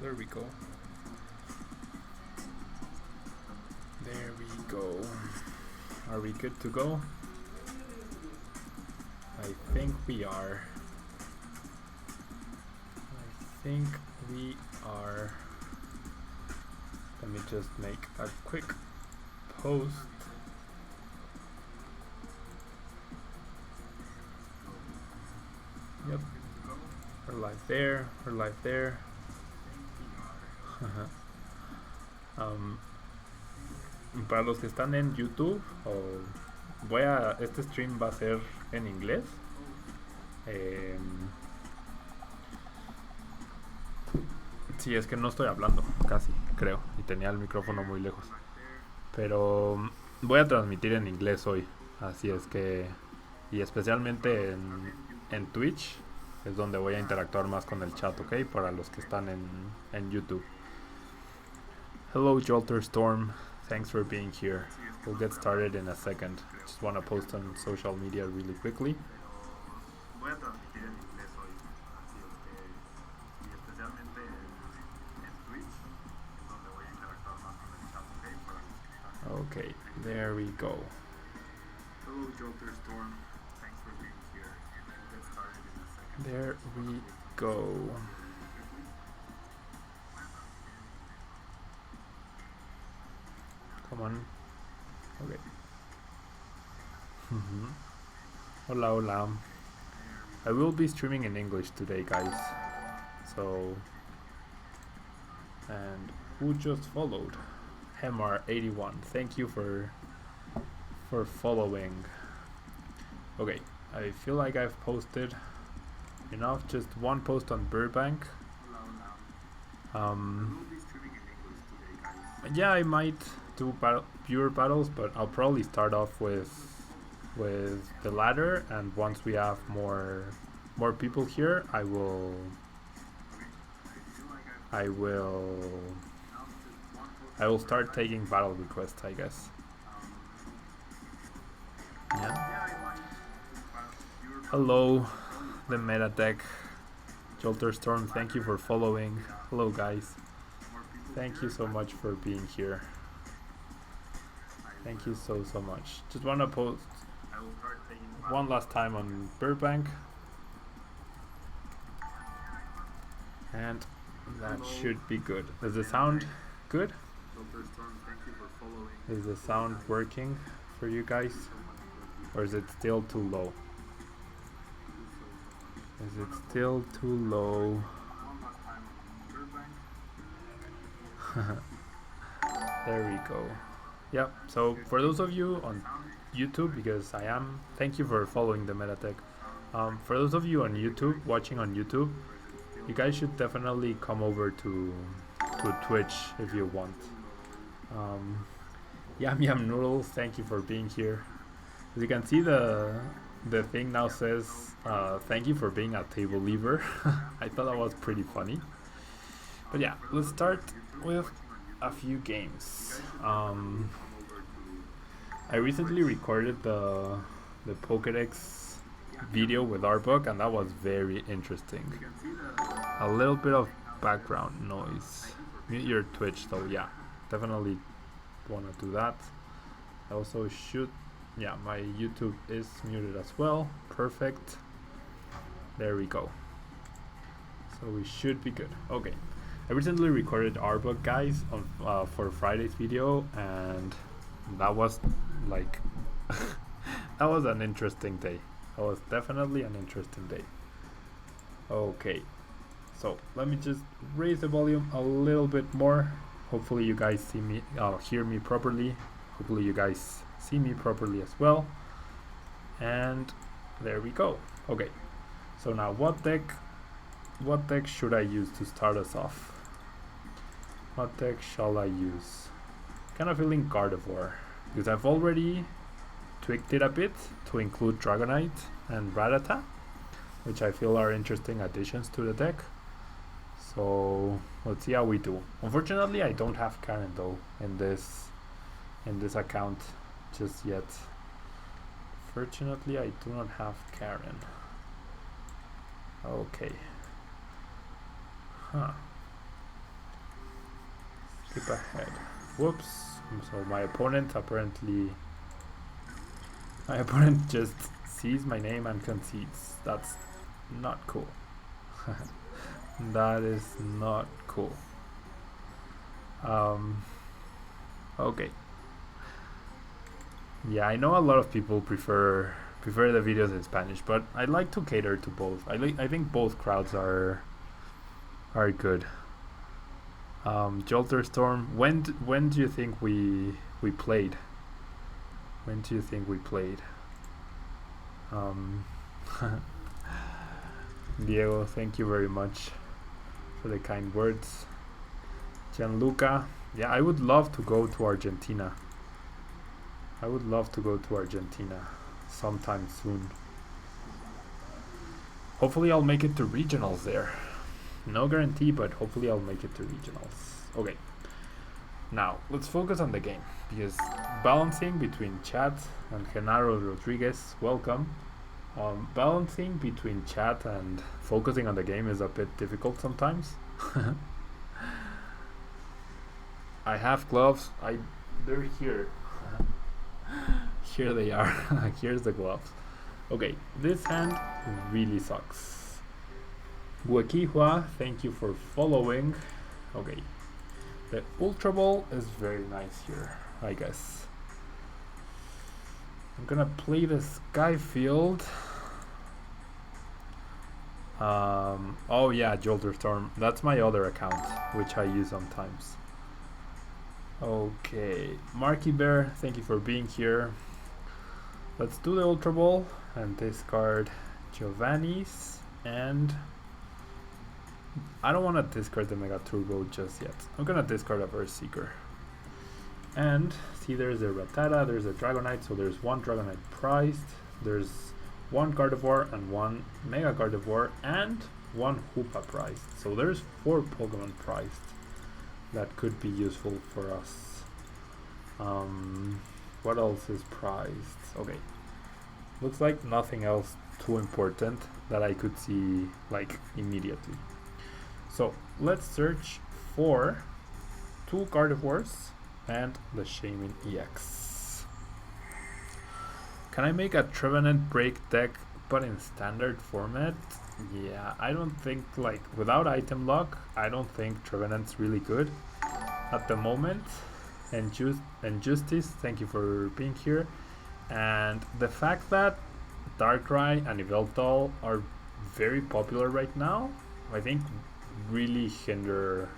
there we go. There we go. Are we good to go? I think we are. Let me just make a quick post. Yep. We're live there. Para los que están en YouTube, este stream va a ser en inglés. Sí, es que no estoy hablando, casi, creo, y tenía el micrófono muy lejos. Pero voy a transmitir en inglés hoy, así es que, y especialmente en Twitch, es donde voy a interactuar más con el chat, ¿ok? Para los que están en YouTube. Hello, Jolter Storm. Thanks for being here. We'll get started in a second. Just want to post on social media really quickly. Okay, there we go. Hello, Jolter Storm. Thanks for being here. We'll get started in a second. There we go. Come on. Okay. Hola, hola. I will be streaming in English today, guys. So, and who just followed? Hemar81. Thank you for following. Okay, I feel like I've posted enough. Just one post on Burbank. Yeah, I might do pure battles, but I'll probably start off with the ladder, and once we have more people here, I will start taking battle requests, I guess. Yeah. Hello, the meta deck. Jolter Storm, thank you for following. Hello, guys. Thank you so much for being here. Thank you so much. Just want to post one last time on Burbank, and that should be good. Is the sound good? Is the sound working for you guys, or is it still too low? Is it still too low? There we go. Yep, so for those of you on YouTube, because thank you for following the Metatech. For those of you on YouTube, watching on YouTube, you guys should definitely come over to Twitch if you want. Yum Yum Noodles, thank you for being here. As you can see, the thing now says thank you for being a table lever. I thought that was pretty funny. But yeah, let's start with a few games. I recently recorded the Pokédex video with our book, and that was very interesting. A little bit of background noise. Mute your Twitch though, yeah, definitely want to do that. I also should, yeah, my YouTube is muted as well. Perfect. There we go. So we should be good. Okay. I recently recorded our book, guys, on for Friday's video, and that was like that was an interesting day. That was definitely an interesting day. Okay, so let me just raise the volume a little bit more. Hopefully you guys hear me properly. Hopefully you guys see me properly as well. And there we go. Okay, so now what deck should I use to start us off? What deck shall I use? Kind of feeling Gardevoir, because I've already tweaked it a bit to include Dragonite and Rattata, which I feel are interesting additions to the deck. So let's see how we do. Unfortunately, I don't have Karen though in this account just yet. Fortunately, I do not have Karen. Okay. Huh. Skip ahead. Whoops. So my opponent just sees my name and concedes. That's not cool. That is not cool. Okay. Yeah, I know a lot of people prefer the videos in Spanish, but I like to cater to both. I think both crowds are good. Jolter Storm. When do you think we played? When do you think we played? Diego, thank you very much for the kind words. Gianluca, yeah, I would love to go to Argentina. I would love to go to Argentina sometime soon. Hopefully I'll make it to regionals there. No guarantee, but hopefully I'll make it to regionals. Okay. Now, let's focus on the game, because balancing between chat and Genaro Rodriguez, welcome. Balancing between chat and focusing on the game is a bit difficult sometimes. I have gloves. They're here. Here they are. Here's the gloves. Okay, this hand really sucks. Guakihua, thank you for following. Okay. The Ultra Ball is very nice here, I guess. I'm gonna play the Sky Field. Oh yeah, Jolter Storm. That's my other account, which I use sometimes. Okay, Marky Bear, thank you for being here. Let's do the Ultra Ball and discard Giovanni's, and I don't want to discard the Mega Turbo just yet. I'm gonna discard a Verse Seeker. And see, there's a Rattata, there's a Dragonite, so there's one Dragonite prized, there's one Gardevoir and one Mega Gardevoir and one Hoopa prized. So there's 4 Pokemon prized that could be useful for us. What else is prized? Okay, looks like nothing else too important that I could see like immediately. So let's search for 2 Gardevoirs and the Shaman EX. Can I make a Trevenant Break deck but in standard format? Yeah, I don't think, like, without item lock, I don't think Trevenant's really good at the moment. And Justice, thank you for being here. And the fact that Darkrai and Yveltal are very popular right now, I think really hinder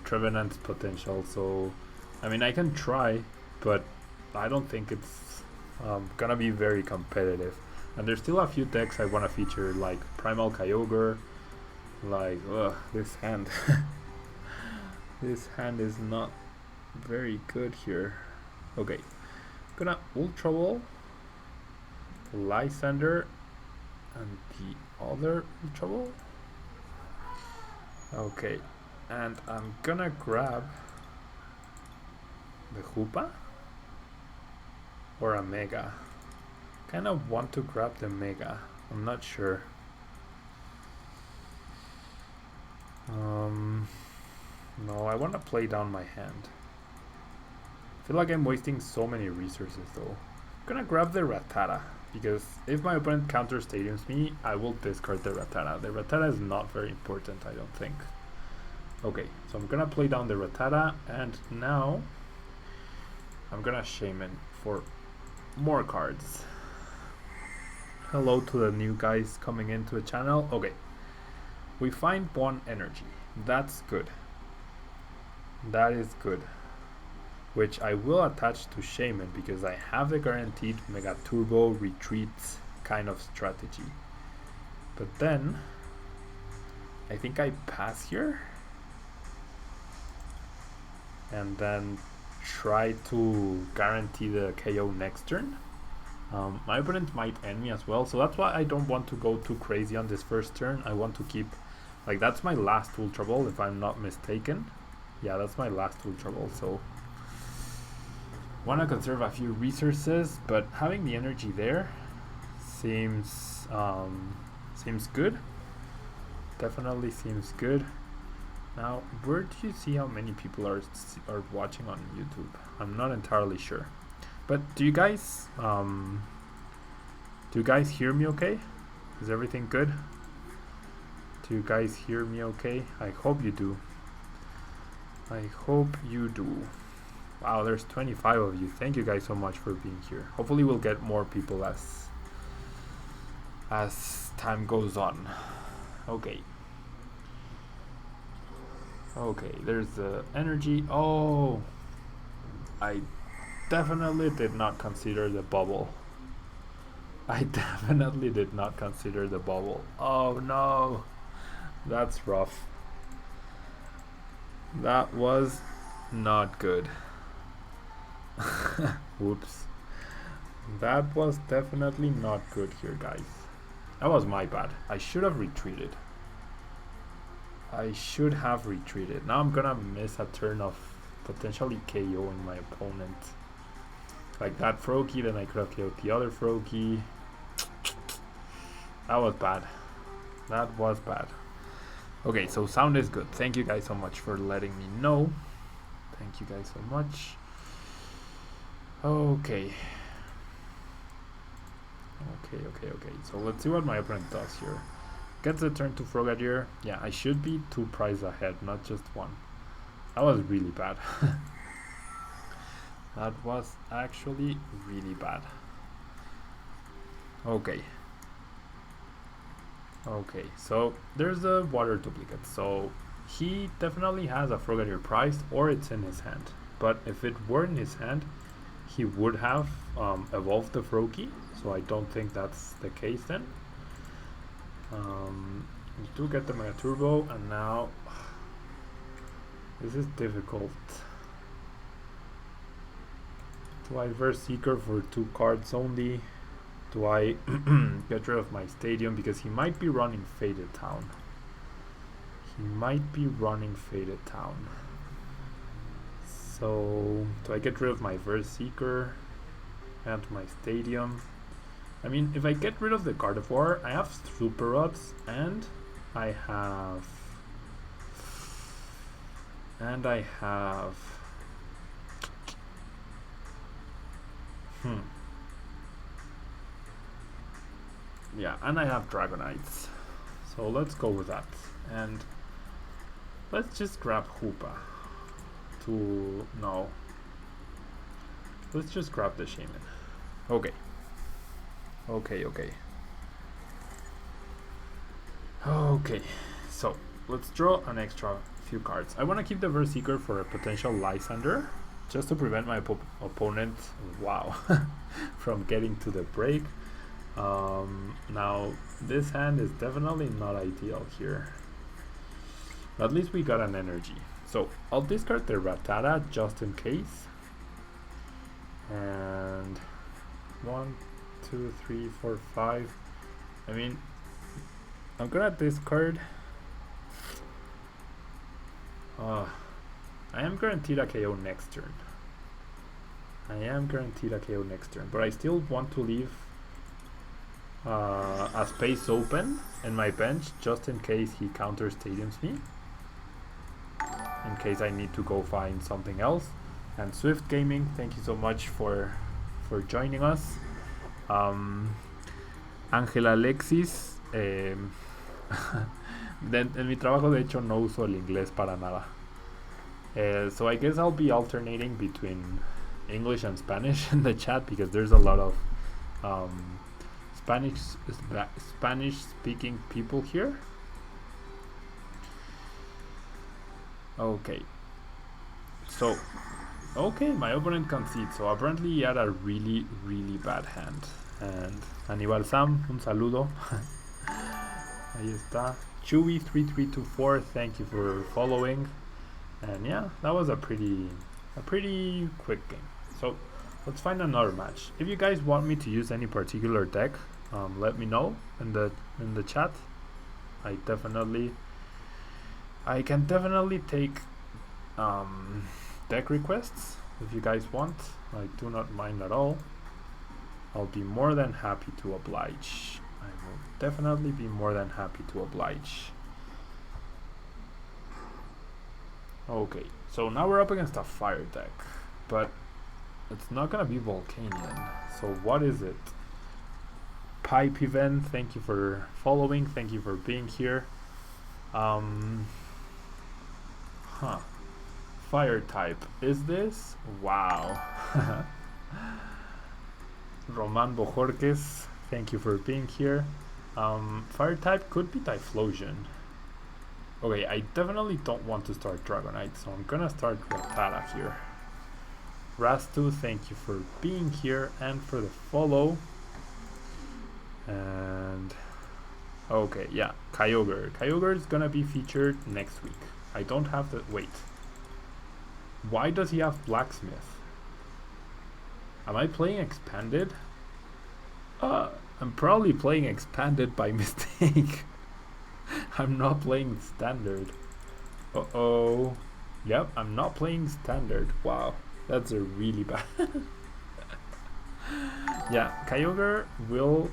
Trevenant's potential. So I mean, I can try, but I don't think it's gonna be very competitive. And there's still a few decks I want to feature, like Primal Kyogre. Like, this hand this hand is not very good here. Okay, gonna Ultra Ball, Lysander, and the other Ultra Ball. Okay, and I'm gonna grab the Hoopa or a Mega. Kind of want to grab the Mega. I'm not sure. No, I want to play down my hand. I feel like I'm wasting so many resources though. I'm gonna grab the Rattata, because if my opponent counter stadiums me, I will discard the Rattata. The Rattata is not very important, I don't think. Okay, so I'm gonna play down the Rattata, and now I'm gonna Shaman for more cards. Hello to the new guys coming into the channel. Okay, we find 1 energy. That's good. That is good. Which I will attach to Shaman, because I have the guaranteed Mega Turbo retreat kind of strategy. But then I think I pass here and then try to guarantee the KO next turn. My opponent might end me as well, so that's why I don't want to go too crazy on this first turn. I want to keep, like, that's my last Ultra Ball if I'm not mistaken. Yeah, that's my last Ultra Ball, so want to conserve a few resources, but having the energy there seems good. definitely seems good. Now, where do you see how many people are watching on YouTube? I'm not entirely sure. But do you guys hear me okay? Is everything good? Do you guys hear me okay? I hope you do. I hope you do. Wow, there's 25 of you. Thank you guys so much for being here. Hopefully we'll get more people as time goes on. Okay. Okay, there's the energy. Oh, I definitely did not consider the bubble. I definitely did not consider the bubble. Oh no, that's rough. That was not good. Whoops. That was definitely not good here, guys. That was my bad. I should have retreated. Now I'm gonna miss a turn of potentially KOing my opponent. Like that Froakie, then I could have killed the other Froakie. That was bad. That was bad. Okay, so sound is good. Thank you guys so much for letting me know. Thank you guys so much. Okay. Okay. So let's see what my opponent does here. Gets the turn to Frogadier. Yeah, I should be 2 prizes ahead, not just 1. That was really bad. That was actually really bad. Okay. Okay, so there's a water duplicate. So he definitely has a Frogadier prize, or it's in his hand. But if it were in his hand, he would have evolved the Froakie. So I don't think that's the case then. You do get the Mega Turbo, and now this is difficult. Do I Verse Seeker for 2 cards only? Do I get rid of my Stadium because he might be running Faded Town? So do I get rid of my Verse Seeker and my Stadium? I mean, if I get rid of the Gardevoir, I have Super Rods, and I have yeah, and I have Dragonites. So let's go with that, and let's just grab Hoopa. Let's just grab the Shaman. Okay. Okay, so let's draw an extra few cards. I want to keep the Verse Seeker for a potential Lysander, just to prevent my opponent, wow, from getting to the break. Now this hand is definitely not ideal here. At least we got an energy. So I'll discard the Rattata just in case. And 1, 2, 3, 4, 5. I mean, I'm gonna discard. I am guaranteed a KO next turn. But I still want to leave a space open in my bench just in case he counter stadiums me. In case I need to go find something else. And Swift Gaming, thank you so much for joining us. Ángela Alexis, en mi trabajo de hecho no uso el inglés para nada. So I guess I'll be alternating between English and Spanish in the chat because there's a lot of Spanish speaking people here. Okay. So, okay, my opponent concedes. So apparently he had a really, really bad hand. And Aníbal Sam, un saludo. Ahí está. Chewy3324, thank you for following. And yeah, that was a pretty quick game. So let's find another match. If you guys want me to use any particular deck, let me know in the chat. I can definitely take deck requests if you guys want. I do not mind at all. I'll be more than happy to oblige. I will definitely be more than happy to oblige. Okay, so now we're up against a fire deck, but it's not gonna be Volcanion. So what is it? Pipe event, thank you for following, thank you for being here. Fire type, is this? Wow. Roman Bojorquez, thank you for being here. Fire type could be Typhlosion. Okay, I definitely don't want to start Dragonite, so I'm gonna start Rattata here. Rastu, thank you for being here and for the follow. And okay, yeah, Kyogre. Kyogre is gonna be featured next week. I don't have the wait. Why does he have Blacksmith? Am I playing Expanded? I'm probably playing Expanded by mistake. I'm not playing Standard. Uh-oh. Yep, I'm not playing Standard. Wow, that's a really bad. Yeah, Kyogre will...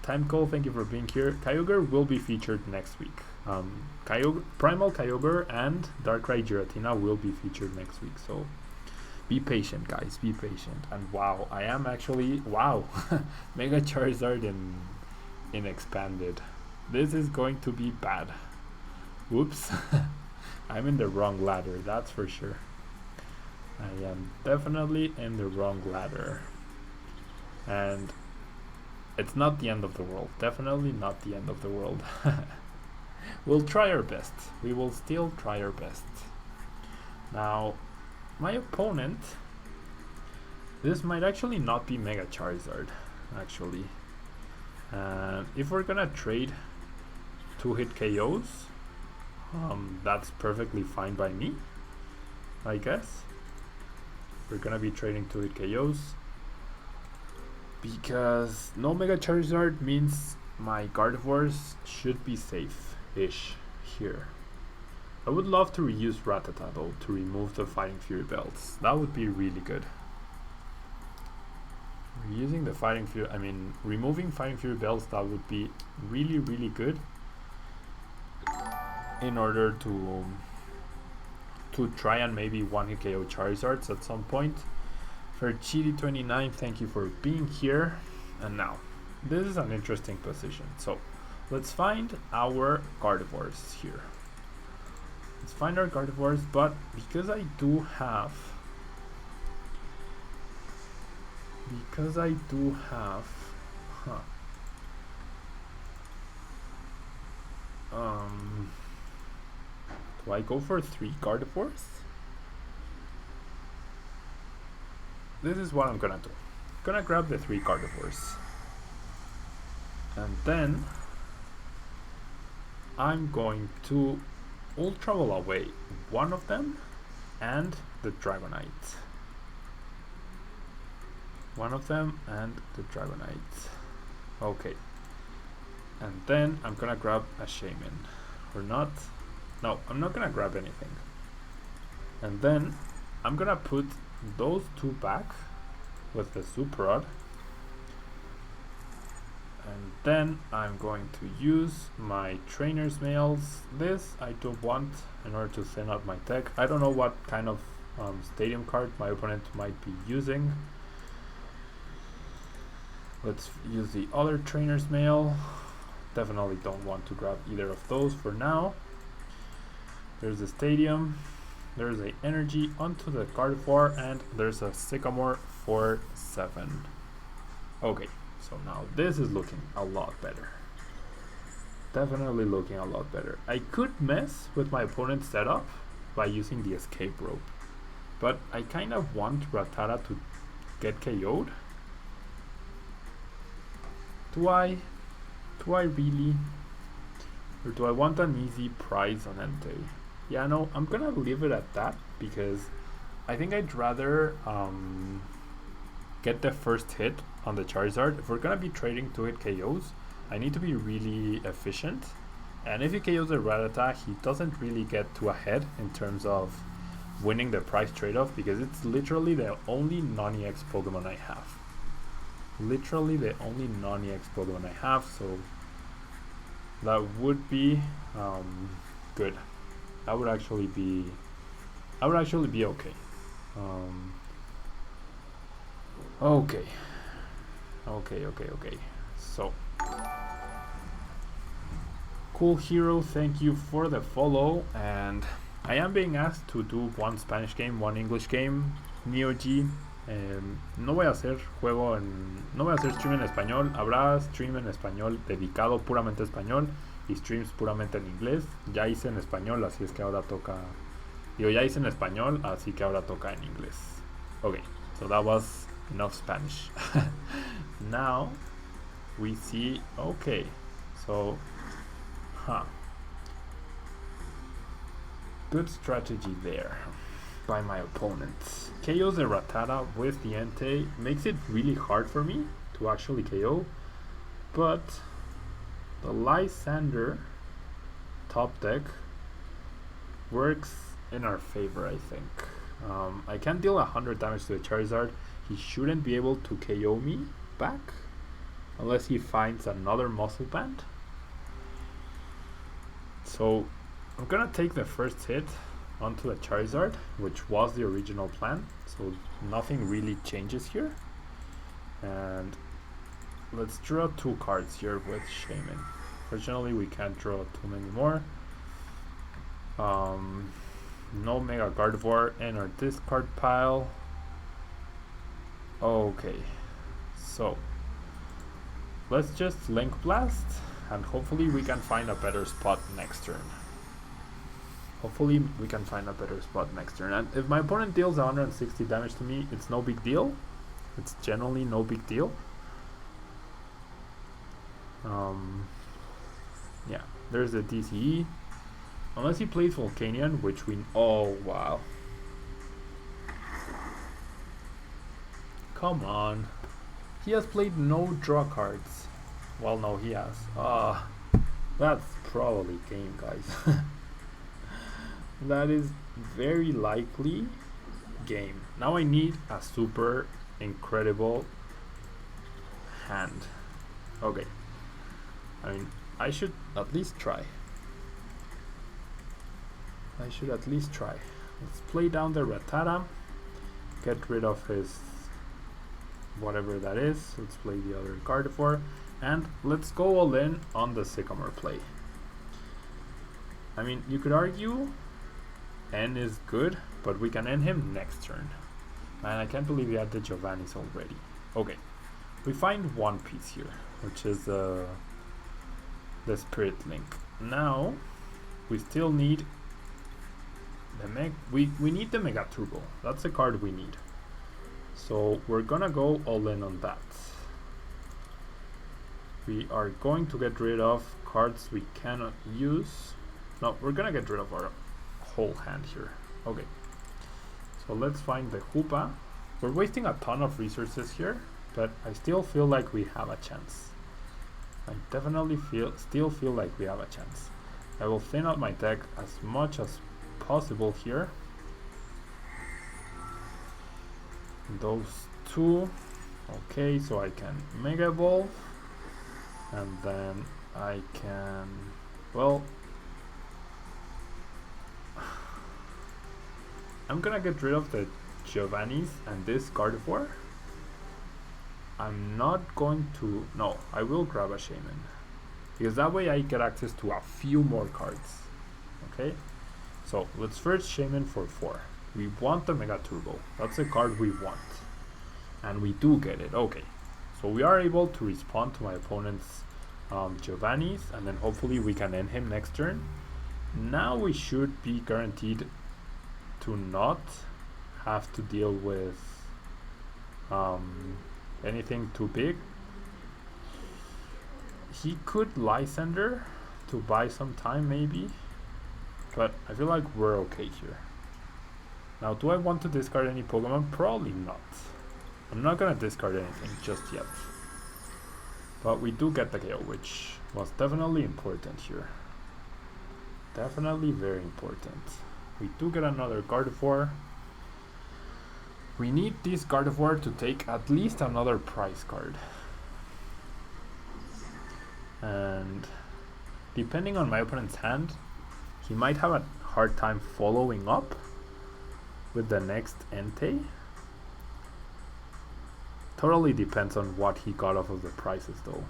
Timecall, thank you for being here. Kyogre will be featured next week. Primal Kyogre and Darkrai Giratina will be featured next week, so be patient, guys, be patient. And wow, I am actually... Wow! Mega Charizard in Expanded. This is going to be bad. Whoops. I'm in the wrong ladder, that's for sure. I am definitely in the wrong ladder. And it's not the end of the world. Definitely not the end of the world. We'll try our best. We will still try our best. Now, my opponent... This might actually not be Mega Charizard, actually. And if we're gonna trade 2-hit KOs, that's perfectly fine by me, I guess. We're gonna be trading 2-hit KOs. Because no Mega Charizard means my Gardevoirs should be safe-ish here. I would love to reuse Rattata though, to remove the Fighting Fury belts. That would be really good. Reusing the Fighting Fury, removing Fighting Fury belts, that would be really, really good. In order to try and maybe 1-hit KO Charizards at some point. For GD29, thank you for being here. And now, this is an interesting position. So, let's find our Gardevoirs here. Let's find our Gardevoirs, but because I do have... do I go for 3 Gardevoirs? This is what I'm gonna do. I'm gonna grab the 3 Gardevoirs. And then I'm going to Ultra Ball away one of them and the Dragonite. One of them and the Dragonite. Okay. And then I'm gonna grab a Shaman. Or not. No, I'm not gonna grab anything. And then I'm gonna put those 2 back with the Super Rod. And then I'm going to use my Trainer's Mails. This I don't want in order to thin out my deck. I don't know what kind of stadium card my opponent might be using. Let's use the other Trainer's Mail. Definitely don't want to grab either of those for now. There's a Stadium. There's a Energy onto the Gardevoir, and there's a Sycamore for 7. Okay, so now this is looking a lot better. Definitely looking a lot better. I could mess with my opponent's setup by using the Escape Rope, but I kind of want Rattata to get KO'd. Do I really? Or do I want an easy prize on Entei? Yeah, no, I'm gonna leave it at that because I think I'd rather get the first hit on the Charizard. If we're gonna be trading 2-hit KOs, I need to be really efficient. And if he KOs a Rattata, he doesn't really get too ahead in terms of winning the price trade-off because it's literally the only non-EX Pokemon I have. Literally the only non-EX Pokemon I have, so that would be good. That would actually be I would actually be okay. Okay. So, Cool Hero, thank you for the follow. And I am being asked to do one Spanish game, one English game, Neo G. No voy a hacer no voy a hacer stream en español. Habrá stream en español dedicado puramente a español y streams puramente en inglés. Ya hice en español, así es que ahora toca. Ya hice en español, así que ahora toca en inglés. Okay, so that was enough Spanish. Now we see. Okay, so, good strategy there by my opponent. KOs the Rattata with the Entei makes it really hard for me to actually KO, but the Lysander top deck works in our favor, I think. I can deal 100 damage to the Charizard. He shouldn't be able to KO me back unless he finds another Muscle Band. So I'm gonna take the first hit onto the Charizard, which was the original plan, so nothing really changes here. And let's draw 2 cards here with Shaman. Fortunately, we can't draw too many more. No Mega Gardevoir in our discard pile. Okay, so let's just Link Blast, and hopefully we can find a better spot next turn. And if my opponent deals 160 damage to me, it's no big deal. It's generally no big deal. Yeah, there's the DCE. Unless he plays Volcanion, which we... Oh, wow. Come on. He has played no draw cards. Well, no, he has. That's probably game, guys. That is very likely game. Now I need a super incredible hand. Okay. I mean, I should at least try. Let's play down the Rattata. Get rid of his whatever that is. Let's play the other Gardevoir. And let's go all in on the Sycamore play. I mean, you could argue N is good, but we can end him next turn. Man, I can't believe we had the Giovanni's already. Okay, we find one piece here, which is the Spirit Link. Now, we still need the we need the Mega Turbo. That's the card we need. So we're gonna go all in on that. We are going to get rid of cards we cannot use. No, we're gonna get rid of our whole hand here. Okay, so let's find the Hoopa. We're wasting a ton of resources here, but I still feel like we have a chance. I definitely still feel like we have a chance. I will thin out my deck as much as possible here. Those two. Okay, so I can Mega Evolve, and then I can, well, I'm gonna get rid of the Giovanni's and this Gardevoir. I'm not going to, no, I will grab a Shaman, because that way I get access to a few more cards. Okay, so let's first Shaman for 4. We want the Mega Turbo. That's the card we want, and we do get it. Okay, so we are able to respond to my opponent's Giovanni's, and then hopefully we can end him next turn. Now we should be guaranteed to not have to deal with anything too big. He could Lysander to buy some time maybe, but I feel like we're okay here. Now, do I want to discard any Pokemon? Probably not. I'm not gonna discard anything just yet. But we do get the KO, which was definitely important here. Definitely very important. We do get another Gardevoir. We need this Gardevoir to take at least another prize card. And depending on my opponent's hand, he might have a hard time following up with the next Entei. Totally depends on what he got off of the prices though.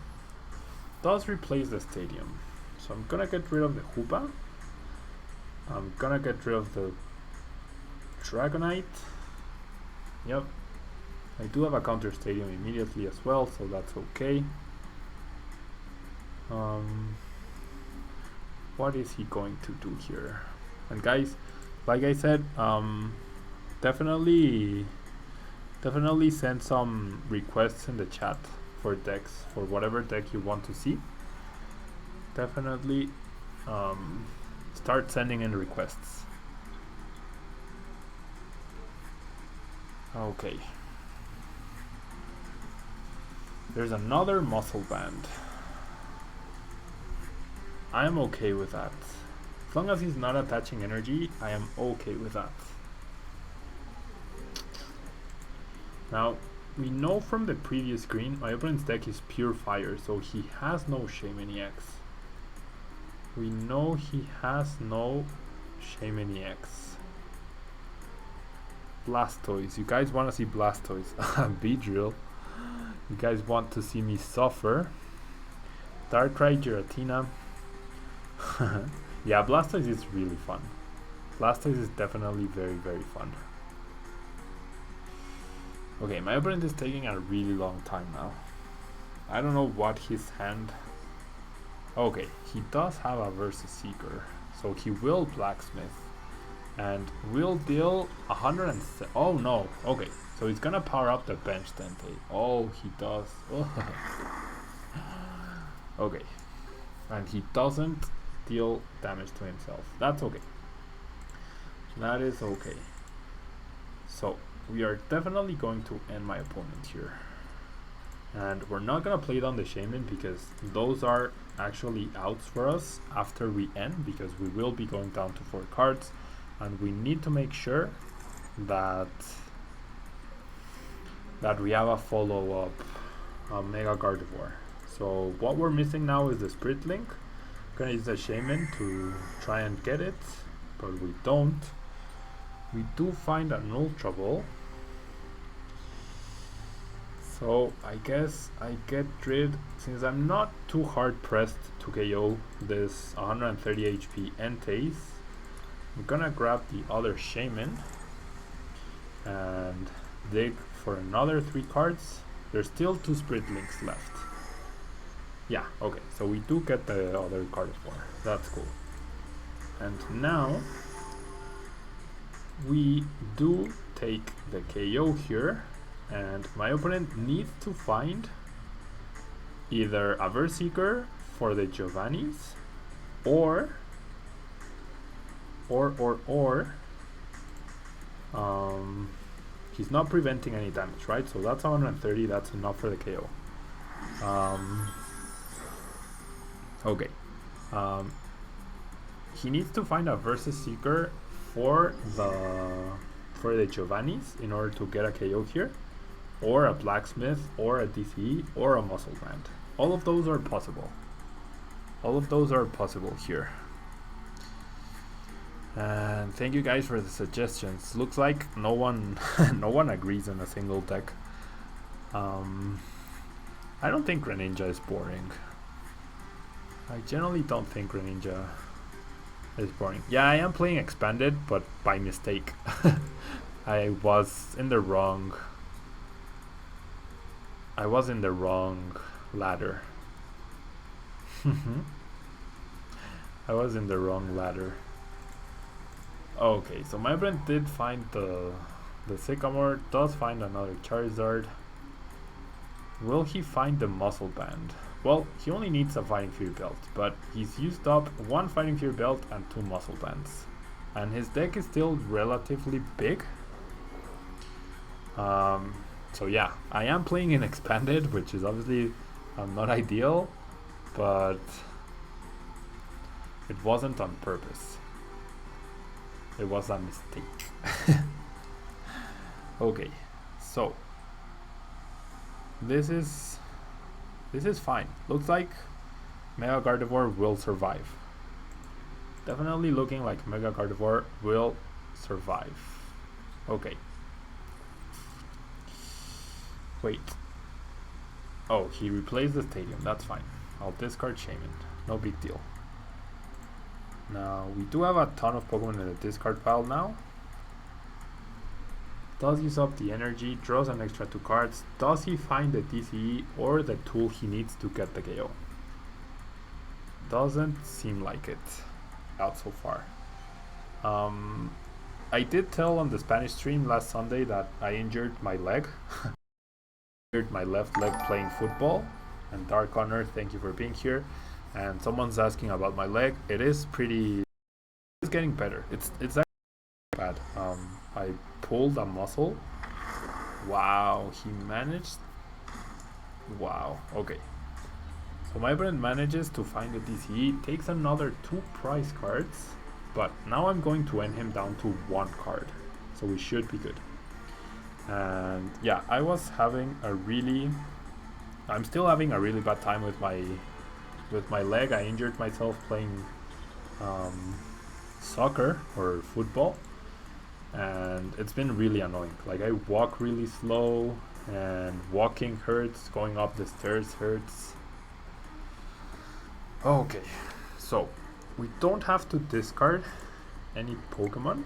Does replace the stadium. So I'm gonna get rid of the Hoopa. I'm gonna get rid of the Dragonite. Yep. I do have a counter stadium immediately as well, so that's okay. What is he going to do here? And guys, like I said, definitely send some requests in the chat for decks, for whatever deck you want to see. Definitely start sending in requests. Okay. There's another muscle band. I am okay with that. As long as he's not attaching energy, I am okay with that. Now, we know from the previous screen, my opponent's deck is pure fire, so he has no Shaymin EX. We know he has no Shaymin EX. Blastoise. You guys want to see Blastoise. Beedrill. You guys want to see me suffer. Darkrai, Giratina. Yeah, Blastoise is really fun. Blastoise is definitely very, very fun. Okay, my opponent is taking a really long time now. I don't know what his hand... Okay, he does have a Versus Seeker, so he will Blacksmith and will deal 107. Oh no, okay, so he's gonna power up the bench Entei. Oh, he does. Okay, and he doesn't deal damage to himself. That's okay. That is okay. So we are definitely going to end my opponent here. And we're not gonna play down the Shaymin because those are actually outs for us after we end, because we will be going down to 4 cards and we need to make sure that we have a follow-up Mega Gardevoir. So what we're missing now is the Spirit Link. Gonna use the Shaymin to try and get it, but we don't. We do find an Ultra Ball. So I guess I get rid, since I'm not too hard pressed to KO this 130 HP Enteis, I'm gonna grab the other Shaymin and dig for another 3 cards. There's still 2 Spirit Links left. Yeah, okay, so we do get the other Gardevoir. That's cool. And now we do take the KO here. And my opponent needs to find either a Verseeker for the Giovannis or he's not preventing any damage, right? So that's 130, that's enough for the KO. Okay. He needs to find a Versus Seeker for the Giovannis in order to get a KO here, or a Blacksmith, or a DCE, or a Muscle Band. All of those are possible. All of those are possible here. And thank you guys for the suggestions. Looks like no one no one agrees on a single deck. I don't think Greninja is boring. I generally don't think Greninja is boring. Yeah, I am playing expanded, but by mistake. I was in the wrong ladder. I was in the wrong ladder. Okay, so my opponent did find the Sycamore, does find another Charizard. Will he find the Muscle Band? Well, he only needs a Fighting Fury Belt, but he's used up 1 Fighting Fury Belt and 2 Muscle Bands. And his deck is still relatively big. So yeah, I am playing in expanded, which is obviously not ideal, but it wasn't on purpose. It was a mistake. Okay, so this is fine. Looks like Mega Gardevoir will survive. Definitely looking like Mega Gardevoir will survive. Okay. Wait. Oh, he replaced the stadium. That's fine. I'll discard Shaman. No big deal. Now, we do have a ton of Pokemon in the discard pile now. Does use up the energy, draws an extra 2 cards. Does he find the DCE or the tool he needs to get the KO? Doesn't seem like it. Out so far. I did tell on the Spanish stream last Sunday that I injured my leg. Injured my left leg playing football. And Dark Honor, thank you for being here. And someone's asking about my leg. It is pretty. It's getting better. It's actually bad. I pulled a muscle. Wow, he managed. Wow. Okay. So my opponent manages to find the DCE, takes another 2 prize cards, but now I'm going to end him down to 1 card. So we should be good. And yeah, I was having a really, I'm still having a really bad time with my leg. I injured myself playing soccer or football, and it's been really annoying. Like, I walk really slow, and walking hurts, going up the stairs hurts. Okay, so we don't have to discard any Pokemon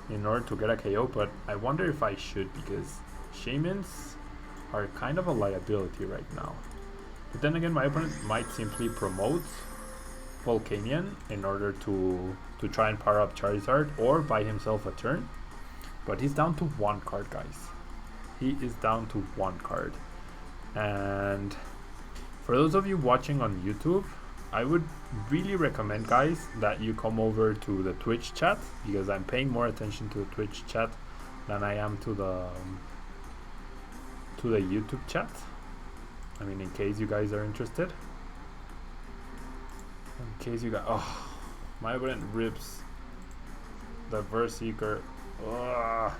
in order to get a KO, but I wonder if I should, because Shamans are kind of a liability right now. But then again, my opponent might simply promote Volcanion in order to try and power up Charizard or buy himself a turn. But he's down to 1 card, guys. He is down to 1 card. And for those of you watching on YouTube, I would really recommend, guys, that you come over to the Twitch chat, because I'm paying more attention to the Twitch chat than I am to the YouTube chat. I mean, in case you guys are interested. In case you guys, oh, my opponent rips the Verseeker. Why?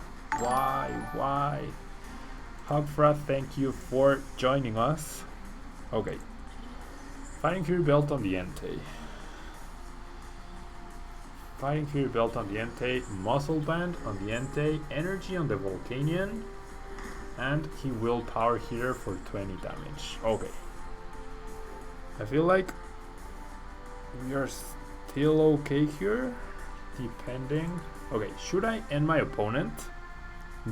Hogfra, thank you for joining us. Okay. Fighting Fury Belt on the Entei. Fighting Fury Belt on the Entei. Muscle Band on the Entei. Energy on the Volcanion. And he will power here for 20 damage. Okay. I feel like we are still okay here. Depending. Okay, should I end my opponent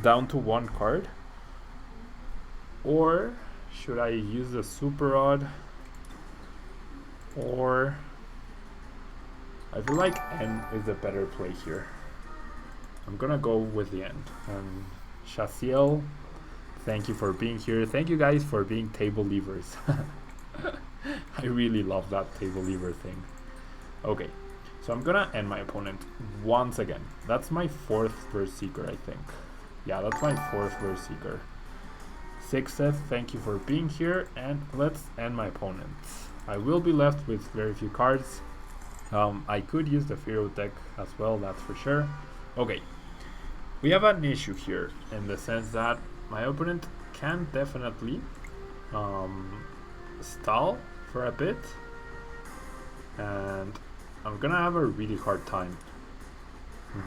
down to 1 card? Or should I use the Super Rod? Or I feel like N is a better play here. I'm gonna go with the end. Shaziel, thank you for being here. Thank you guys for being table leavers. I really love that table lever thing. Okay, so I'm gonna end my opponent once again. That's my 4th Verseeker, I think. Yeah, that's my 4th Verseeker. Sixeth, thank you for being here, and let's end my opponent. I will be left with very few cards. I could use the Fearow deck as well, that's for sure. Okay, we have an issue here in the sense that my opponent can definitely stall for a bit, and I'm gonna have a really hard time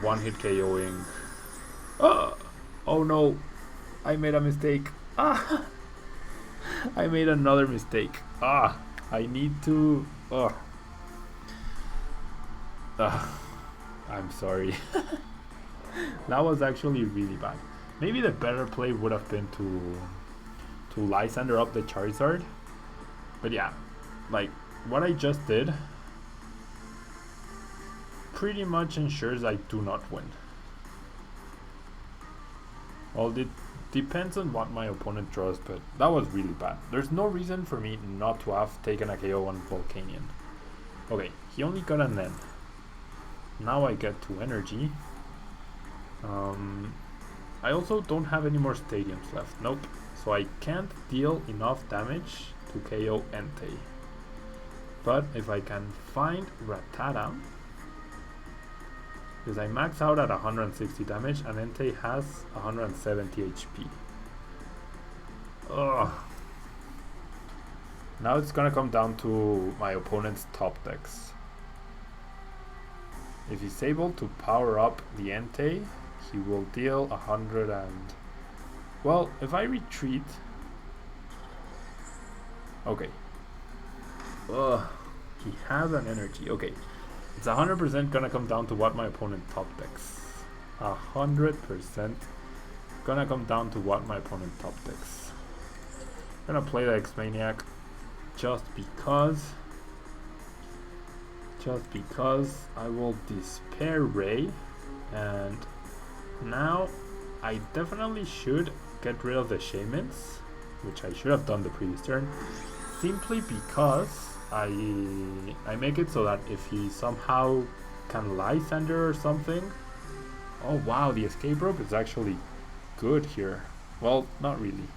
one-hit KOing. Oh no, I made a mistake. I made another mistake. I need to. I'm sorry. That was actually really bad. Maybe the better play would have been to Lysander up the Charizard. But yeah, like what I just did pretty much ensures I do not win. Well, it depends on what my opponent draws, but that was really bad. There's no reason for me not to have taken a KO on Volcanion. Okay, he only got an N. Now I get 2 energy. I also don't have any more stadiums left. Nope. So I can't deal enough damage to KO Entei. But if I can find Rattata, because I max out at 160 damage and Entei has 170 HP. Ugh. Now it's gonna come down to my opponent's top decks. If he's able to power up the Entei, he will deal 100 and... Well, if I retreat... Okay. Ugh, he has an energy. Okay. It's 100% gonna come down to what my opponent top decks. 100% gonna come down to what my opponent top decks. I'm gonna play the X-Maniac just because I will Despair Ray, and now I definitely should get rid of the Shamans, which I should have done the previous turn, simply because I make it so that if he somehow can Lysander or something... Oh wow, the escape rope is actually good here. Well, not really.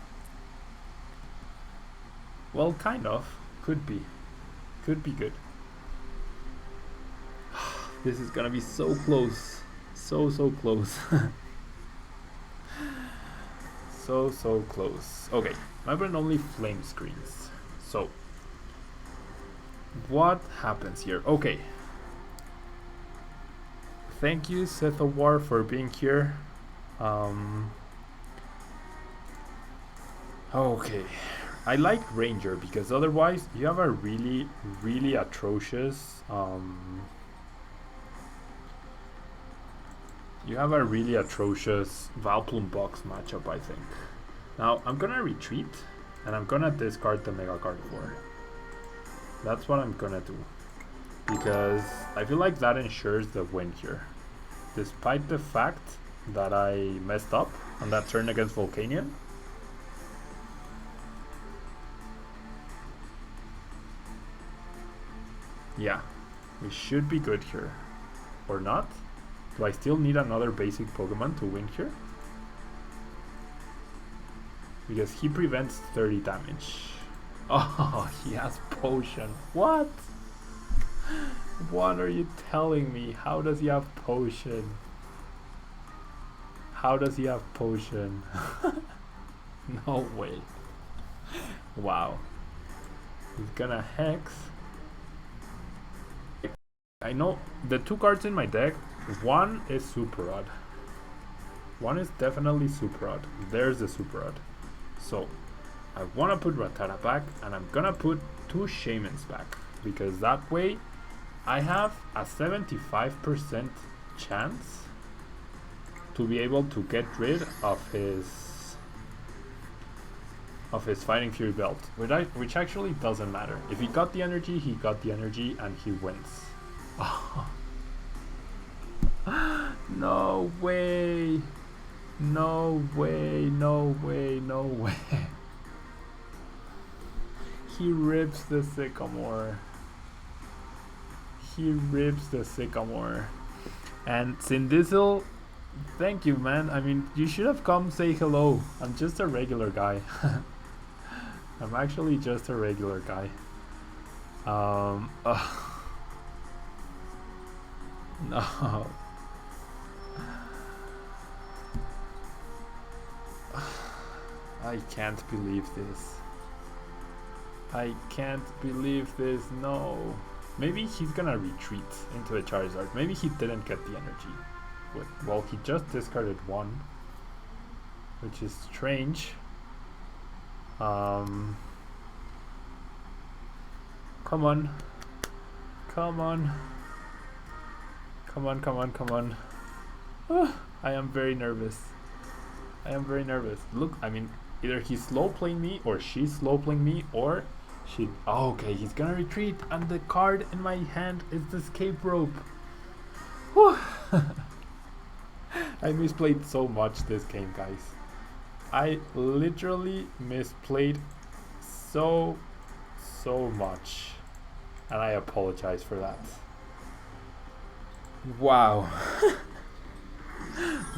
Well, kind of. Could be. Could be good. This is gonna be so close. So close. so close. Okay, my brain only flame screens. So, what happens here? Okay. Thank you, Seth of War, for being here. Okay. I like Ranger because otherwise you have a really atrocious Valplum box matchup, I think. Now I'm gonna retreat and I'm gonna discard the Mega Gardevoir. That's what I'm gonna do, because I feel like that ensures the win here, despite the fact that I messed up on that turn against Volcanion. Yeah, we should be good here. Or not? Do I still need another basic Pokemon to win here? Because he prevents 30 damage. Oh, he has Potion. What? What are you telling me? How does he have Potion? How does he have Potion? No way. Wow. He's gonna Hex. I know the two cards in my deck, one is Super Odd. One is definitely Super Odd. There's the Super Odd. So, I want to put Rattata back, and I'm gonna put two Shamans back, because that way I have a 75% chance to be able to get rid of his Fighting Fury belt, which actually doesn't matter. If he got the energy, he got the energy, and he wins. Oh. No way. No way, no way, no way. He rips the Sycamore. He rips the Sycamore. And Sindizzle, thank you, man. I mean, you should have come say hello. I'm just a regular guy. I'm actually just a regular guy. No. I can't believe this. I can't believe this. No. Maybe he's gonna retreat into the Charizard. Maybe he didn't get the energy. Well, he just discarded one, which is strange. Come on. Come on. Come on, come on, come on. I am very nervous. I am very nervous. Look, I mean, either he's slow playing me or she's slow playing me or she... Oh, okay, he's gonna retreat and the card in my hand is the escape rope. Whew. I misplayed so much this game, guys. I literally misplayed so much. And I apologize for that. Wow.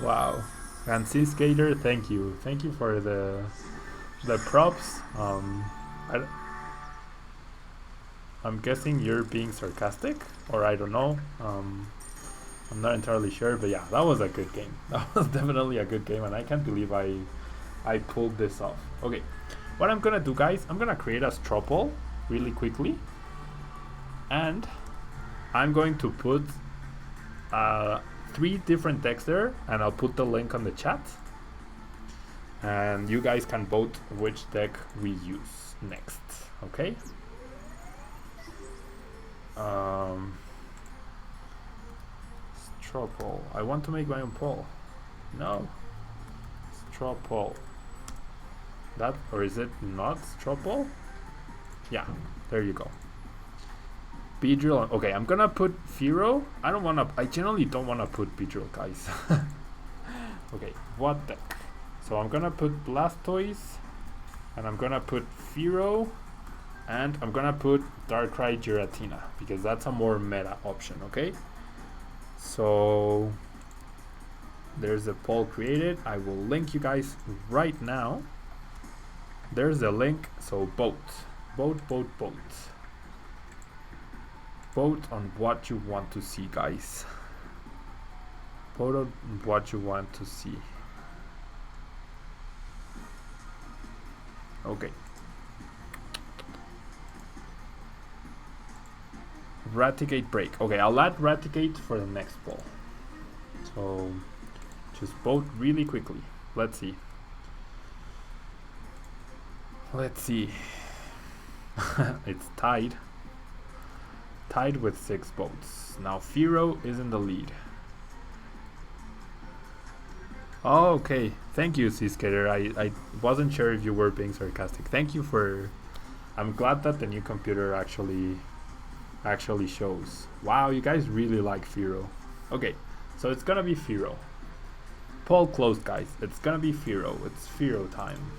Wow. And Sea Skater, thank you. Thank you for the props. I'm guessing you're being sarcastic, or I don't know. I'm not entirely sure, but yeah, that was a good game. That was definitely a good game, and I can't believe I pulled this off. Okay, what I'm gonna do, guys, I'm gonna create a straw poll really quickly, and I'm going to put 3 different decks there, and I'll put the link on the chat. And you guys can vote which deck we use next, okay? Straw poll. I want to make my own poll. No. Straw poll. That, or is it not straw poll? Yeah, there you go. Beedrill. Okay, I'm gonna put Fearow. I generally don't wanna put Beedrill, guys. Okay, what deck? So I'm gonna put Blastoise, and I'm gonna put Fearow, and I'm gonna put Darkrai Giratina, because that's a more meta option, okay? So there's a poll created. I will link you guys right now. There's the link, so vote. Vote, vote, vote. Vote on what you want to see, guys. Vote on what you want to see. Okay. Raticate break. Okay, I'll add Raticate for the next poll. So just vote really quickly. Let's see. Let's see. It's tied. Tied with 6 votes. Now Fearow is in the lead. Oh, okay. Thank you, Seaskater. I wasn't sure if you were being sarcastic. Thank you for... I'm glad that the new computer actually shows. Wow, you guys really like Fearow. Okay, so it's gonna be Fearow. Poll closed, guys. It's gonna be Fearow. It's Fearow time.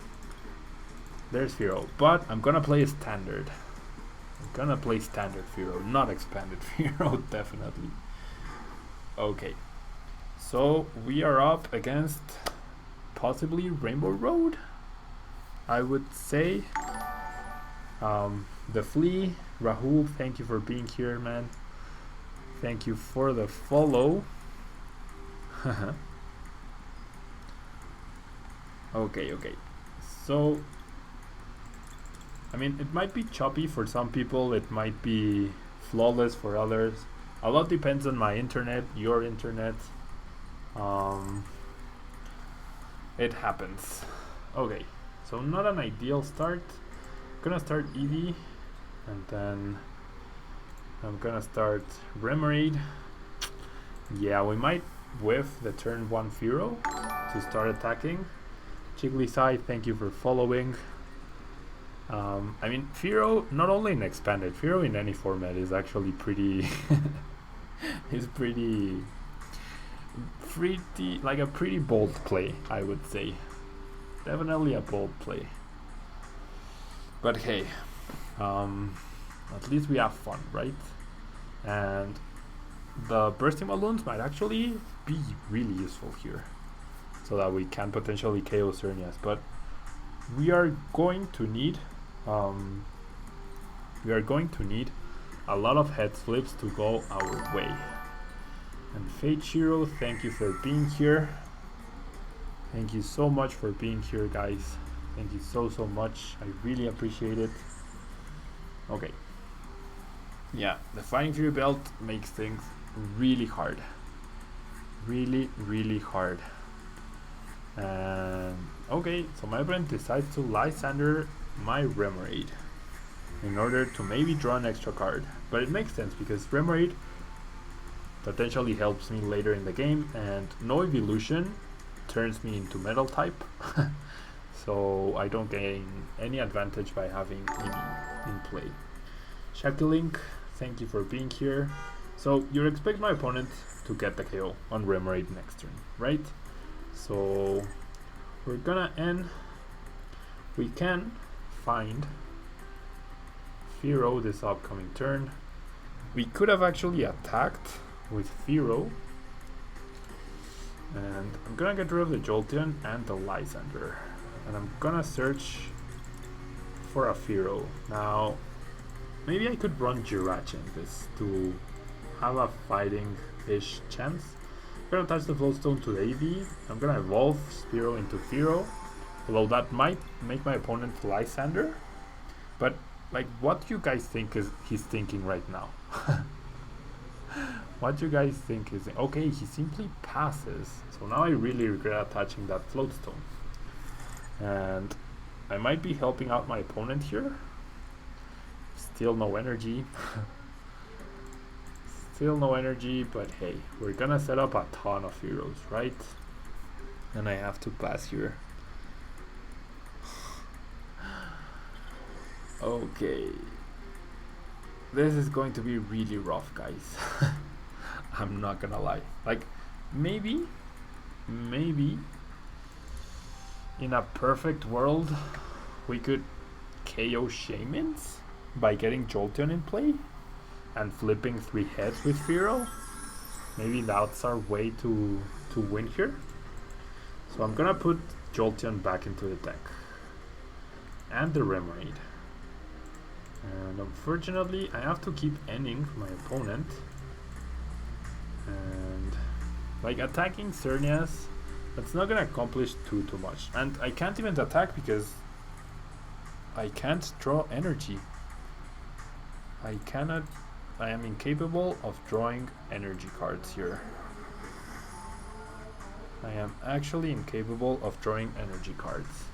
There's Fearow. But I'm gonna play a standard. I'm gonna play standard Fearow, not expanded Fearow, definitely. Okay. So we are up against possibly Rainbow Road, I would say. The Flea, Rahul, thank you for being here, man. Thank you for the follow. Okay. So, I mean, it might be choppy for some people, it might be flawless for others. A lot depends on my internet, your internet. It happens. Okay, so not an ideal start. I'm gonna start Eevee, and then I'm gonna start Remoraid. Yeah, we might whiff the turn 1 Fearow to start attacking. Chiglysai, thank you for following. I mean, Fearow, not only in expanded, Fearow in any format is actually pretty is pretty like a pretty bold play, I would say. Definitely a bold play. But hey, at least we have fun, right? And the bursting balloons might actually be really useful here, so that we can potentially KO Cernias. But we are going to need a lot of head flips to go our way. And Fate Shiro, thank you for being here. Thank you so much for being here, guys. Thank you so much. I really appreciate it. Okay. Yeah, the Fighting Fury belt makes things really hard. Really hard. And okay, so my opponent decides to Lysander my Remoraid in order to maybe draw an extra card. But it makes sense because Remoraid potentially helps me later in the game, and no evolution turns me into metal type. So I don't gain any advantage by having Eevee in play. Shakilink, thank you for being here. So you expect my opponent to get the KO on Remoraid next turn, right? So we're gonna end. We can find Fearow this upcoming turn. We could have actually attacked with Fearow, and I'm gonna get rid of the Jolteon and the Lysander, and I'm gonna search for a Fearow. Now maybe I could run Jirachi in this to have a fighting-ish chance. I'm gonna attach the Flowstone to the Eevee. I'm gonna evolve Spearow into Fearow, although that might make my opponent Lysander. But like, what do you guys think is he's thinking right now? What do you guys think is it? Okay, he simply passes. So now I really regret attaching that floatstone. And I might be helping out my opponent here. Still no energy. Still no energy, but hey, we're gonna set up a ton of heroes, right? And I have to pass here. Okay. This is going to be really rough, guys. I'm not gonna lie. Like, maybe in a perfect world we could KO Shamans by getting Jolteon in play and flipping 3 heads with Fearow. Maybe that's our way to win here. So I'm gonna put Jolteon back into the deck and the Remoraid. And unfortunately I have to keep ending my opponent. And like attacking Xerneas, that's not gonna accomplish too much. And I can't even attack because I can't draw energy. I am incapable of drawing energy cards here. I am actually incapable of drawing energy cards.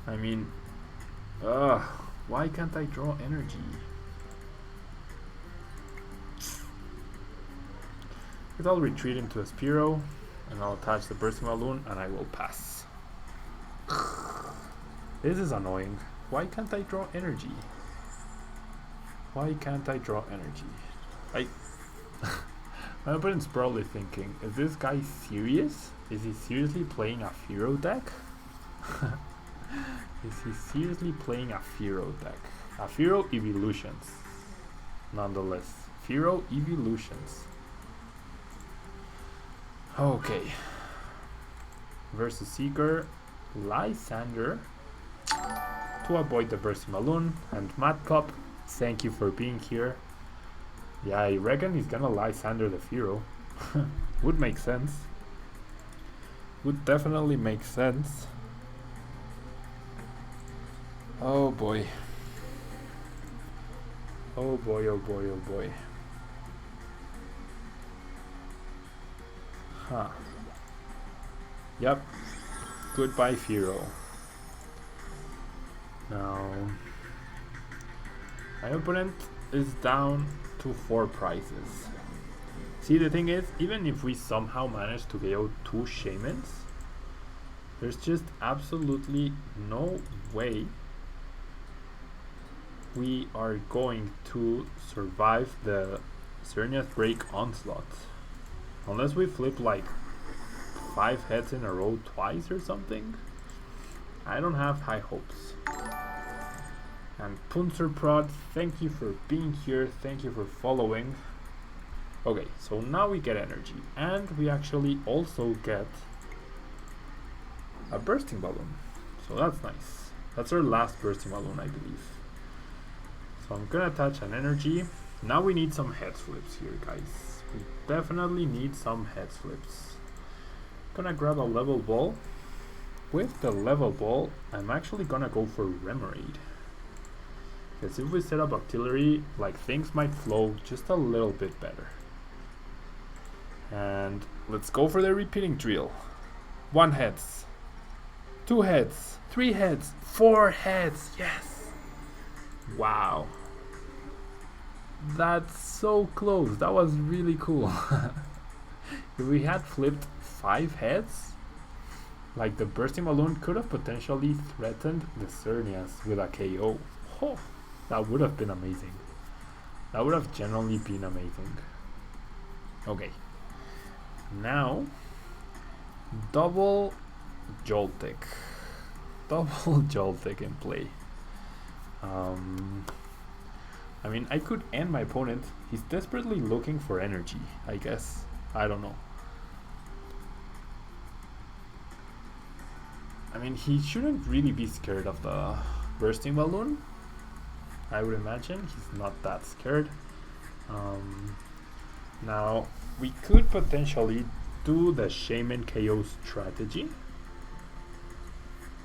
I mean, why can't I draw energy? I'll retreat into a Spearow and I'll attach the Bursting Balloon and I will pass. This is annoying. Why can't I draw energy? Why can't I draw energy? My opponent's probably thinking, is this guy serious? Is he seriously playing a Fearow deck? Is he seriously playing a Fearow deck? A Fearow Evolutions. Nonetheless, Fearow Evolutions. Okay. Versus Seeker, Lysander to avoid the Bursting Balloon, and Mad Pup, thank you for being here. Yeah, I reckon he's gonna Lysander the Fearow. Would make sense. Would definitely make sense. Oh boy. Oh boy, oh boy, oh boy. Huh. Yep. Goodbye, Fearow. Now, my opponent is down to 4 prizes. See, the thing is, even if we somehow manage to KO 2 Shamans, there's just absolutely no way we are going to survive the Xerneas Break Onslaught. Unless we flip like 5 heads in a row twice or something. I don't have high hopes. And Punzerprod, thank you for being here, thank you for following. Okay, so now we get energy, and we actually also get a Bursting Balloon. So that's nice. That's our last Bursting Balloon, I believe. So I'm gonna attach an energy. Now we need some head flips here, guys. We definitely need some head flips. Gonna grab a level ball. With the level ball, I'm actually gonna go for Remoraid. Because if we set up Octillery, like, things might flow just a little bit better. And let's go for the repeating drill. 1 heads, 2 heads, 3 heads, 4 heads, yes! Wow. That's so close, that was really cool. If we had flipped 5 heads, like the Bursting Balloon could have potentially threatened the Xerneas with a KO. Oh, that would have been amazing. That would have genuinely been amazing. Okay. Now, double Joltik. Double Joltik in play. I mean, I could end my opponent. He's desperately looking for energy, I guess. I don't know. I mean, he shouldn't really be scared of the Bursting Balloon. I would imagine he's not that scared. Now, we could potentially do the Shaman KO strategy.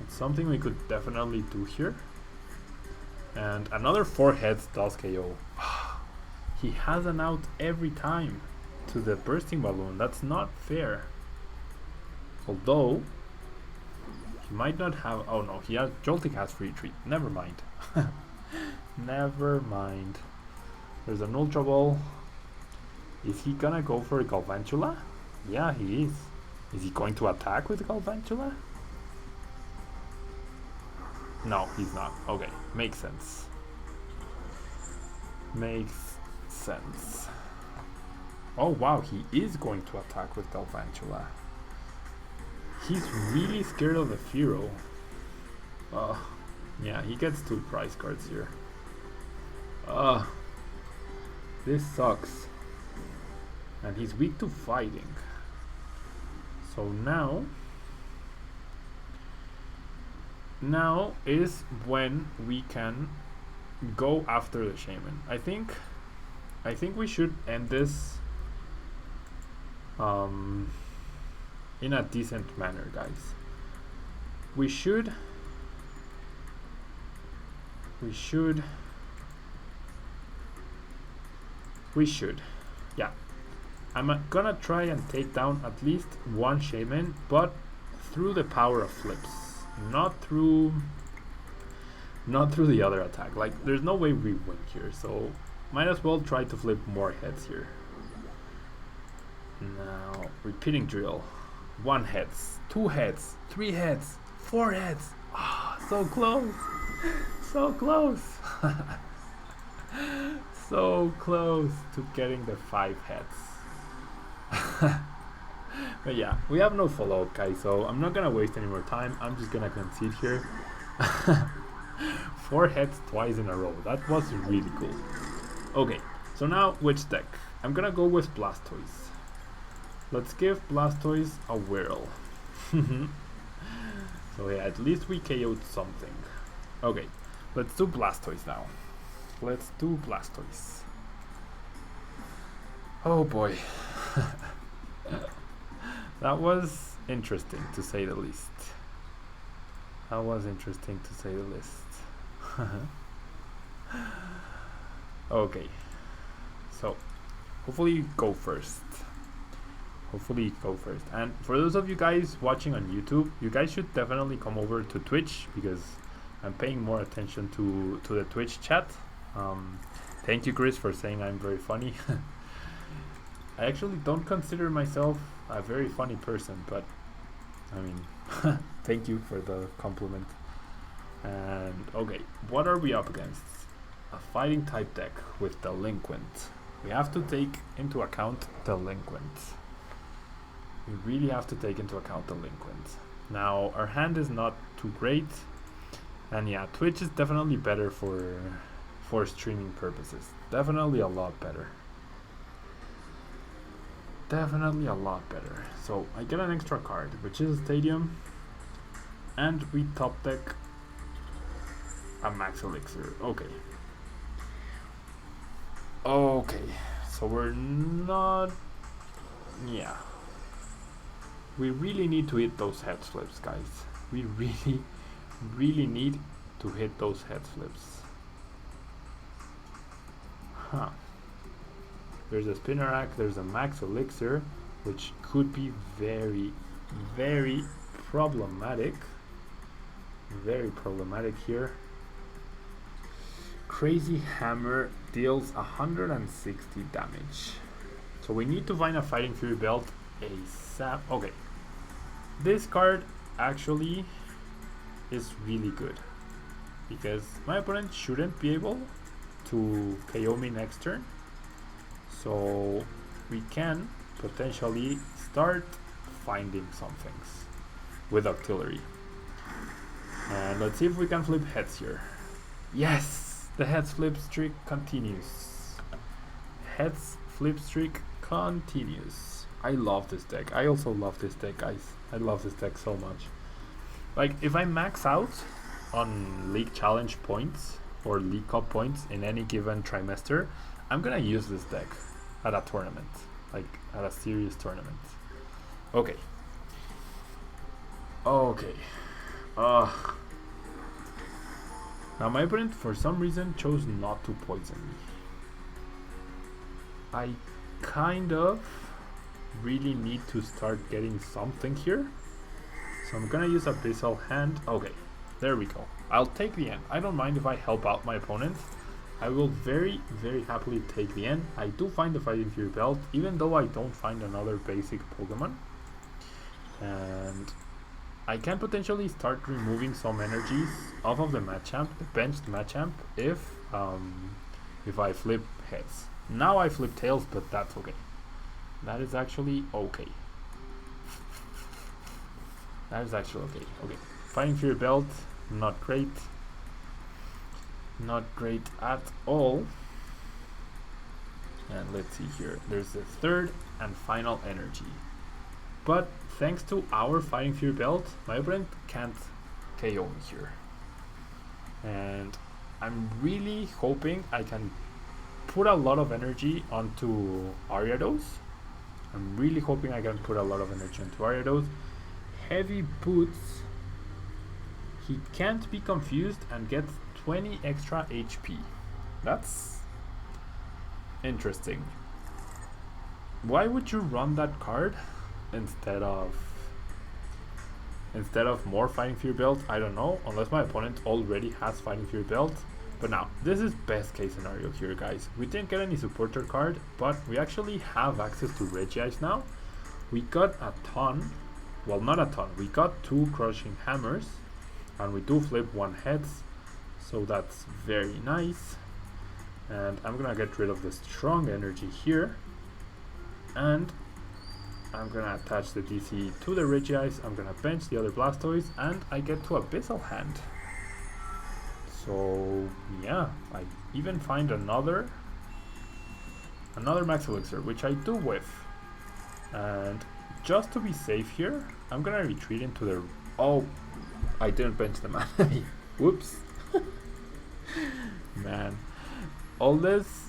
It's something we could definitely do here. And another 4 heads does KO. He has an out every time to the bursting balloon. That's not fair. Although he might not have. Oh no, he has. Joltik has free retreat. Never mind. Never mind. There's an Ultra Ball. Is he gonna go for a Galvantula? Yeah, he is. Is he going to attack with Galvantula? No, he's not. Okay, makes sense. Makes sense. Oh wow, he is going to attack with Galvantula. He's really scared of the Fearow. Yeah, he gets 2 prize cards here. This sucks. And he's weak to fighting. So now is when we can go after the Shaman. I think we should end this in a decent manner, guys. We should yeah, I'm gonna try and take down at least 1 Shaman, but through the power of flips, not through the other attack. Like, there's no way we win here, so might as well try to flip more heads here. Now, repeating drill. 1 heads, 2 heads, 3 heads, 4 heads. So close. So close. So close to getting the 5 heads. But yeah, we have no follow-up, guys, so I'm not gonna waste any more time. I'm just gonna concede here. 4 heads twice in a row. That was really cool. Okay, so now which deck? I'm gonna go with Blastoise. Let's give Blastoise a whirl. So yeah, at least we KO'd something. Okay, let's do Blastoise now. Let's do Blastoise. Oh boy. That was interesting, to say the least. That was interesting, to say the least. Okay, so hopefully you go first. And for those of you guys watching on YouTube, you guys should definitely come over to Twitch, because I'm paying more attention to the Twitch chat. Thank you, Chris, for saying I'm very funny. I actually don't consider myself a very funny person, but I mean, thank you for the compliment. And okay, what are we up against? A fighting type deck with Delinquent. We have to take into account Delinquent. We really have to take into account Delinquent. Now, our hand is not too great, and yeah, Twitch is definitely better for streaming purposes. Definitely a lot better. Definitely a lot better. So I get an extra card, which is a Stadium, and we top deck a Max Elixir. Okay. Okay, so we're not. Yeah. We really need to hit those head flips, guys. We really need to hit those head flips. Huh. There's a Spinnerack, there's a Max Elixir, which could be very, very problematic. Very problematic here. Crazy Hammer deals 160 damage. So we need to find a Fighting Fury Belt ASAP. Okay. This card actually is really good, because my opponent shouldn't be able to KO me next turn. So we can potentially start finding some things with artillery. And let's see if we can flip heads here. Yes! The heads flip streak continues. Heads flip streak continues. I love this deck. I also love this deck, guys. I love this deck so much. Like, if I max out on League Challenge points or League Cup points in any given trimester, I'm gonna use this deck at a tournament, like at a serious tournament. Okay. Okay. Ugh. Now my opponent for some reason chose not to poison me. I kind of really need to start getting something here. So I'm gonna use Abyssal Hand. Okay, there we go. I'll take the end. I don't mind if I help out my opponent. I will very, very happily take the end. I do find the Fighting Fury Belt, even though I don't find another basic Pokemon. And I can potentially start removing some energies off of the Machamp, the benched Machamp, if I flip heads. Now I flip tails, but that's okay. That is actually okay. That is actually okay. Okay. Fighting Fury Belt, not great. Not great at all. And let's see here. There's the third and final energy. But thanks to our Fighting Fury Belt, my opponent can't KO me here. And I'm really hoping I can put a lot of energy onto Ariados. I'm really hoping I can put a lot of energy onto Ariados. Heavy Boots. He can't be confused and gets 20 extra HP. That's interesting. Why would you run that card instead of more Fighting Fury Belt? I don't know, unless my opponent already has Fighting Fury Belt. But now, this is best case scenario here, guys. We didn't get any supporter card, but we actually have access to Regice now. We got a ton, well, not a ton, we got 2 Crushing Hammers, and we do flip 1 heads, so that's very nice. And I'm gonna get rid of the strong energy here, and I'm gonna attach the DC to the Regice. I'm gonna bench the other Blastoise, and I get to Abyssal Hand. So yeah, I even find another Max Elixir, which I do with. And just to be safe here, I'm gonna retreat into the... Oh, I didn't bench the man. Whoops. Man, all this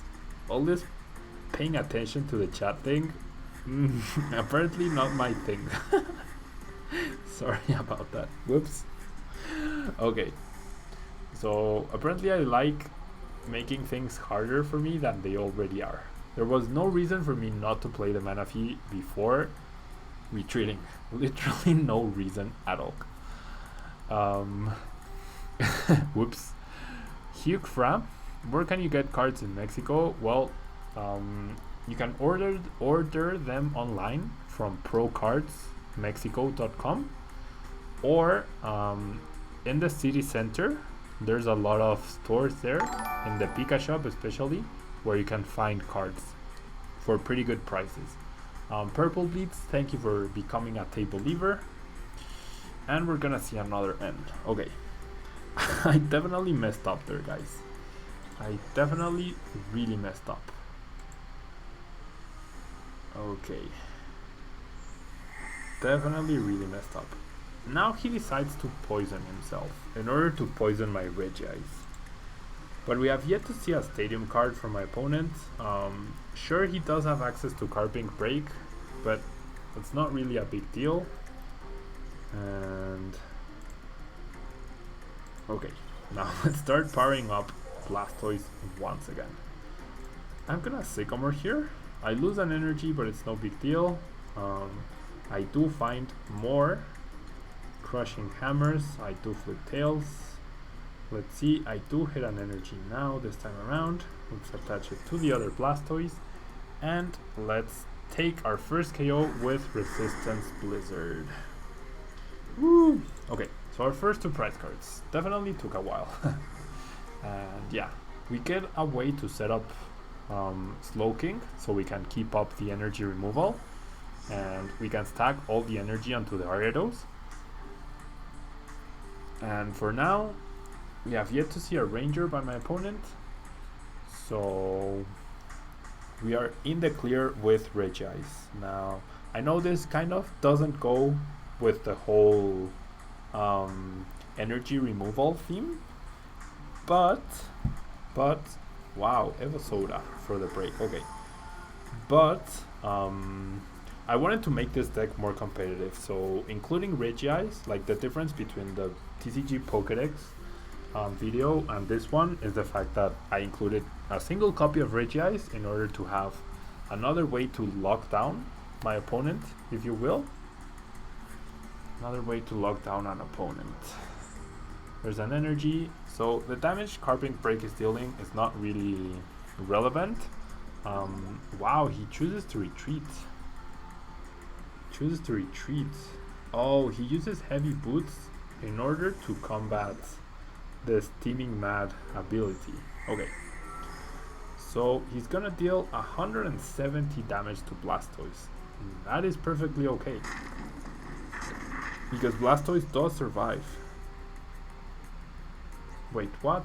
paying attention to the chat thing, apparently not my thing. Sorry about that. Whoops. Okay. So apparently I like making things harder for me than they already are. There was no reason for me not to play the Manaphy before retreating. Literally no reason at all. Whoops. Hugh Fra, where can you get cards in Mexico? Well, you can order them online from procardsmexico.com, or in the city center. There's a lot of stores there, in the Pika shop especially, where you can find cards for pretty good prices. Purple Bleeds, thank you for becoming a table lever. And we're gonna see another end. Okay. I definitely messed up there, guys. I definitely really messed up. Okay. Definitely really messed up. Now he decides to poison himself in order to poison my Regice. But we have yet to see a stadium card from my opponent. Sure, he does have access to Carping Break, but it's not really a big deal. And okay, now let's start powering up Blastoise once again. I'm gonna Sycamore here. I lose an energy, but it's no big deal. I do find more Crushing Hammers. I do flip tails. Let's see, I do hit an energy now this time around. Let's attach it to the other Blastoise, and let's take our first KO with Resistance Blizzard. Woo! Okay, so our first 2 prize cards definitely took a while. And yeah, we get a way to set up Slowking so we can keep up the energy removal, and we can stack all the energy onto the Ariados. And for now, we have yet to see a Ranger by my opponent, so we are in the clear with Regice. Now, I know this kind of doesn't go with the whole energy removal theme, but wow, Evosoda for the break. Okay, but I wanted to make this deck more competitive, so including Regice, like the difference between the TCG Pokédex video and this one is the fact that I included a single copy of Regice in order to have another way to lock down my opponent, if you will. Another way to lock down an opponent. There's an energy, so the damage Carping Break is dealing is not really relevant. Wow, he chooses to retreat. Oh, he uses Heavy Boots in order to combat the Steaming Mad ability. Okay, so he's gonna deal 170 damage to Blastoise. That is perfectly okay, because Blastoise does survive. Wait, what?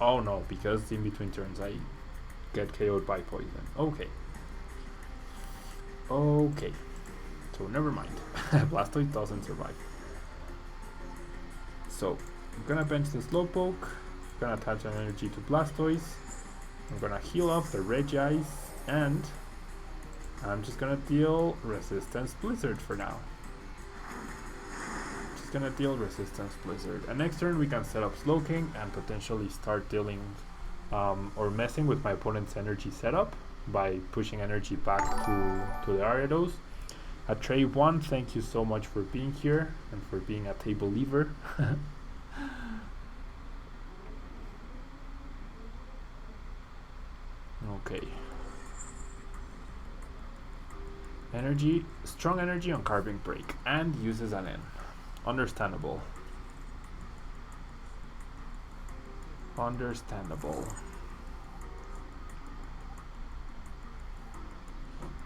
Oh no, because in between turns I get KO'd by poison. Okay. Okay. So never mind. Blastoise doesn't survive. So I'm gonna bench the Slowpoke, gonna attach an energy to Blastoise, I'm gonna heal off the Regice, and I'm just gonna deal Resistance Blizzard for now. Gonna deal Resistance Blizzard, and next turn we can set up Slowking and potentially start dealing or messing with my opponent's energy setup by pushing energy back to the Ariados. Trey 1, thank you so much for being here and for being a table lever. Okay. Energy, strong energy on Carving Break, and uses an N. Understandable.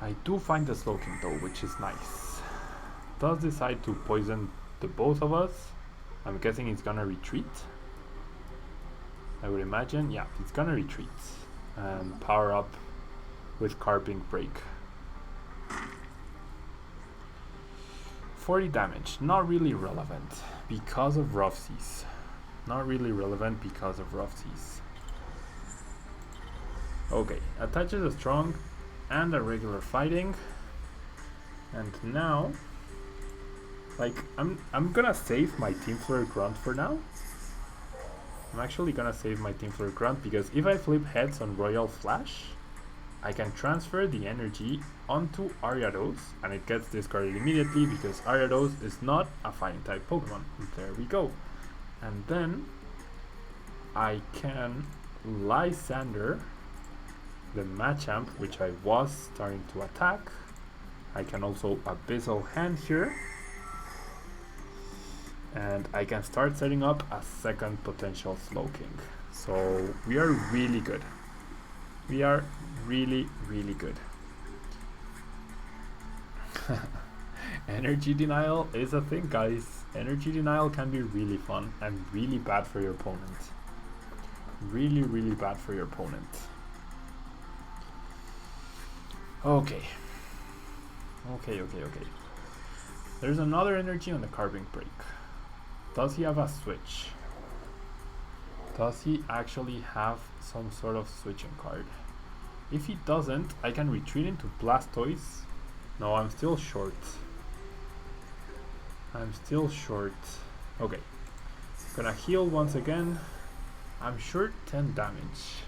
I do find the Slowking though, which is nice. Does decide to poison the both of us. I'm guessing he's gonna retreat. I would imagine, yeah, he's gonna retreat and power up with Carping Break. 40 damage, not really relevant because of Rough Seas. Okay, attaches a strong and a regular fighting. And now, like, I'm gonna save my Team Flare Grunt for now. I'm actually gonna save my Team Flare Grunt because if I flip heads on Royal Flash, I can transfer the energy onto Ariados and it gets discarded immediately because Ariados is not a fighting type Pokemon. There we go. And then I can Lysander the Machamp, which I was starting to attack. I can also Abyssal Hand here. And I can start setting up a second potential Slowking. So we are really good. We are really good. Energy denial is a thing, guys. Energy denial can be really fun and really bad for your opponent. Really bad for your opponent. Okay. There's another energy on the Carving Break. Does he have a switch? Does he actually have some sort of switching card? If he doesn't, I can retreat into Blastoise. No, I'm still short. Okay. Gonna heal once again. I'm short 10 damage.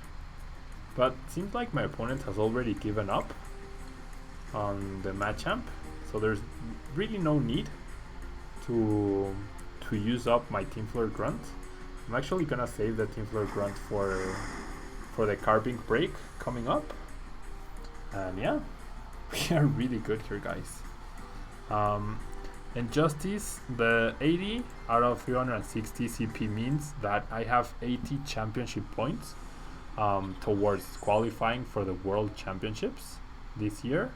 But seems like my opponent has already given up on the Machamp. So there's really no need to use up my Team Flare Grunt. I'm actually gonna save the Team Flare Grunt for the Carving Break coming up. And yeah, we are really good here, guys. In Justice, the 80 out of 360 CP means that I have 80 championship points towards qualifying for the World Championships this year.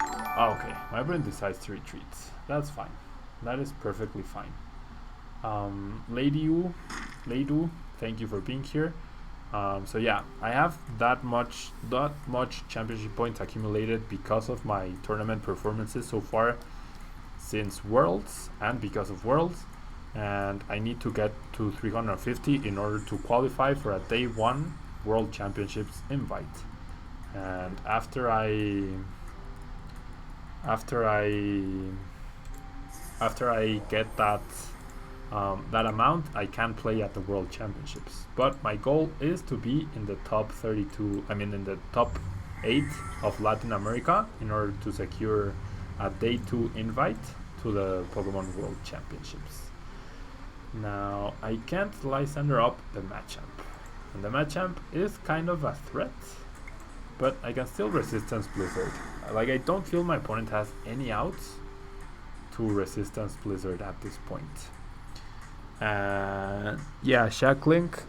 Okay, my opponent decides to retreat. That's fine. That is perfectly fine. Lady, thank you for being here. So yeah, I have that much championship points accumulated because of my tournament performances so far since Worlds and because of Worlds, and I need to get to 350 in order to qualify for a day 1 World Championships invite. and after I get that that amount, I can play at the World Championships. But my goal is to be in the top 32. I mean, in the top 8 of Latin America in order to secure a day 2 invite to the Pokemon World Championships. Now, I can't Lysander up the Machamp, and the Machamp is kind of a threat, but I can still Resistance Blizzard. Like, I don't feel my opponent has any outs to Resistance Blizzard at this point. And yeah, Shacklink,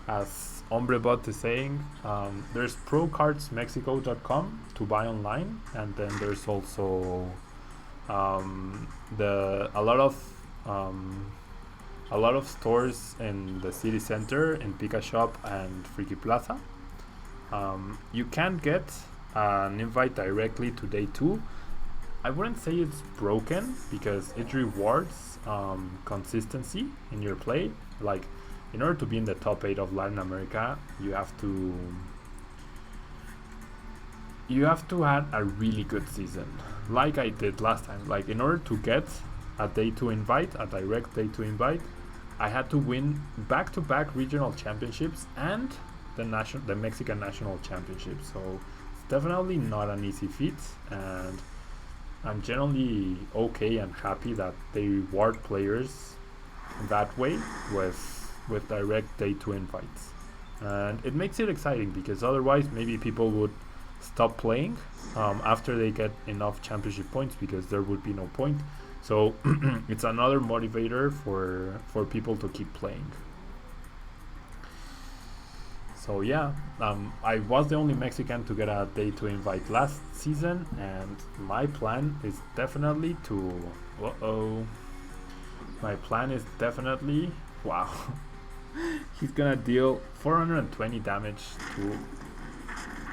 as Hombrебot is saying, there's procardsmexico.com to buy online, and then there's also a lot of stores in the city center, in Pika Shop and Freaky Plaza. You can get an invite directly to day 2. I wouldn't say it's broken because it rewards consistency in your play. Like, in order to be in the top 8 of Latin America, you have to have a really good season, like I did last time. Like, in order to get a day 2 invite, a direct day 2 invite, I had to win back-to-back regional championships and the Mexican national championship. So it's definitely not an easy feat, and I'm generally okay and happy that they reward players that way with direct day 2 invites. And it makes it exciting because otherwise maybe people would stop playing after they get enough championship points, because there would be no point. So it's another motivator for people to keep playing. So yeah, I was the only Mexican to get a day 2 invite last season, and my plan is definitely to... My plan is definitely... Wow. He's gonna deal 420 damage to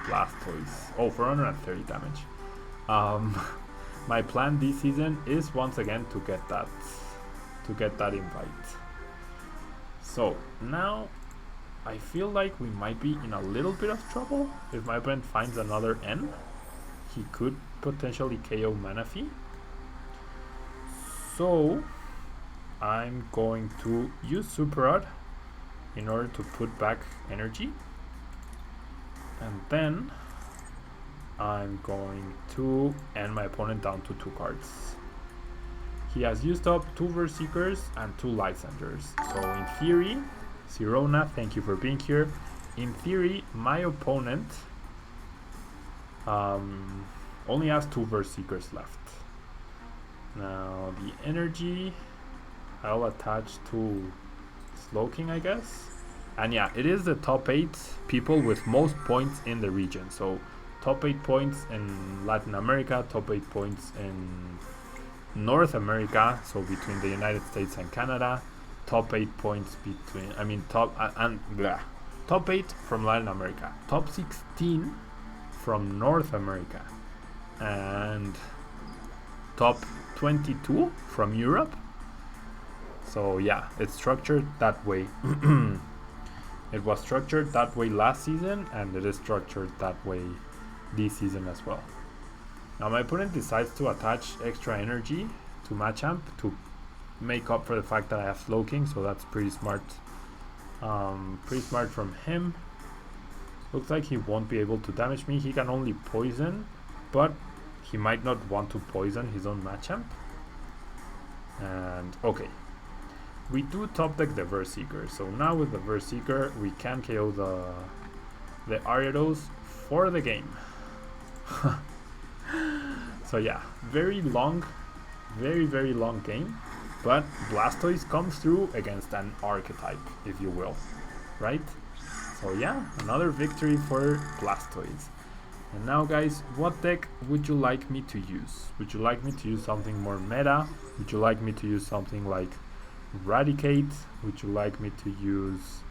Blastoise. Oh, 430 damage. My plan this season is once again to get that invite. So now I feel like we might be in a little bit of trouble. If my opponent finds another N, he could potentially KO Manaphy. So I'm going to use Super Rod in order to put back energy, and then I'm going to end my opponent down to 2 cards. He has used up 2 Verseekers and 2 Lysanders. So in theory, Sirona, thank you for being here. In theory, my opponent only has 2 Verseekers left. Now the energy I'll attach to Slowking, I guess. And yeah, it is the top 8 people with most points in the region. So top 8 points in Latin America, top 8 points in North America, so between the United States and Canada, top 8 points between, top 8 from Latin America, top 16 from North America, and top 22 from Europe. So yeah, it's structured that way. It was structured that way last season, and it is structured that way this season as well. Now my opponent decides to attach extra energy to Machamp to make up for the fact that I have Slowking, so that's pretty smart. Pretty smart from him. Looks like he won't be able to damage me. He can only poison, but he might not want to poison his own Machamp. And okay, we do top deck the Verseeker, so now with the Verseeker we can KO the Ariados for the game. So yeah, very long, very long game, but Blastoise comes through against an archetype, if you will, right? So yeah, another victory for Blastoise. And now guys, what deck would you like me to use? Would you like me to use something more meta? Would you like me to use something like Eradicate? Would you like me to use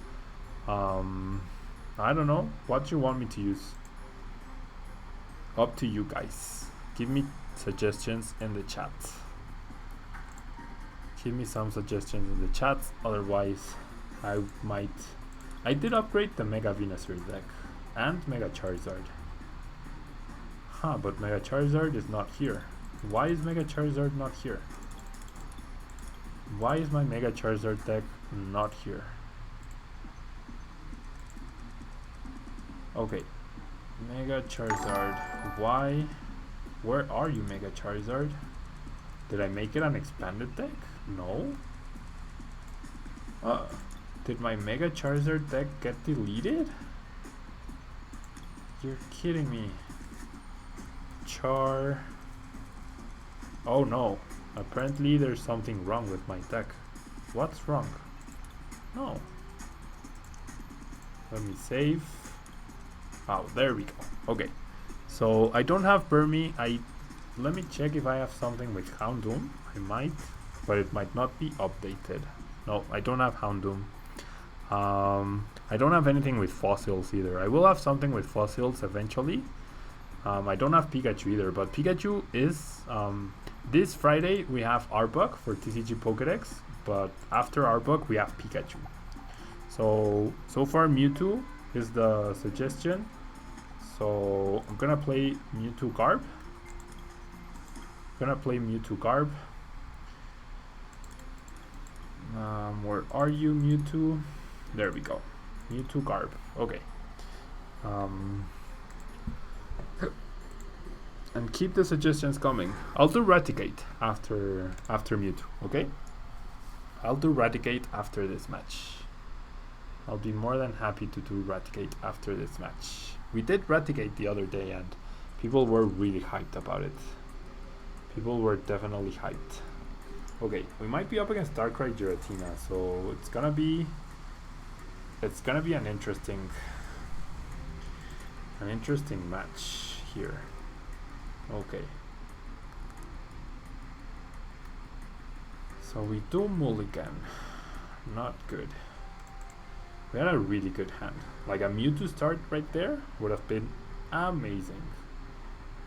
I don't know, what you want me to use? Up to you guys. Give me suggestions in the chat. Give me some suggestions in the chat, otherwise I did upgrade the Mega Venusaur deck. and Mega Charizard. Huh, but Mega Charizard is not here. Why is Mega Charizard not here? Why is my Mega Charizard deck not here? Okay, Mega Charizard, why? Where are you, Mega Charizard? Did I make it an expanded deck? No. Did my Mega Charizard deck get deleted? You're kidding me. Oh no, apparently there's something wrong with my deck. What's wrong? No. Let me save. Oh, there we go. Okay, so I don't have Burmy. Let me check if I have something with Houndoom. I might, but it might not be updated. No, I don't have Houndoom. I don't have anything with fossils either. I will have something with fossils eventually. I don't have Pikachu either, but Pikachu is this Friday we have Arbok for TCG Pokédex, but after Arbok we have Pikachu. So far Mewtwo is the suggestion. So I'm gonna play Mewtwo Garb. Where are you, Mewtwo? There we go. Mewtwo Garb. Okay. And keep the suggestions coming. I'll do Raticate after Mewtwo, okay? I'll do Raticate after this match. I'll be more than happy to do Raticate after this match. We did Raticate the other day and people were really hyped about it. People were definitely hyped. Okay, we might be up against Darkrai Giratina, so it's gonna be an interesting match here. Okay. So we do Mulligan. Not good. We had a really good hand. Like a Mewtwo start right there would have been amazing.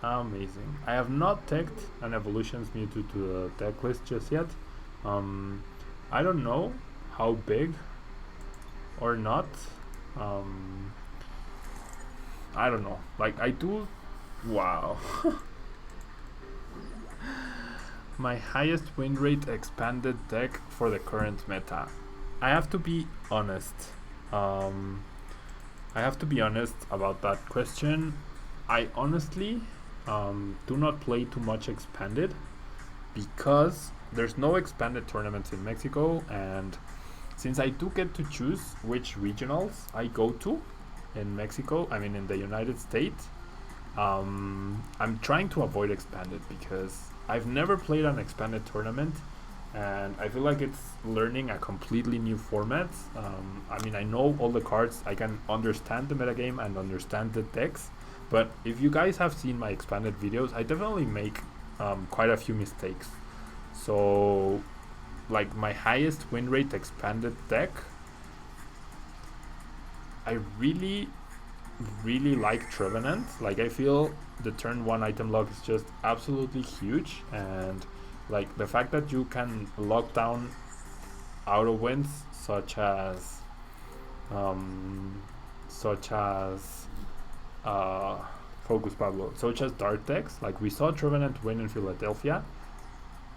Amazing. I have not tagged an Evolutions Mewtwo to the deck list just yet. I don't know how big or not. I don't know. Like I do. Wow. My highest win rate expanded deck for the current meta. I have to be honest. I have to be honest about that question. I honestly do not play too much expanded because there's no expanded tournaments in Mexico, and since I do get to choose which regionals I go to in Mexico, I mean in the United States, I'm trying to avoid expanded because I've never played an expanded tournament and I feel like it's learning a completely new format. I mean, I know all the cards, I can understand the metagame and understand the decks, but if you guys have seen my expanded videos, I definitely make quite a few mistakes. So like my highest win rate expanded deck, I really like Trevenant. Like I feel the turn 1 item lock is just absolutely huge, and like the fact that you can lock down auto wins such as Focus Pablo, such as Dark decks. Like we saw Trevenant win in Philadelphia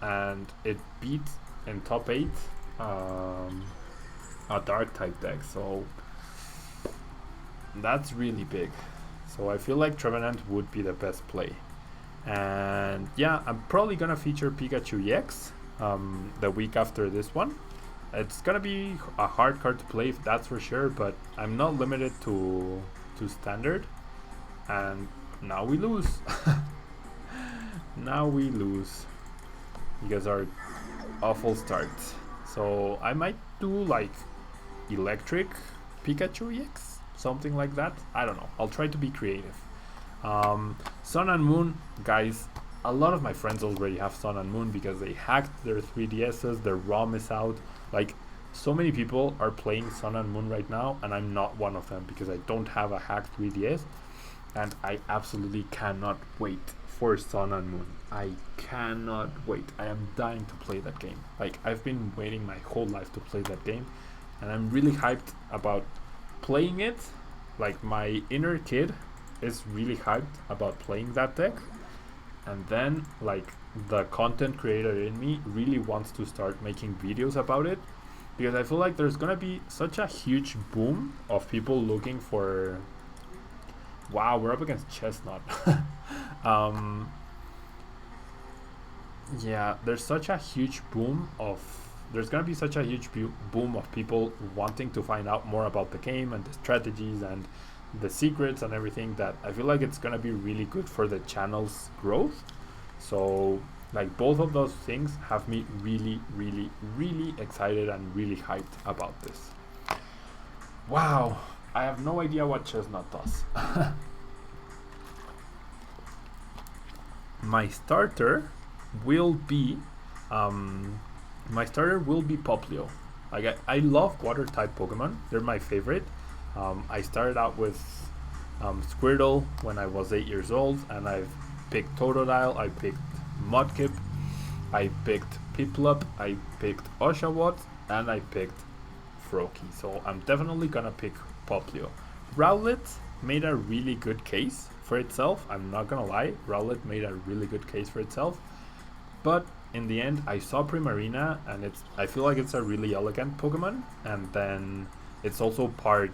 and it beat in top 8 a Dark type deck, so that's really big. So I feel like Trevenant would be the best play. And yeah, I'm probably gonna feature Pikachu EX the week after this one. It's gonna be a hard card to play, that's for sure, but I'm not limited to standard. And now we lose. Now we lose because our awful start. So I might do like electric Pikachu EX, something like that. I don't know, I'll try to be creative. Sun and Moon, guys, a lot of my friends already have Sun and Moon because they hacked their 3DSs, their ROM is out. Like so many people are playing Sun and Moon right now and I'm not one of them because I don't have a hacked 3DS, and I absolutely cannot wait for Sun and Moon. I cannot wait. I am dying to play that game. Like I've been waiting my whole life to play that game and I'm really hyped about playing it like my inner kid is really hyped about playing that deck, and then like the content creator in me really wants to start making videos about it, because I feel like there's gonna be such a huge boom of people looking for. Wow, we're up against Chestnut. Yeah, there's such a huge boom of. There's gonna be such a huge boom of people wanting to find out more about the game and the strategies and the secrets and everything, that I feel like it's gonna be really good for the channel's growth. So like both of those things have me really, really, really excited and really hyped about this. Wow, I have no idea what Chestnut does. My starter will be Poplio. Like I love water type Pokemon. They're my favorite. I started out with Squirtle when I was 8 years old, and I've picked Totodile, I picked Mudkip, I picked Piplup, I picked Oshawott, and I picked Froakie. So I'm definitely gonna pick Poplio. Rowlet made a really good case for itself. I'm not gonna lie, Rowlet made a really good case for itself. But in the end, I saw Primarina, and I feel like it's a really elegant Pokemon. And then it's also part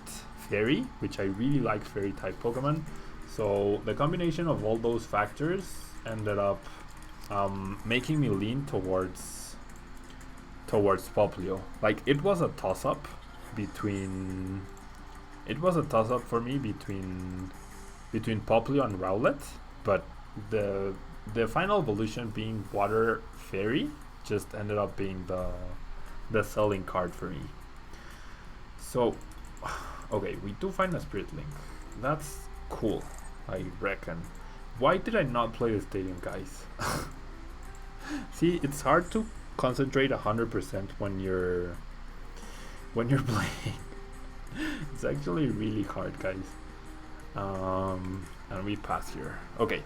Fairy, which I really like Fairy type Pokemon. So the combination of all those factors ended up making me lean towards Poplio. Like it was a toss up for me between Poplio and Rowlet, but the final evolution being Water Fairy just ended up being the selling card for me. So okay, we do find a Spirit Link. That's cool, I reckon. Why did I not play the stadium, guys? See, it's hard to concentrate 100% when you're playing. It's actually really hard, guys. And we pass here. Okay.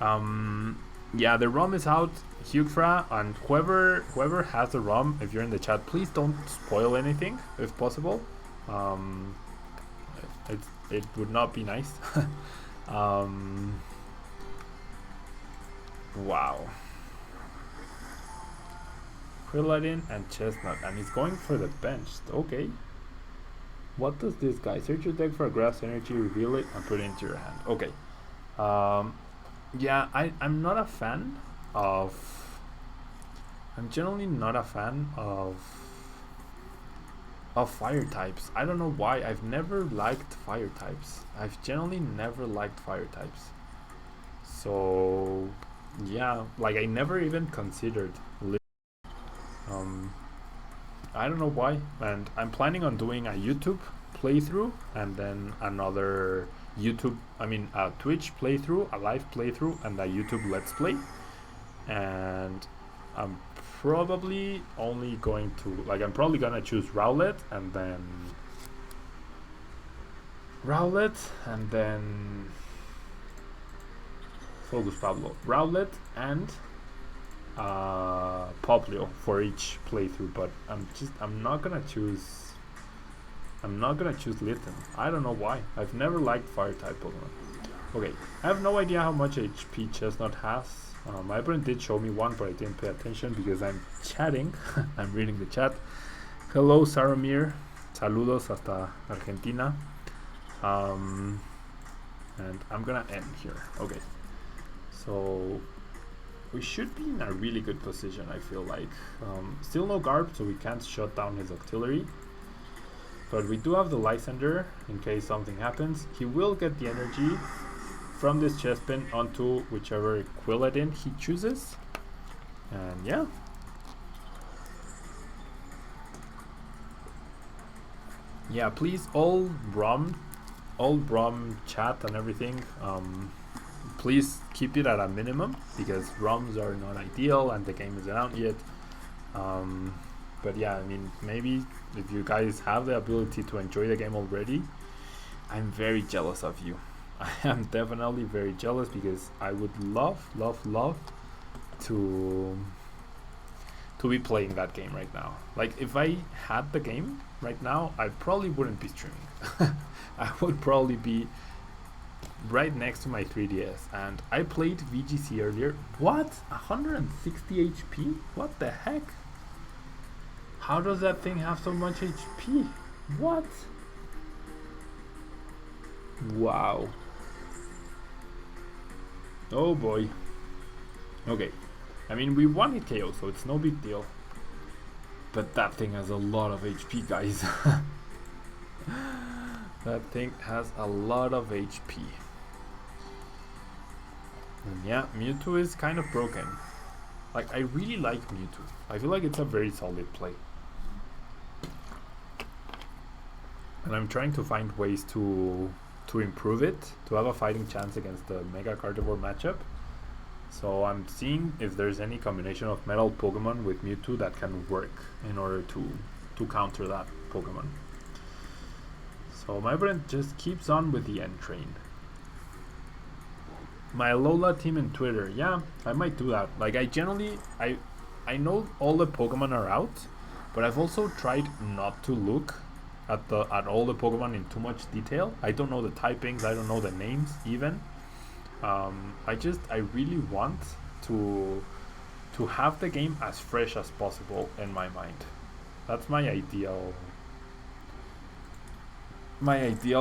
Yeah, the ROM is out. Hugfra, and whoever has the ROM, if you're in the chat, please don't spoil anything if possible. It would not be nice. Wow. Quilladin and Chestnut, and he's going for the bench. Okay. What does this guy? Search your deck for a grass energy, reveal it, and put it into your hand. Okay. Yeah, I'm not a fan of. I'm generally not a fan of fire types. I don't know why. I've never liked fire types. I've generally never liked fire types. So yeah, like I never even considered. I don't know why, and I'm planning on doing a YouTube playthrough and then another a Twitch playthrough, a live playthrough, and a YouTube Let's Play. And I'm probably gonna choose Rowlet and then focus Pablo. Rowlet and Poplio for each playthrough, but I'm not gonna choose Litten. I don't know why. I've never liked fire type Pokemon. Okay, I have no idea how much HP Chestnut has. My opponent did show me one, but I didn't pay attention because I'm chatting. I'm reading the chat. Hello, Saramir. Saludos hasta Argentina. And I'm gonna end here. Okay, so we should be in a really good position, I feel like. Still no Garb, so we can't shut down his artillery. But we do have the Lysander in case something happens. He will get the energy from this Chespin onto whichever Quilladin he chooses. And yeah. Yeah, please, all Brom chat and everything, please keep it at a minimum, because ROMs are not ideal and the game isn't out yet. But yeah, I mean, maybe if you guys have the ability to enjoy the game already, I'm very jealous of you. I am definitely very jealous, because I would love to to be playing that game right now. Like if I had the game right now, I probably wouldn't be streaming. I would probably be right next to my 3DS. And I played VGC earlier. What? 160 HP? What the heck? How does that thing have so much HP? What? Wow. Oh boy. Okay. I mean, we won it KO, so it's no big deal. But that thing has a lot of HP, guys. That thing has a lot of HP. And yeah, Mewtwo is kind of broken. Like, I really like Mewtwo. I feel like it's a very solid play. And I'm trying to find ways to improve it, to have a fighting chance against the Mega Gardevoir matchup. So I'm seeing if there's any combination of metal Pokemon with Mewtwo that can work in order to counter that Pokemon. So my brain just keeps on with the end train. My Alola team in Twitter, yeah, I might do that. Like I know all the Pokemon are out, but I've also tried not to look at all the Pokemon in too much detail. I don't know the typings, I don't know the names even. I really want to have the game as fresh as possible in my mind. That's my ideal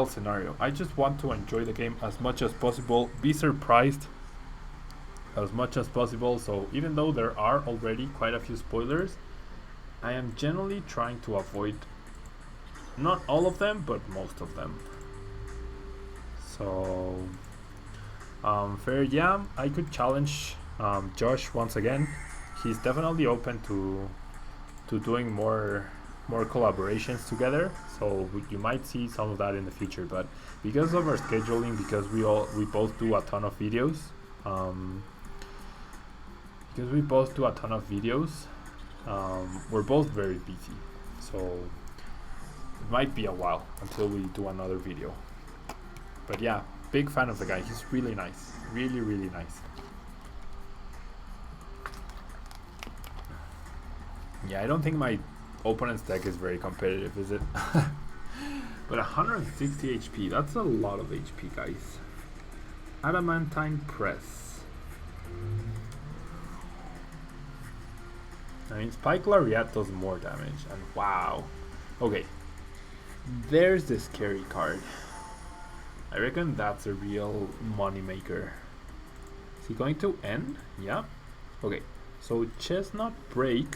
scenario. I just want to enjoy the game as much as possible, be surprised as much as possible. So even though there are already quite a few spoilers, I am generally trying to avoid not all of them, but most of them. So fair, yeah, I could challenge Josh once again. He's definitely open to doing more collaborations together, so you might see some of that in the future. But because of our scheduling, because we both do a ton of videos, we're both very busy, so it might be a while until we do another video. But yeah, big fan of the guy. He's really nice, really nice. Yeah, I don't think my opponent's deck is very competitive, is it? But 160 HP, that's a lot of HP, guys. Adamantine Press. I mean, Spike Lariat does more damage, and wow. Okay, there's the scary card. I reckon that's a real money maker. Is he going to end? Yeah. Okay, so Chestnut Break.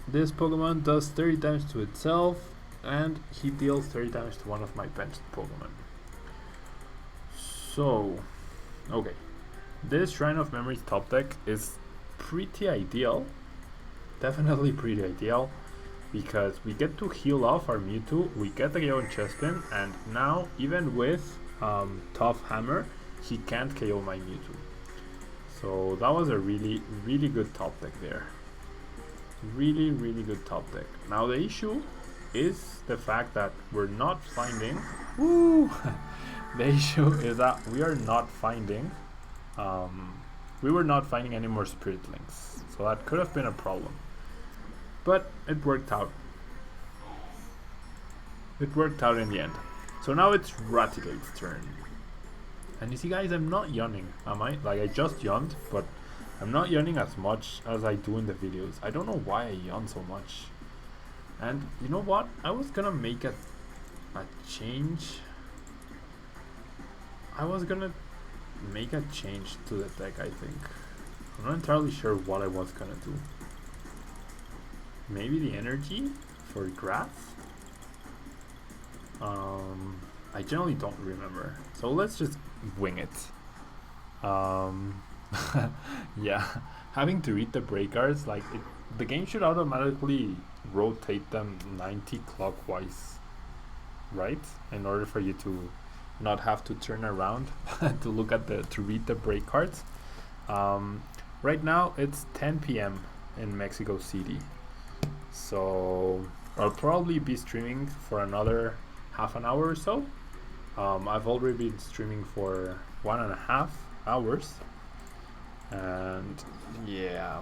This Pokemon does 30 damage to itself, and he deals 30 damage to one of my benched Pokemon. So, okay. This Shrine of Memories top deck is pretty ideal. Definitely pretty ideal, because we get to heal off our Mewtwo, we get the KO on Chespin, and now, even with Tough Hammer, he can't KO my Mewtwo. So that was a really good top deck there. Really good top deck. Now the issue is the fact that we're not finding the issue is that we are not finding we were not finding any more Spirit Links, so that could have been a problem, but it worked out in the end. So now it's Ratigate's turn, and you see, guys, I'm not yawning, am I? Like, I just yawned, but I'm not yawning as much as I do in the videos. I don't know why I yawn so much. And you know what? I was gonna make a change. I was gonna make a change to the deck, I think. I'm not entirely sure what I was gonna do. Maybe the energy for grass? I generally don't remember. So let's just wing it. Yeah, having to read the break cards, like the game should automatically rotate them 90 clockwise, right? In order for you to not have to turn around to look at to read the break cards. Right now it's 10 p.m. in Mexico City, so I'll probably be streaming for another half an hour or so. I've already been streaming for 1.5 hours. And yeah,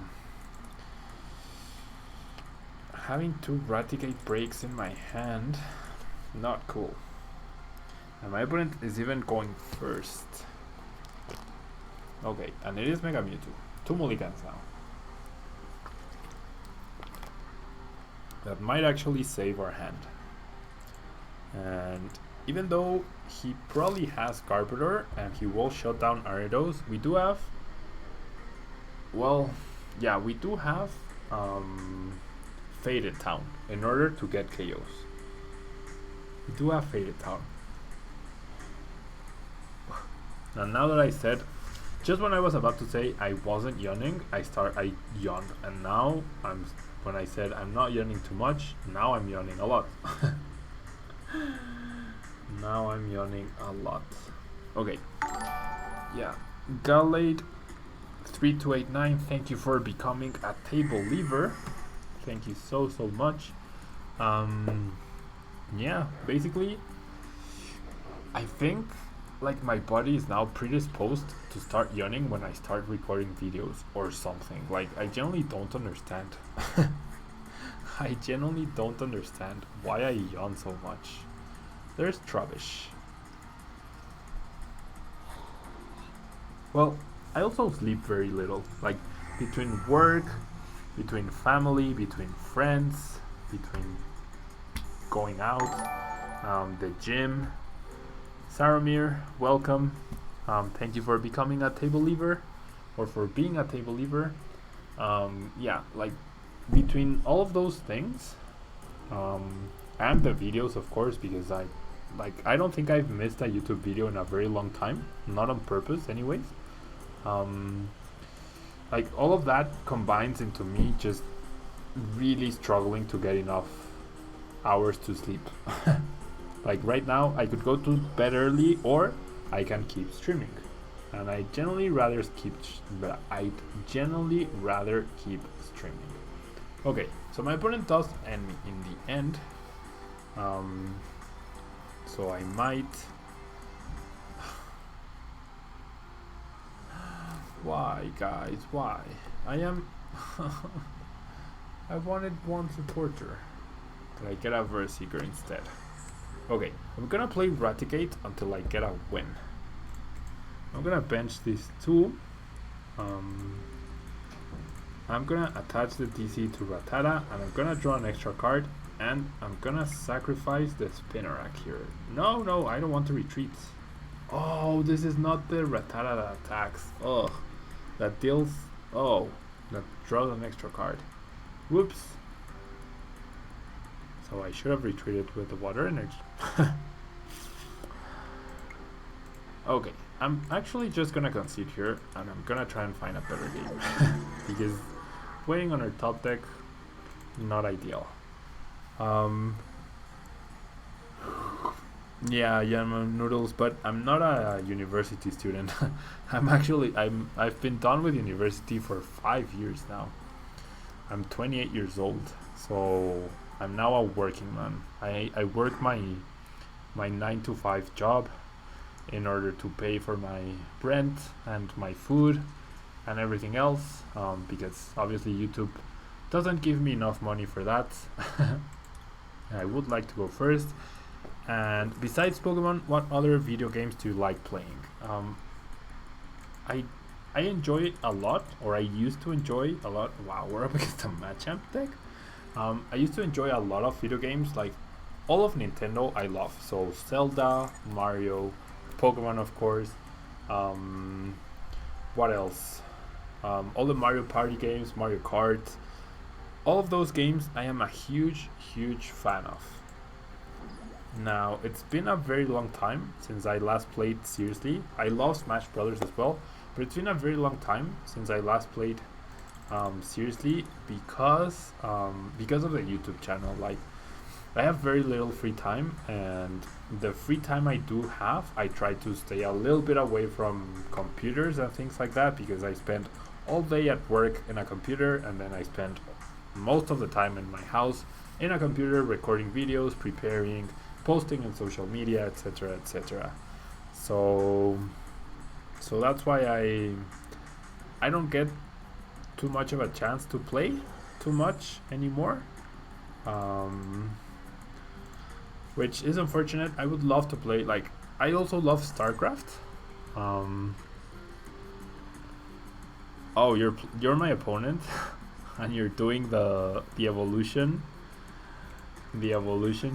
having 2 Raticate breaks in my hand, not cool. And my opponent is even going first. Okay, and it is Mega Mewtwo. 2 mulligans now. That might actually save our hand. And even though he probably has Gardevoir and he will shut down Ariados, we do have... Well, yeah, we do have Faded Town in order to get KOs. We do have Faded Town. And now that I said, just when I was about to say I wasn't yawning, I yawned, and now when I said I'm not yawning too much, now I'm yawning a lot. Now I'm yawning a lot. Okay. Yeah. Gallade 3289, thank you for becoming a table lever. Thank you so much. Yeah, basically I think like my body is now predisposed to start yawning when I start recording videos or something. Like I genuinely don't understand. I genuinely don't understand why I yawn so much. There's Trubbish. Well, I also sleep very little. Like between work, between family, between friends, between going out, the gym. Saramir, welcome. Thank you for becoming a table lever, or for being a table lever. Yeah, like between all of those things, and the videos, of course, because I don't think I've missed a YouTube video in a very long time, not on purpose, anyways. Like all of that combines into me just really struggling to get enough hours to sleep. Like right now I could go to bed early or I can keep streaming, and I generally rather keep streaming. Okay, so my opponent does end me in the end, so I might... Why guys, why? I wanted one to torture, but I get a Verseeker instead. Okay, I'm gonna play Raticate until I get a win. I'm gonna bench these 2. I'm gonna attach the DC to Rattata, and I'm gonna draw an extra card, and I'm gonna sacrifice the Spinarak here. No, I don't want to retreat. Oh, this is not the Rattata that attacks. Oh, that deals... Oh, that draws an extra card. Whoops. So I should have retreated with the water energy. Okay, I'm actually just gonna concede here, and I'm gonna try and find a better game. Because waiting on our top deck, not ideal. Yeah, noodles, but I'm not a university student. I've been done with university for 5 years now. I'm 28 years old, so I'm now a working man. I work my 9-to-5 job in order to pay for my rent and my food and everything else, because obviously YouTube doesn't give me enough money for that. I would like to go first. And besides Pokemon, what other video games do you like playing? I enjoy it a lot, or I used to enjoy a lot. Wow, we're up against a Machamp deck. I used to enjoy a lot of video games, like all of Nintendo I love. So Zelda, Mario, Pokemon of course. What else? All the Mario Party games, Mario Kart. All of those games I am a huge fan of. Now, it's been a very long time since I last played seriously. I love Smash Brothers as well, but it's been a very long time since I last played seriously because of the YouTube channel. Like, I have very little free time, and the free time I do have, I try to stay a little bit away from computers and things like that, because I spend all day at work in a computer, and then I spend most of the time in my house in a computer recording videos, preparing, posting on social media, etc. So that's why I don't get too much of a chance to play too much anymore. which is unfortunate. I would love to play, like, I also love StarCraft. Oh, you're my opponent, and you're doing the evolution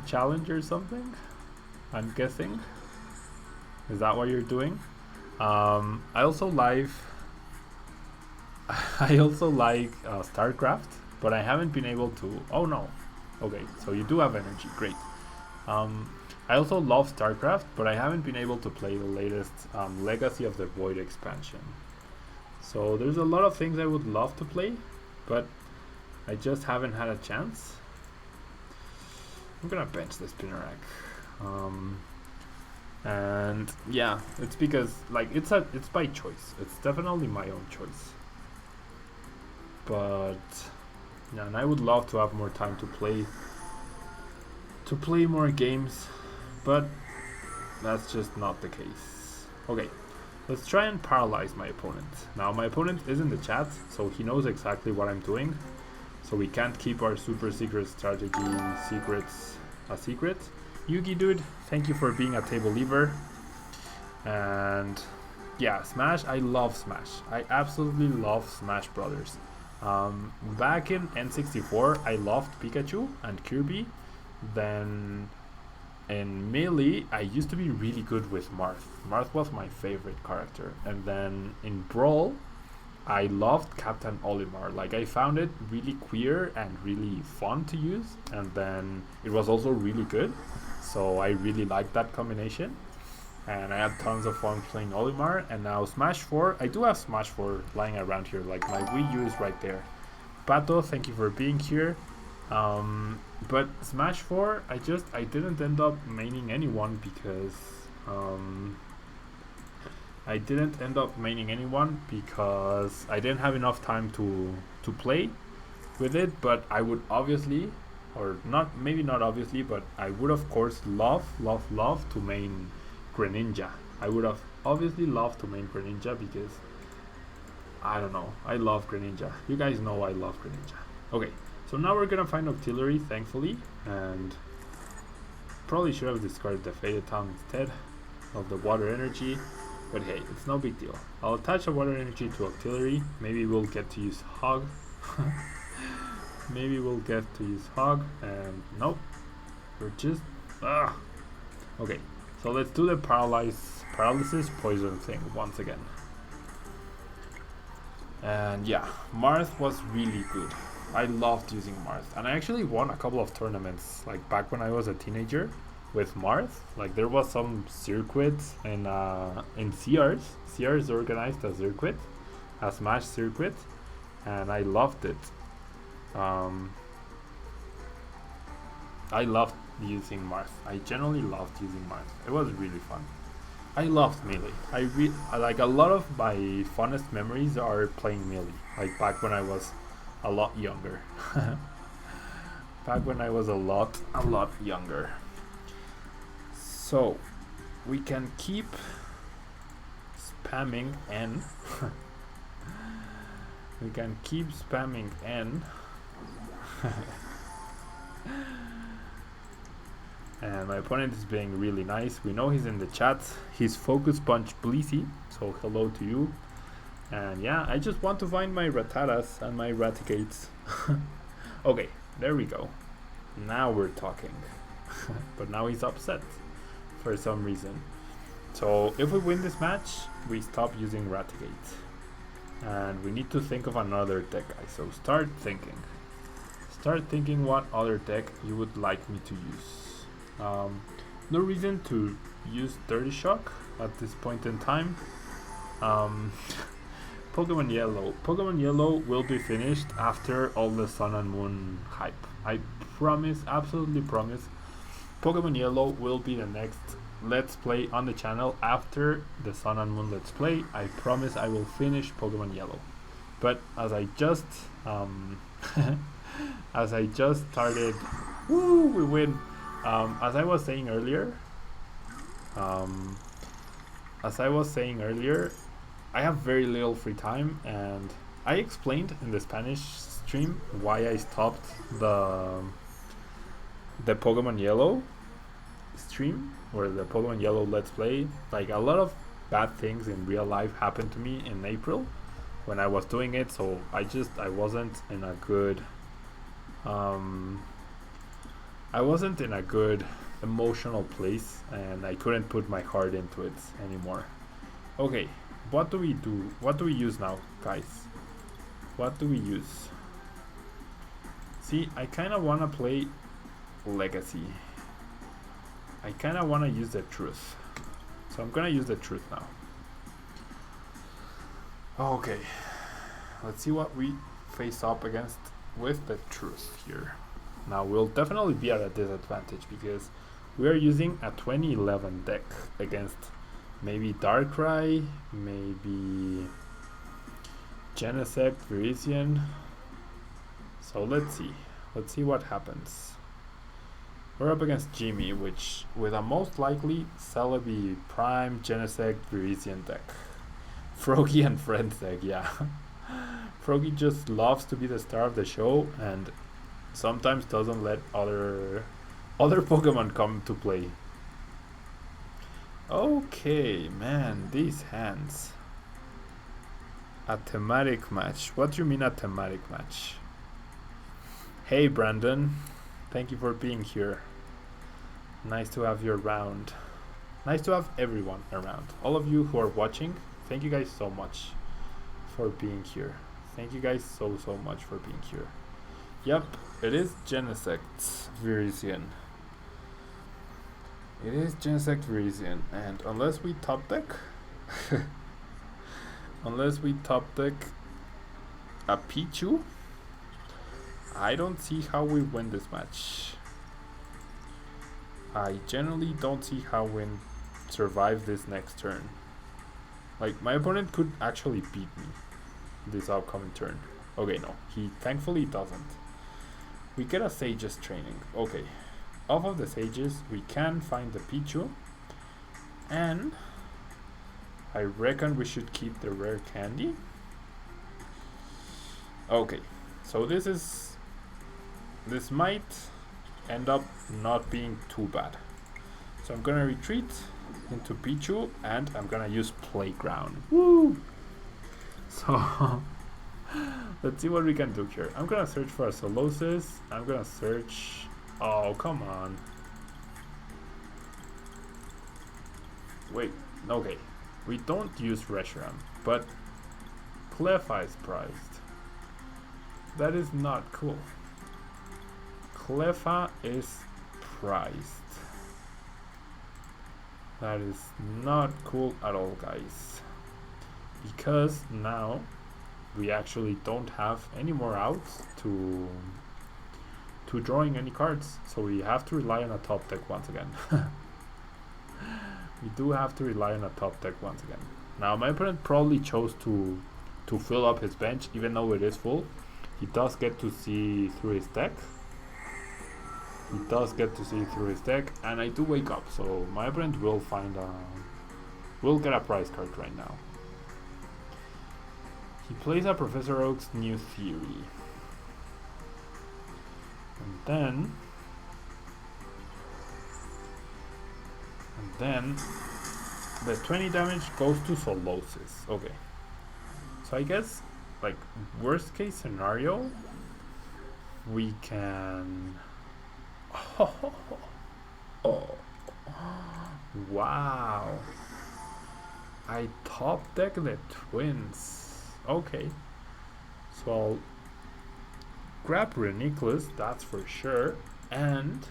challenge or something, I'm guessing. Is that what you're doing? I also like StarCraft, but I haven't been able to. Oh no. Okay, so you do have energy. Great. I also love StarCraft, but I haven't been able to play the latest Legacy of the Void expansion. So there's a lot of things I would love to play, but I just haven't had a chance. I'm gonna bench this Spinarak. And yeah, it's because, like, it's by choice. It's definitely my own choice. But yeah, and I would love to have more time to play more games, but that's just not the case. Okay, let's try and paralyze my opponent. Now my opponent is in the chat, so he knows exactly what I'm doing. So we can't keep our super secret strategy secrets a secret. Yugi dude, thank you for being a table lever. And yeah, Smash, I love Smash. I absolutely love Smash Brothers. Back in N64, I loved Pikachu and Kirby. Then in Melee, I used to be really good with Marth. Marth was my favorite character. And then in Brawl, I loved Captain Olimar. Like, I found it really queer and really fun to use. And then it was also really good. So I really liked that combination. And I had tons of fun playing Olimar. And now Smash 4. I do have Smash 4 lying around here. Like, my Wii U is right there. Pato, thank you for being here. But Smash 4, I didn't end up maining anyone because I didn't have enough time to play with it. But I would obviously, or not, maybe not obviously, but I would of course love to main Greninja. I would have obviously loved to main Greninja because I don't know, I love Greninja. You guys know I love Greninja. Okay, so now we're gonna find Octillery, thankfully, and probably should have discarded the Faded Town instead of the Water Energy, but hey, it's no big deal. I'll attach a Water Energy to Octillery. Maybe we'll get to use Hog. And nope, we're just okay, so let's do the paralysis poison thing once again. And yeah, Marth was really good. I loved using Marth, and I actually won a couple of tournaments, like back when I was a teenager, with Marth. Like, there was some circuits in CRs. CRs organized a circuit, a Smash circuit, and I loved it. I loved using Marth. I generally loved using Marth. It was really fun. I loved Melee. I like, a lot of my funnest memories are playing Melee. Like back when I was a lot younger. So we can keep spamming N. And my opponent is being really nice. We know he's in the chat. He's Focus Punch Bleasy, so hello to you. And yeah, I just want to find my Rattatas and my Raticates. Okay, there we go. Now we're talking. But now he's upset for some reason. So if we win this match, we stop using Raticate. And we need to think of another deck, guys. So start thinking what other deck you would like me to use. No reason to use Dirty Shock at this point in time. Pokemon Yellow will be finished after all the Sun and Moon hype. I promise, absolutely promise. Pokemon Yellow will be the next Let's Play on the channel after the Sun and Moon Let's Play. I promise I will finish Pokemon Yellow. But as I just started, woo, we win. As I was saying earlier, I have very little free time, and I explained in the Spanish stream why I stopped the the Pokemon Yellow stream, or the Pokemon Yellow Let's Play, like a lot of bad things in real life happened to me in April when I was doing it, so I wasn't in a good emotional place, and I couldn't put my heart into it anymore. Okay, what do we do? What do we use now, guys? What do we use? See, I kind of want to play Legacy. I kind of want to use the Truth. So I'm gonna use the Truth now. Okay, let's see what we face up against with the Truth here. Now we'll definitely be at a disadvantage because we are using a 2011 deck against maybe Darkrai, maybe Genesect, Virizion. So let's see what happens. We're up against Jimmy, which with a most likely Celebi, Prime, Genesect, Virizion deck. Froggy and Friends deck, yeah. Froggy just loves to be the star of the show and sometimes doesn't let other Pokemon come to play. Okay, man, these hands. A thematic match. What do you mean a thematic match? Hey Brandon, thank you for being here. Nice to have you around. Nice to have everyone around. All of you who are watching, thank you guys so much for being here. Thank you guys so much for being here. Yep, it is Genesect Virizion. It is Genesect Virizion, and unless we top deck a Pichu, I don't see how we win this match. I generally don't see how we survive this next turn. Like, my opponent could actually beat me this upcoming turn. Okay, no, he thankfully doesn't. We get a Sage's training. Okay, off of the Sages, we can find the Pichu, and I reckon we should keep the rare candy. Okay, so this might end up not being too bad. So I'm gonna retreat into Pichu and I'm gonna use Playground. Woo! So let's see what we can do here. I'm gonna search for a Solosis. I'm gonna search. Oh, come on. Wait, okay. We don't use Reshiram, but Cleffa is prized. That is not cool. Cleffa is prized. That is not cool at all, guys. Because now we actually don't have any more outs to drawing any cards. So we have to rely on a top deck once again. We do have to rely on a top deck once again. Now my opponent probably chose to fill up his bench, even though it is full. He does get to see through his deck. And I do wake up, so my opponent will get a prize card right now. He plays a Professor Oak's New Theory. And then the 20 damage goes to Solosis. Okay. So I guess, like, worst case scenario, we can... Oh. Wow. I top deck the Twins. Okay. So I'll grab Renicholas, that's for sure. And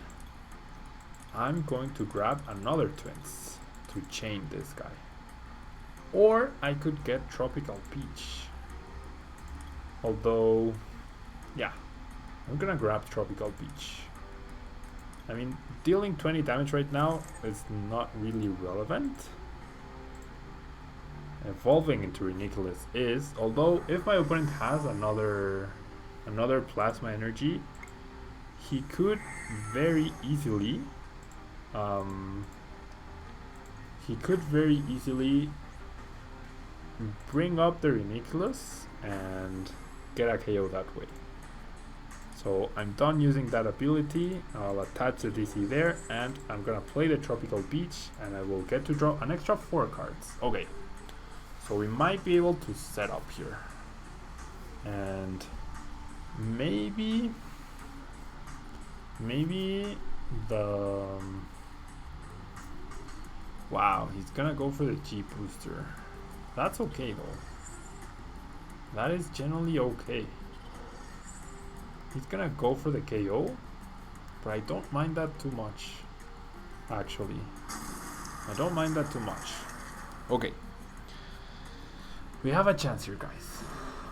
I'm going to grab another Twins to chain this guy. Or I could get Tropical Peach. Although, yeah, I'm gonna grab Tropical Peach. I mean, dealing 20 damage right now is not really relevant. Evolving into Renicholas is, although if my opponent has another Plasma Energy, he could very easily bring up the Renicholas and get a KO that way. So So I'm done using that ability. I'll attach the DC there, and I'm gonna play the Tropical Beach, and I will get to draw an extra 4 cards. Okay, so we might be able to set up here, and maybe the wow, he's gonna go for the G booster. That's okay though. That is generally okay. He's gonna go for the KO, but I don't mind that too much. Actually, I don't mind that too much. Okay, we have a chance here, guys.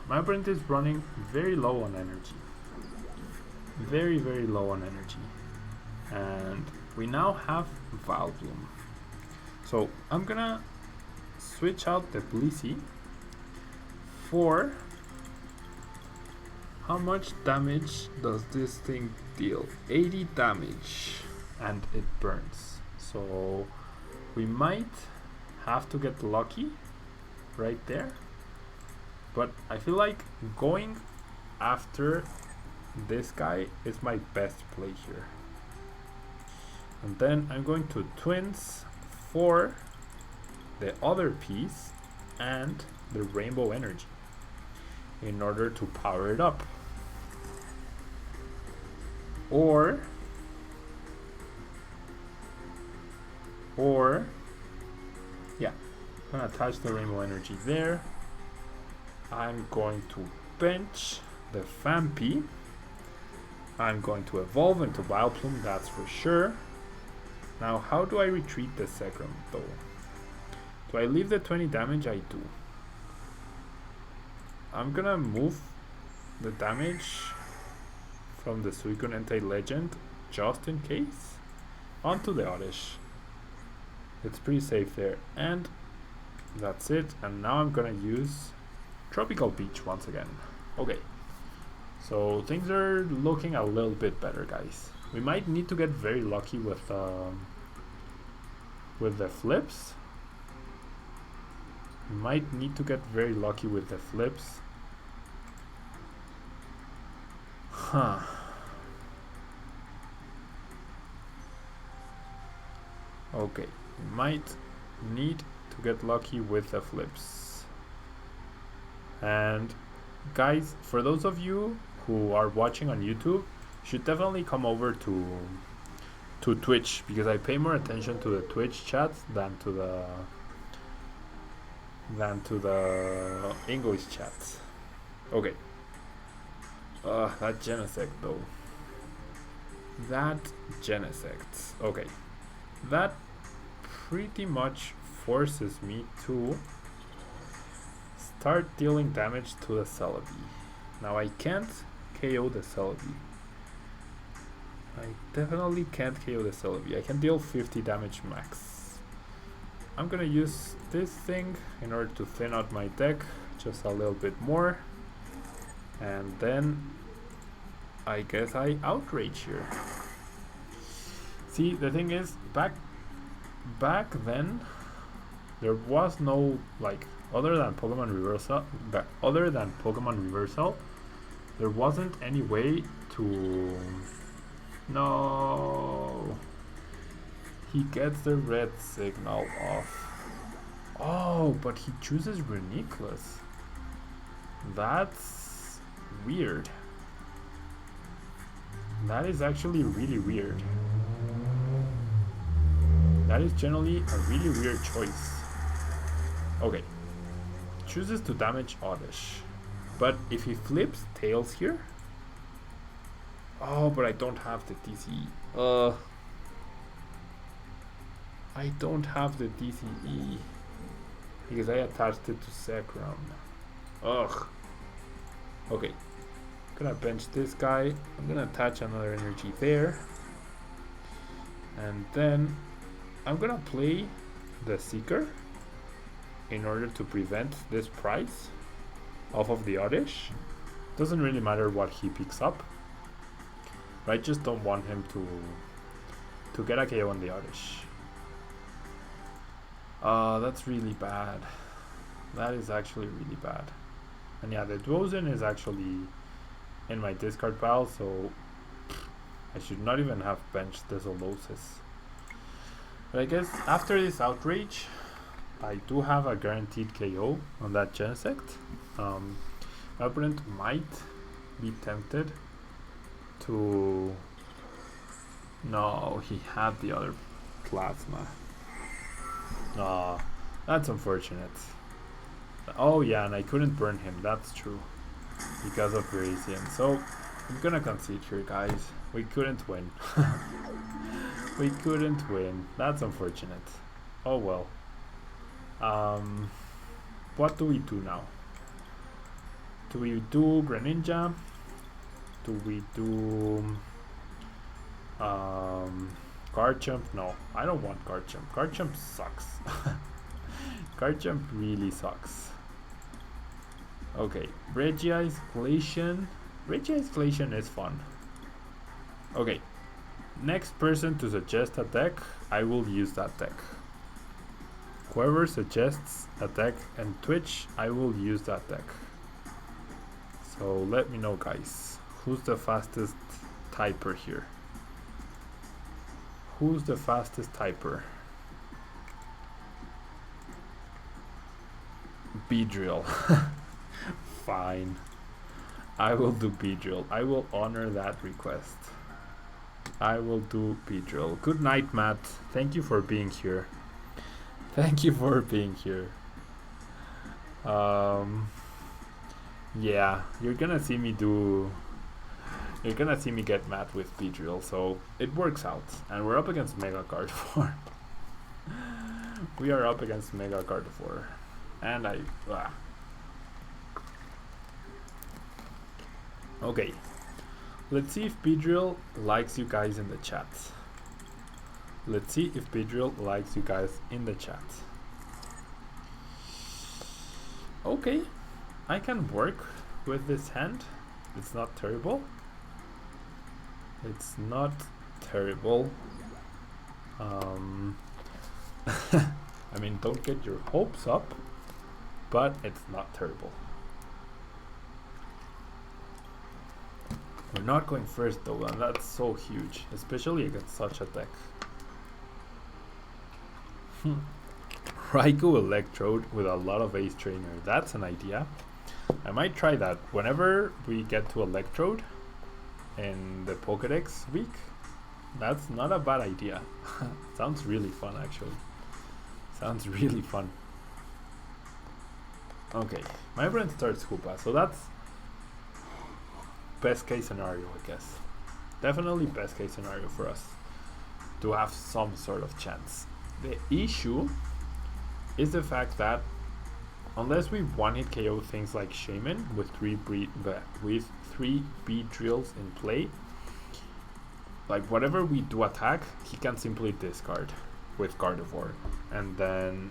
My opponent is running very low on energy. Very low on energy. And we now have Vileplume. So I'm gonna switch out the Blissey for... How much damage does this thing deal? 80 damage, and it burns. So we might have to get lucky right there. But I feel like going after this guy is my best play here. And then I'm going to Twins for the other piece and the Rainbow Energy in order to power it up. Or yeah, I'm gonna attach the Rainbow Energy there. I'm going to bench the Fampi. I'm going to evolve into Vileplume, that's for sure. Now, how do I retreat the Zekrom though? Do I leave the 20 damage? I do. I'm gonna move the damage from the Suicune Anti-Legend, just in case, onto the Oddish. It's pretty safe there, and that's it. And now I'm gonna use Tropical Beach once again. Okay, so things are looking a little bit better, guys. We might need to get very lucky with the flips. We might need to get very lucky with the flips. Huh. Okay, we might need to get lucky with the flips. And guys, for those of you who are watching on YouTube, you should definitely come over to Twitch, because I pay more attention to the Twitch chat than to the English chat. Okay. That Genesect though. That Genesect. Okay. That pretty much forces me to start dealing damage to the Celebi. Now I can't KO the Celebi. I definitely can't KO the Celebi. I can deal 50 damage max. I'm gonna use this thing in order to thin out my deck just a little bit more. And then I guess I outrage here. See, the thing is, back then there was no, like, other than Pokemon Reversal, there wasn't any way to... No, he gets the red signal off. Oh, but he chooses Reuniclus. That's weird. That is actually really weird. That is generally a really weird choice. Okay. Chooses to damage Oddish. But if he flips Tails here... Oh, but I don't have the DCE. I don't have the DCE. Because I attached it to Zekrom. Ugh. Okay. I'm gonna bench this guy. I'm gonna attach another energy there. And then I'm gonna play the Seeker in order to prevent this prize off of the Oddish. Doesn't really matter what he picks up. I just don't want him to get a KO on the Oddish. That's really bad. That is actually really bad. And yeah, the Duozen is actually in my discard pile, so I should not even have benched the Zolosis. But I guess after this outrage, I do have a guaranteed KO on that Genesect. My opponent might be tempted to... No, he had the other Plasma. Ah, that's unfortunate. Oh yeah, and I couldn't burn him, that's true. Because of Virizion. So, I'm gonna concede here, guys. We couldn't win. We couldn't win. That's unfortunate. Oh well. What do we do now? Do we do Greninja? Do we do Garchomp? No, I don't want Garchomp. Garchomp sucks. Garchomp really sucks. Okay, Regice-Glacian. Regice-Glacian is fun. Okay, next person to suggest a deck, I will use that deck. Whoever suggests a deck and Twitch, I will use that deck. So let me know, guys. Who's the fastest typer here? Who's the fastest typer? Beedrill. Fine. I will do Beedrill. I will honor that request. I will do Beedrill. Good night, Matt. Thank you for being here. Thank you for being here. Yeah, you're gonna see me get mad with Beedrill, so it works out. And we're up against Mega Gardevoir. We are up against Mega Gardevoir. And okay. Let's see if Beedrill likes you guys in the chat. Let's see if Beedrill likes you guys in the chat. Okay, I can work with this hand. It's not terrible. It's not terrible. I mean, don't get your hopes up, but it's not terrible. We're not going first though, and that's so huge, especially against such a deck. Raikou Electrode with a lot of Ace Trainer. That's an idea. I might try that whenever we get to Electrode in the Pokédex week. That's not a bad idea. Sounds really fun, actually. Sounds really fun. Okay, my friend starts Hoopa, so that's best case scenario, I guess. Definitely best case scenario for us to have some sort of chance. The issue is the fact that unless we one-hit KO things like Shaman with three Beedrills in play, like whatever we do attack, he can simply discard with Gardevoir, and then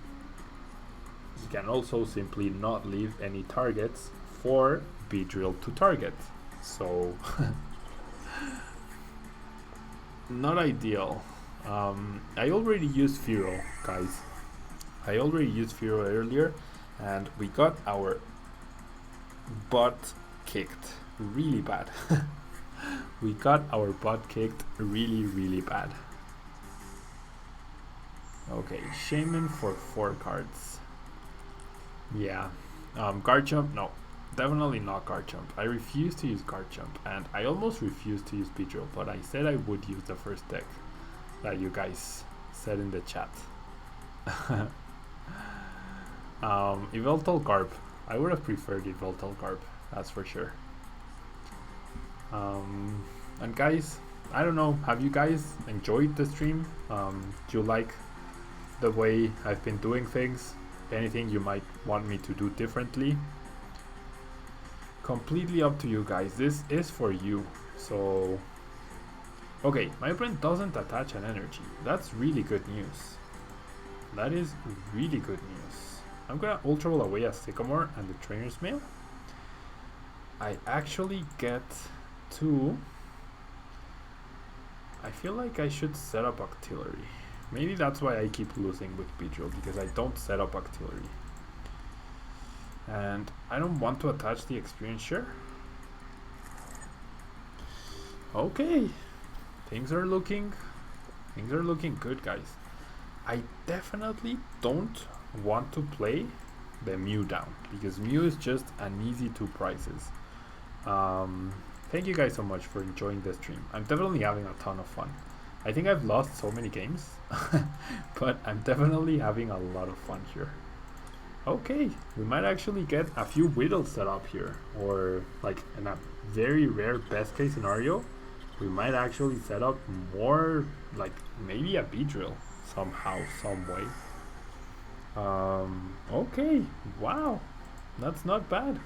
he can also simply not leave any targets for Beedrill to target. So not ideal. I already used Fearow, guys. I already used Fearow earlier, and we got our butt kicked really bad. We got our butt kicked really bad. Okay, Shaman for 4 cards. Yeah. Garchomp, no. Definitely not Garchomp. I refuse to use Garchomp, and I almost refused to use Beedrill, but I said I would use the first deck that you guys said in the chat. Yveltal Garb. I would have preferred Yveltal Garb, that's for sure. And guys, I don't know, have you guys enjoyed the stream? Do you like the way I've been doing things? Anything you might want me to do differently? Completely up to you guys. This is for you. So okay, my opponent doesn't attach an energy. That's really good news. That is really good news. I'm gonna Ultra Ball away a Sycamore and the Trainer's Mail. I actually get to... I feel like I should set up Octillery. Maybe that's why I keep losing with Beedrill, because I don't set up Octillery. And I don't want to attach the Experience Share. Okay, things are looking good, guys. I definitely don't want to play the Mew down because Mew is just an easy 2 prices. Thank you guys so much for enjoying this stream. I'm definitely having a ton of fun. I think I've lost so many games, but I'm definitely having a lot of fun here. Okay, we might actually get a few Whittles set up here, or like in a very rare best case scenario, we might actually set up more, like maybe a Beedrill somehow, some way. Okay, wow, that's not bad.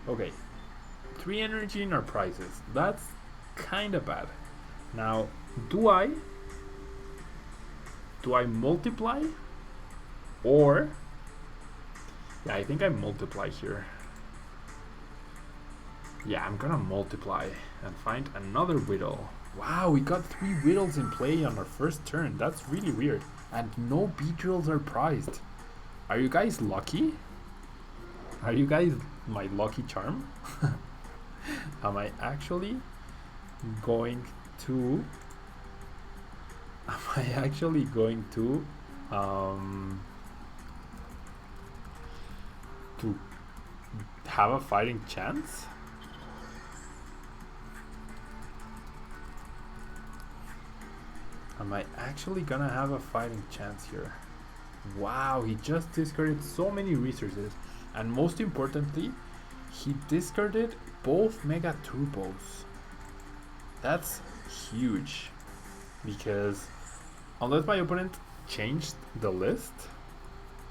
Okay, 3 energy in our prizes. That's kinda bad. Now, do I multiply? Or yeah, I think I multiply here. Yeah, I'm gonna multiply and find another Whittle. Wow, we got 3 Whittles in play on our first turn. That's really weird. And no Beedrills are prized. Are you guys lucky? Are you guys my lucky charm? Am I actually going to to have a fighting chance? Am I actually gonna have a fighting chance here? Wow, he just discarded so many resources, and most importantly, he discarded both Mega Turbos. That's huge, because unless my opponent changed the list,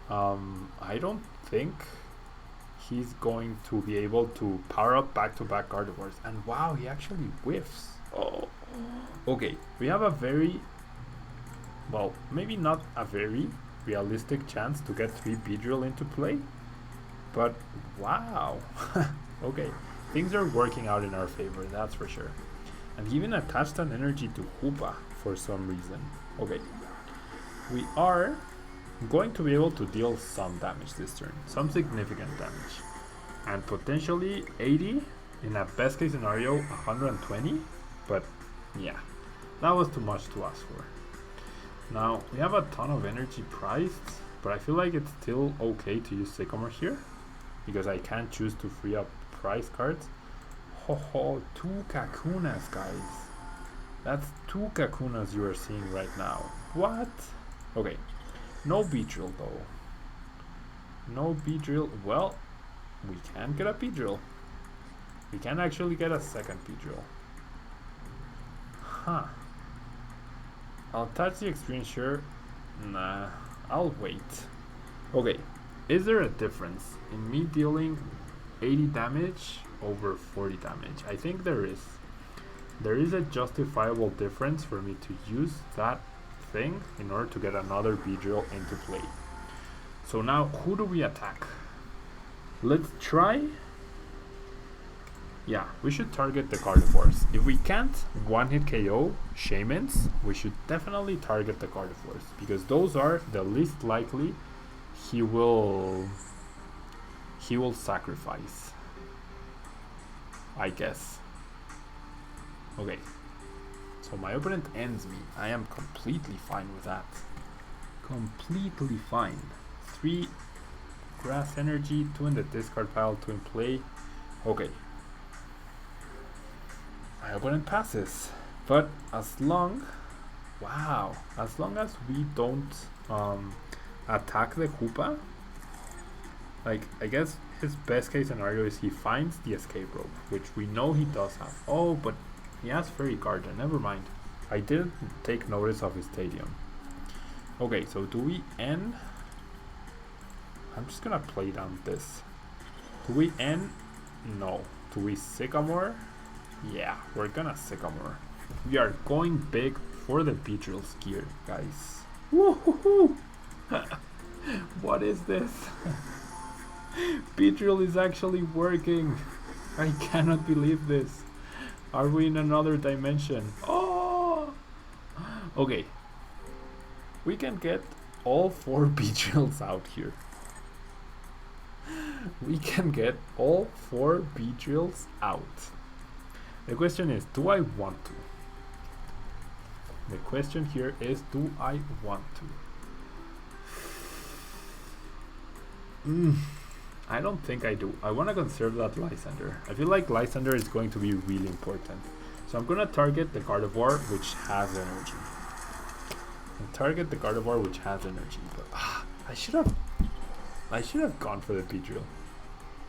I don't think he's going to be able to power up back-to-back Gardevoirs. And wow, he actually whiffs. Oh, okay, we have a very, well, maybe not a very realistic chance to get 3 Beedrill into play, but wow. Okay, things are working out in our favor, that's for sure. And he even attached an energy to Hoopa for some reason. Okay, we are going to be able to deal some damage this turn, some significant damage, and potentially 80 in a best case scenario, 120, but yeah, that was too much to ask for. Now we have a ton of energy priced, but I feel like it's still okay to use Sycamore here because I can't choose to free up prize cards. Ho ho, 2 Kakunas, guys. That's 2 Kakunas you are seeing right now. What? Okay, no Beedrill though. No Beedrill. Well, we can get a Beedrill. We can actually get a second Beedrill. Huh. I'll touch the experience here. Nah, I'll wait. Okay, is there a difference in me dealing 80 damage over 40 damage? I think there is. There is a justifiable difference for me to use that thing in order to get another Beedrill into play. So now, who do we attack? Let's try. Yeah, we should target the Gardevoirs. If we can't one-hit KO Shaymins, we should definitely target the Gardevoirs, because those are the least likely he will sacrifice, I guess. Okay, so my opponent ends me. I am completely fine with that. Completely fine. 3 grass energy, 2 in the discard pile, 2 in play. Okay. My opponent passes. But as long as we don't attack the Koopa, like, I guess his best case scenario is he finds the escape rope, which we know he does have. Oh, but he has Fairy Garden, never mind. I didn't take notice of his stadium. Okay, so do we end? I'm just gonna play down this. Do we end? No. Do we Sycamore? Yeah, we're gonna Sycamore. We are going big for the Beedrill's gear, guys. Woohoo! What is this? Beedrill is actually working. I cannot believe this. Are we in another dimension? Oh! Okay. We can get all 4 Beedrills out here. We can get all 4 Beedrills out. The question is, do I want to? The question here is, do I want to? I don't think I do. I want to conserve that Lysander. I feel like Lysander is going to be really important. So I'm going to target the Gardevoir, which has energy. But I should have gone for the Beedrill.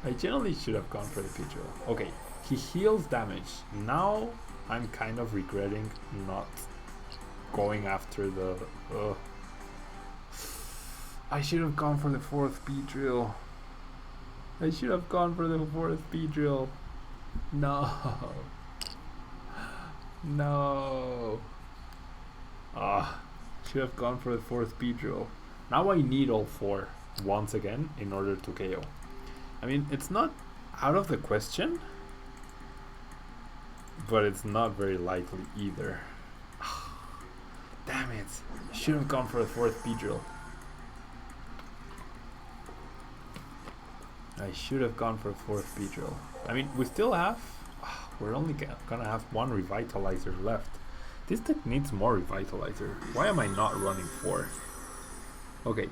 I generally should have gone for the Beedrill. Okay, he heals damage. Now I'm kind of regretting not going after the... I should have gone for the fourth Beedrill. No. No. Should have gone for the fourth Beedrill. Now I need all four once again in order to KO. I mean, it's not out of the question, but it's not very likely either. Damn it. Should have gone for the fourth Beedrill. I should have gone for a fourth Beedrill. I mean, we still have... we're only gonna have one Revitalizer left. This deck needs more Revitalizer. Why am I not running 4? Okay,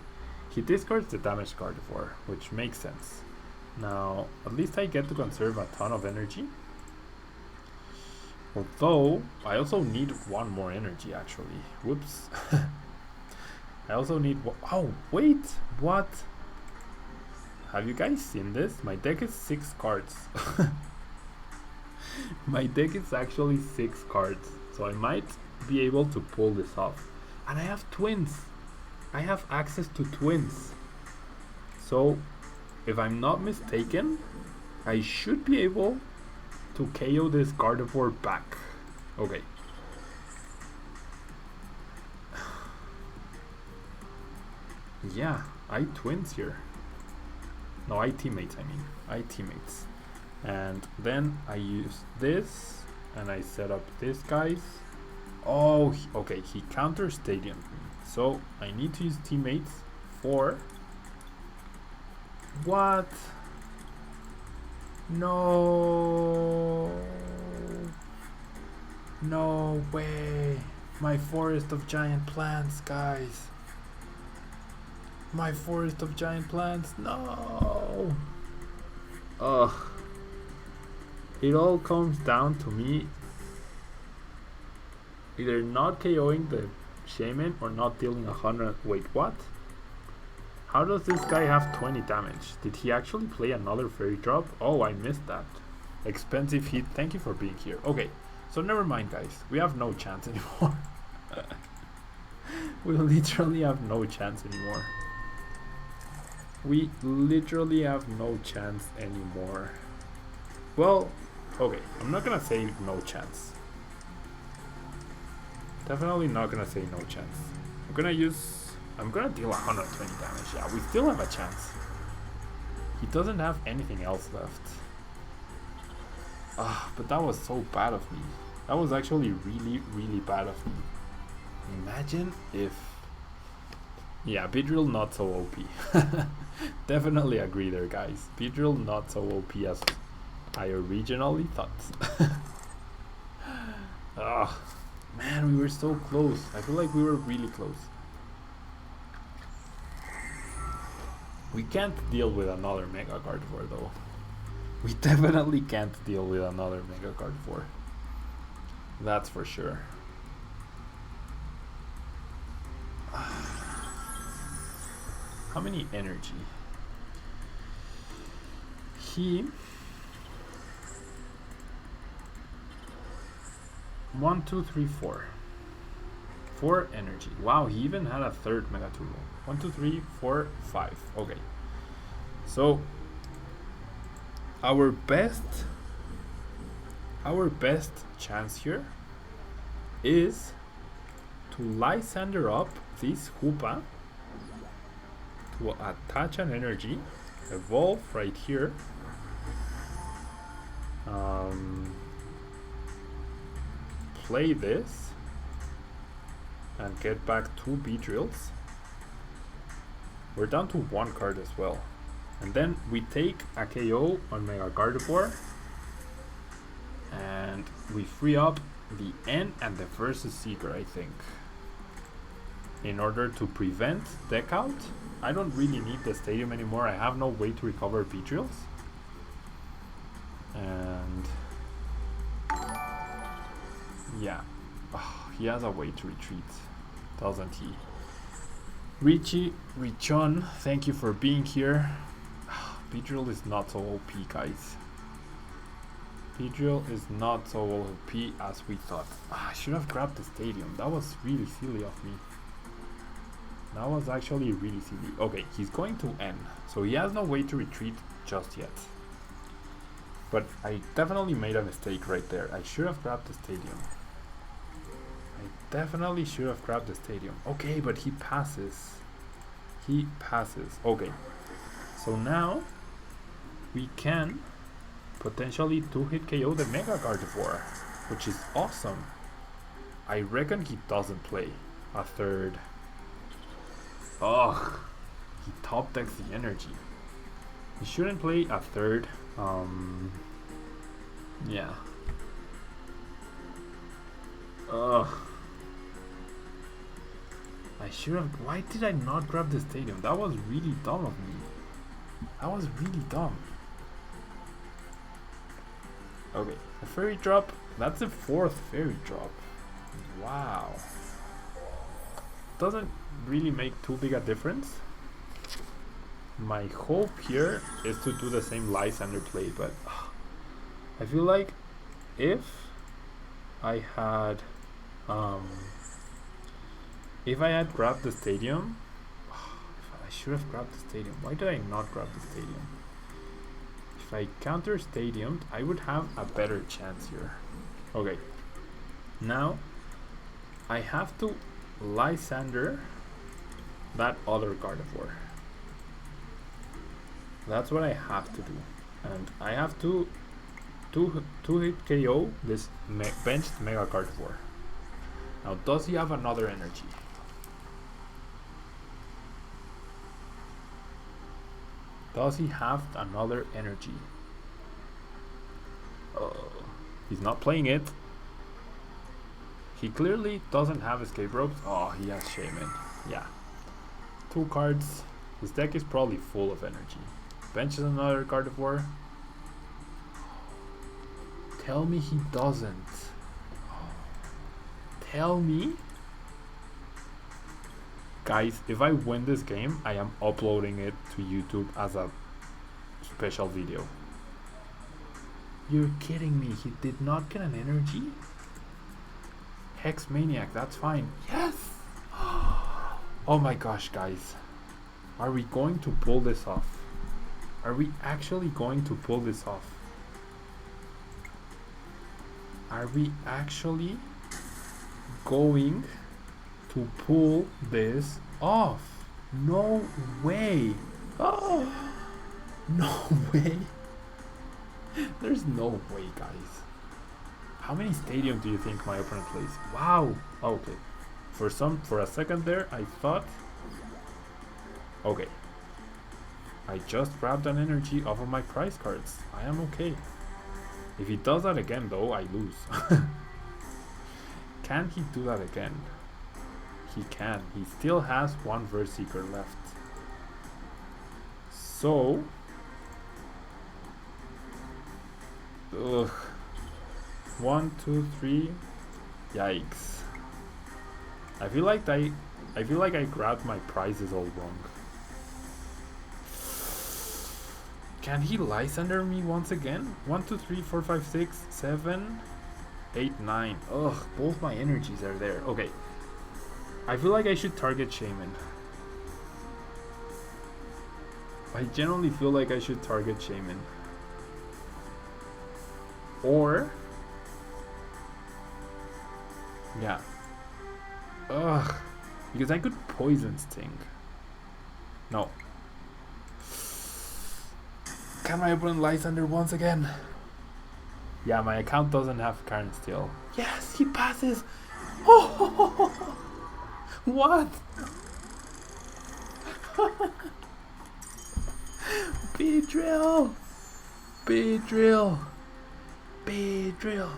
he discards the damaged Gardevoir, which makes sense. Now, at least I get to conserve a ton of energy. Although, I also need one more energy actually. Whoops. I also need... oh, wait! What? Have you guys seen this? My deck is 6 cards. My deck is actually 6 cards. So I might be able to pull this off. And I have twins. I have access to twins. So, if I'm not mistaken, I should be able to KO this Gardevoir back. Okay. Yeah, I twins here. No, I teammates, I teammates. And then I use this, and I set up this guys. Oh, okay, he counter stadium. So I need to use teammates for... what? No. No way. My forest of giant plants, guys. My forest of giant plants. No. Ugh. It all comes down to me either not KOing the Shaman or not dealing 100. Wait, what? How does this guy have 20 damage? Did he actually play another fairy drop? Oh, I missed that. Expensive hit. Thank you for being here. Okay, so never mind, guys. We have no chance anymore. We literally have no chance anymore. We literally have no chance anymore. Well, okay, I'm not gonna say no chance. Definitely not gonna say no chance. I'm gonna deal 120 damage. Yeah, we still have a chance. He doesn't have anything else left. But that was so bad of me. That was actually really, really bad of me. Imagine if... yeah, Beedrill not so OP. Definitely agree there, guys. Beedrill not so OP as I originally thought. Man, we were so close. I feel like we were really close. We can't deal with another Mega Gardevoir though. We definitely can't deal with another Mega Gardevoir. That's for sure. How many energy? He... 1, 2, 3, 4. 4 energy. Wow, he even had a third Mega Turbo. 1, 2, 3, 4, 5. Okay. So our best chance here is to Lysander up this Hoopa, to attach an energy, evolve right here. Play this and get back 2 Beedrills. We're down to 1 card as well. And then we take a KO on Mega Gardevoir And we free up the N and the Versus Seeker, I think. In order to prevent deck out. I don't really need the stadium anymore. I have no way to recover Beedrills. And yeah. Oh, he has a way to retreat, doesn't he? Richon, thank you for being here. Beedrill is not so OP, guys. Beedrill is not so OP as we thought. I should have grabbed the stadium. That was really silly of me. That was actually really silly. Okay, he's going to N. So he has no way to retreat just yet. But I definitely made a mistake right there. I should have grabbed the stadium. I definitely should have grabbed the stadium. Okay, but he passes. He passes. Okay. So now we can potentially 2-hit KO the Mega Gardevoir, which is awesome. I reckon he doesn't play a third. Ugh, he top decks the energy. He shouldn't play a third. Yeah. Ugh. I should have. Why did I not grab the stadium? That was really dumb of me. That was really dumb. Okay, a fairy drop. That's the 4th fairy drop. Wow. Doesn't really make too big a difference. My hope here is to do the same Lysander play, but I feel like if I had grabbed the stadium, I should have grabbed the stadium. Why did I not grab the stadium? If I counter stadiumed, I would have a better chance here. Okay, now I have to Lysander that other Gardevoir. That's what I have to do, and I have to hit KO this benched Mega Gardevoir. Now, does he have another energy? Does he have another energy? Oh, he's not playing it. He clearly doesn't have escape ropes. Oh, he has Shaman. Yeah. 2 cards. His deck is probably full of energy. Benches another Gardevoir. Tell me he doesn't. Tell me. Guys, if I win this game, I am uploading it to YouTube as a special video. You're kidding me. He did not get an energy? Hex Maniac, that's fine. Yes! Oh my gosh, guys. Are we going to pull this off? Are we actually going to pull this off? Are we actually going to pull this off? No way. Oh, no way. There's no way, guys. How many stadium do you think my opponent plays? Wow. Okay. For a second there, I thought. Okay. I just grabbed an energy off of my prize cards. I am okay. If he does that again, though, I lose. Can he do that again? He can. He still has 1 Verse Seeker left. So. Ugh. 1, 2, 3. Yikes. I feel like I grabbed my prizes all wrong. Can he Lysander me once again? 1, 2, 3, 4, 5, 6, 7, 8, 9. Ugh, both my energies are there. Okay. I feel like I should target Shaman. I genuinely feel like I should target Shaman. Or yeah. Ugh. Because I could Poison Sting. No. Can my opponent Lysander once again? Yeah, my account doesn't have current still. Yes, he passes. Oh, what? Beedrill. Beedrill. Beedrill.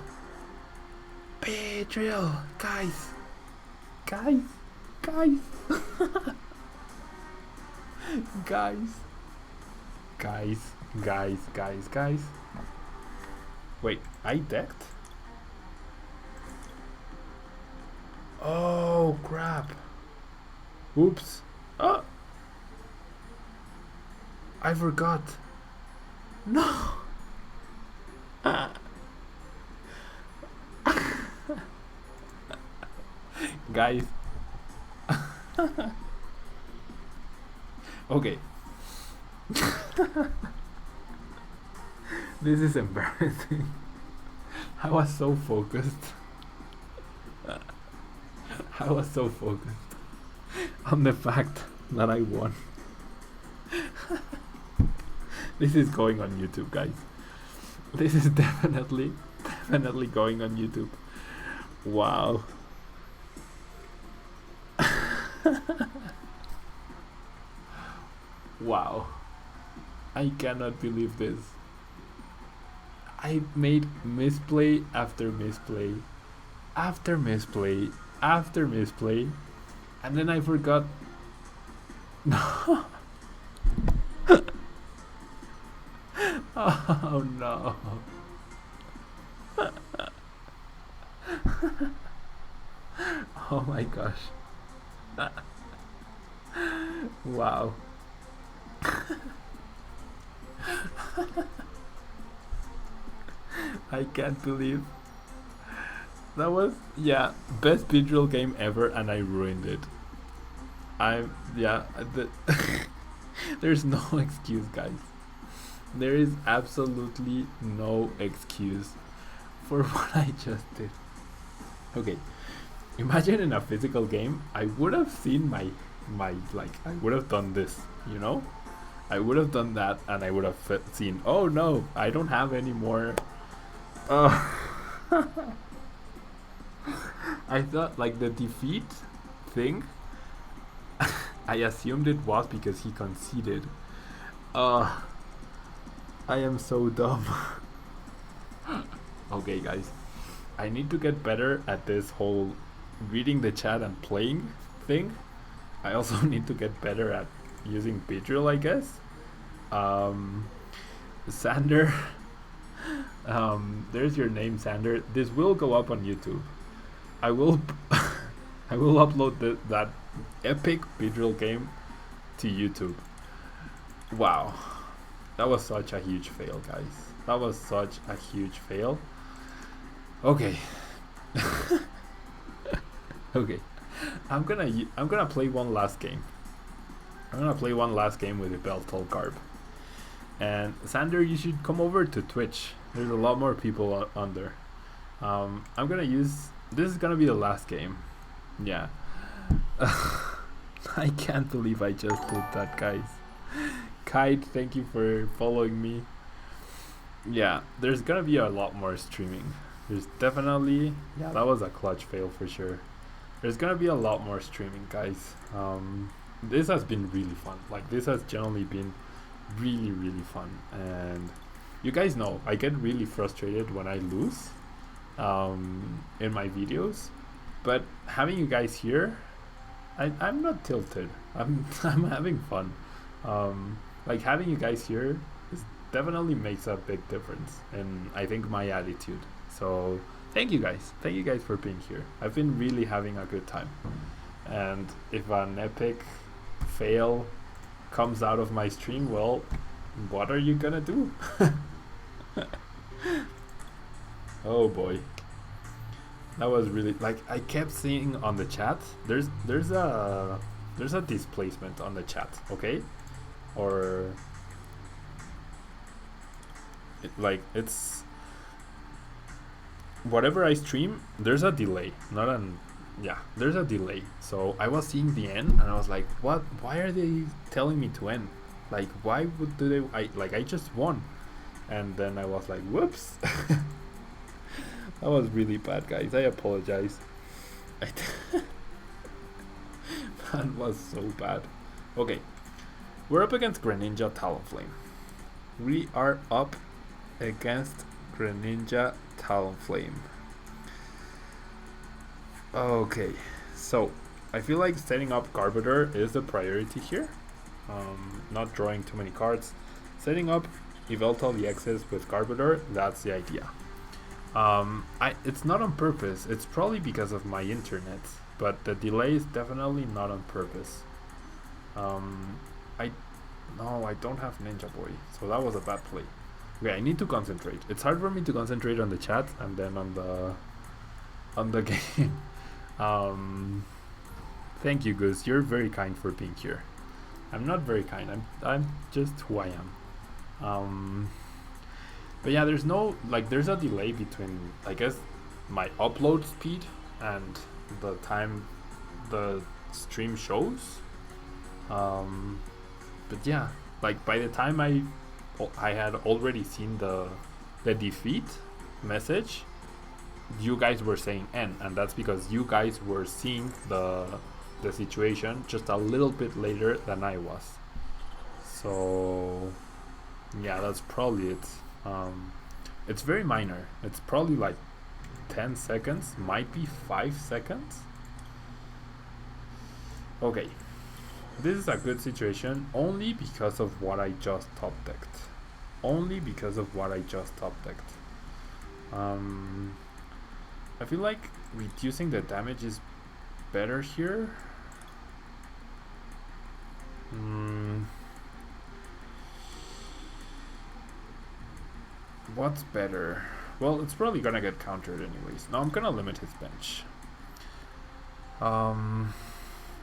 Beedrill. Guys. Guys. Guys. Guys. Guys. Guys. Guys. Guys. Wait, I decked? Oh crap. Oops. Oh. I forgot. No. Guys. Okay. This is embarrassing. I was so focused. I was so focused on the fact that I won. This is going on YouTube, guys. This is definitely going on YouTube. Wow. Wow. I cannot believe this. I made misplay after misplay after misplay after misplay, and then I forgot. No. Oh no. Oh my gosh. Wow. I can't believe that was, yeah, best Beedrill game ever, and I ruined it. There's no excuse, guys. There is absolutely no excuse for what I just did. Okay, imagine in a physical game, I would have seen my like, I would have done this, you know? I would have done that, and I would have seen, oh no, I don't have any more. I thought, like, the defeat thing, I assumed it was because he conceded. I am so dumb. Okay, guys, I need to get better at this whole reading the chat and playing thing. I also need to get better at using Beedrill, I guess. Sander, there's your name, Sander. This will go up on YouTube. I will I will upload that epic Beedrill game to YouTube. Wow, that was such a huge fail, guys. That was such a huge fail. Okay. Okay, I'm gonna play one last game. I'm gonna play one last game with the Beltol Garb. And Sander, you should come over to Twitch. There's a lot more people on there. I'm gonna use, this is gonna be the last game. Yeah. I can't believe I just did that, guys. Kite, thank you for following me. Yeah, there's gonna be a lot more streaming. There's definitely, yeah, that was a clutch fail for sure. There's gonna be a lot more streaming, guys. This has been really fun. Like, this has generally been really fun, and you guys know I get really frustrated when I lose in my videos, but having you guys here, I'm not tilted. I'm having fun. Like, having you guys here definitely makes a big difference in, I think, my attitude. So thank you guys for being here. I've been really having a good time, and if an epic fail comes out of my stream, well, what are you gonna do? Oh boy, that was really, like, I kept seeing on the chat, there's a displacement on the chat, okay? Or it's whatever I stream, there's a delay, there's a delay. So I was seeing the end, and I was like, what? Why are they telling me to end? Like, why would do they? I just won, and then I was like, whoops. That was really bad, guys. I apologize. That was so bad. Okay, we're up against Greninja Talonflame. We are up against Greninja Talonflame. Okay, so I feel like setting up Gardevoir is the priority here. Not drawing too many cards. Setting up Yveltal EXs with Gardevoir, that's the idea. It's not on purpose. It's probably because of my internet, but the delay is definitely not on purpose. I don't have Ninja Boy, so that was a bad play. Okay, I need to concentrate. It's hard for me to concentrate on the chat and then on the game. Thank you, Goose. You're very kind for being here. I'm not very kind. I'm just who I am. But yeah, there's a delay between, I guess, my upload speed and the time the stream shows. But yeah, like by the time I had already seen the defeat message, you guys were saying N, and that's because you guys were seeing the situation just a little bit later than I was. So yeah, that's probably it. It's very minor. It's probably like 10 seconds, might be 5 seconds. Okay, this is a good situation only because of what I just top decked. I feel like reducing the damage is better here. What's better? Well, it's probably gonna get countered anyways. Now I'm gonna limit his bench.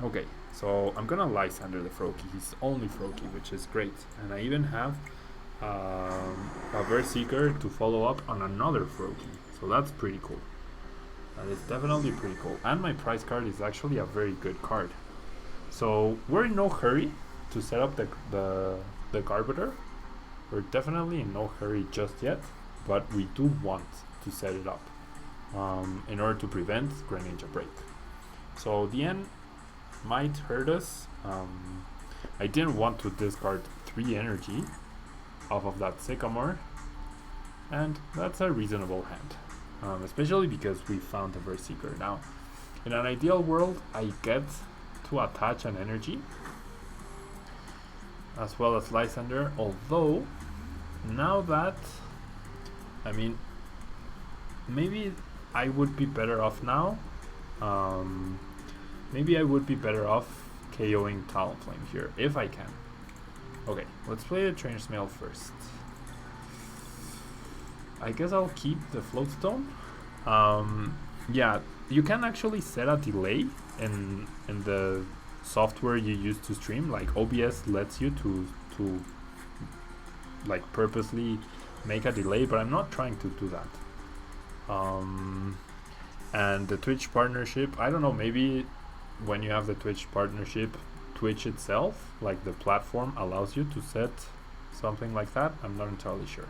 Okay, so I'm gonna Lysander the Froakie. He's only Froakie, which is great. And I even have a Berserker to follow up on another Froakie. So that's pretty cool. That is definitely pretty cool. And my prize card is actually a very good card. So we're in no hurry to set up the Gardevoir. We're definitely in no hurry just yet, but we do want to set it up in order to prevent Greninja break. So the end might hurt us. I didn't want to discard 3 energy off of that Sycamore, and that's a reasonable hand, especially because we found a Berserker. Now, in an ideal world, I get to attach an energy as well as Lysander, although now that, I mean, maybe I would be better off now. Maybe I would be better off KOing Talonflame here, if I can. Okay, let's play the Trainer Snail first. I guess I'll keep the Floatstone. Yeah, you can actually set a delay in the software you use to stream. Like OBS lets you to like purposely make a delay, but I'm not trying to do that. And the Twitch partnership, I don't know, maybe when you have the Twitch partnership, Twitch itself, like the platform, allows you to set something like that. I'm not entirely sure.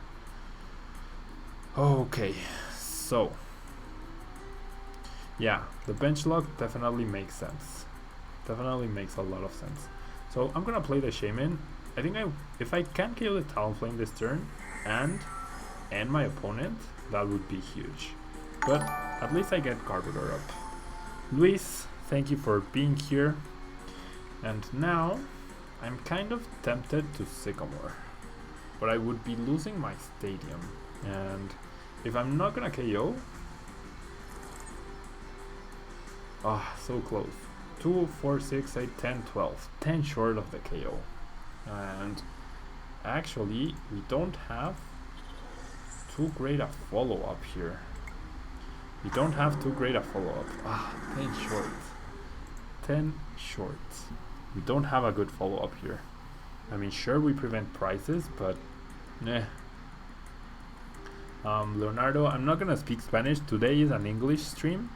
Okay, so yeah, the bench lock definitely makes sense. Definitely makes a lot of sense. So I'm gonna play the Shaman. I think if I can kill the Talonflame this turn and my opponent, that would be huge. But at least I get Gardevoir up. Luis, thank you for being here. And now I'm kind of tempted to Sycamore, but I would be losing my Stadium. And if I'm not gonna KO, so close. 2, 4, 6, 8, 10, 12. 10 short of the KO. And actually, we don't have too great a follow-up here. We don't have too great a follow-up. 10 short. 10 short. We don't have a good follow-up here. I mean, sure, we prevent prices, but nah. Leonardo, I'm not gonna speak Spanish. Today is an English stream.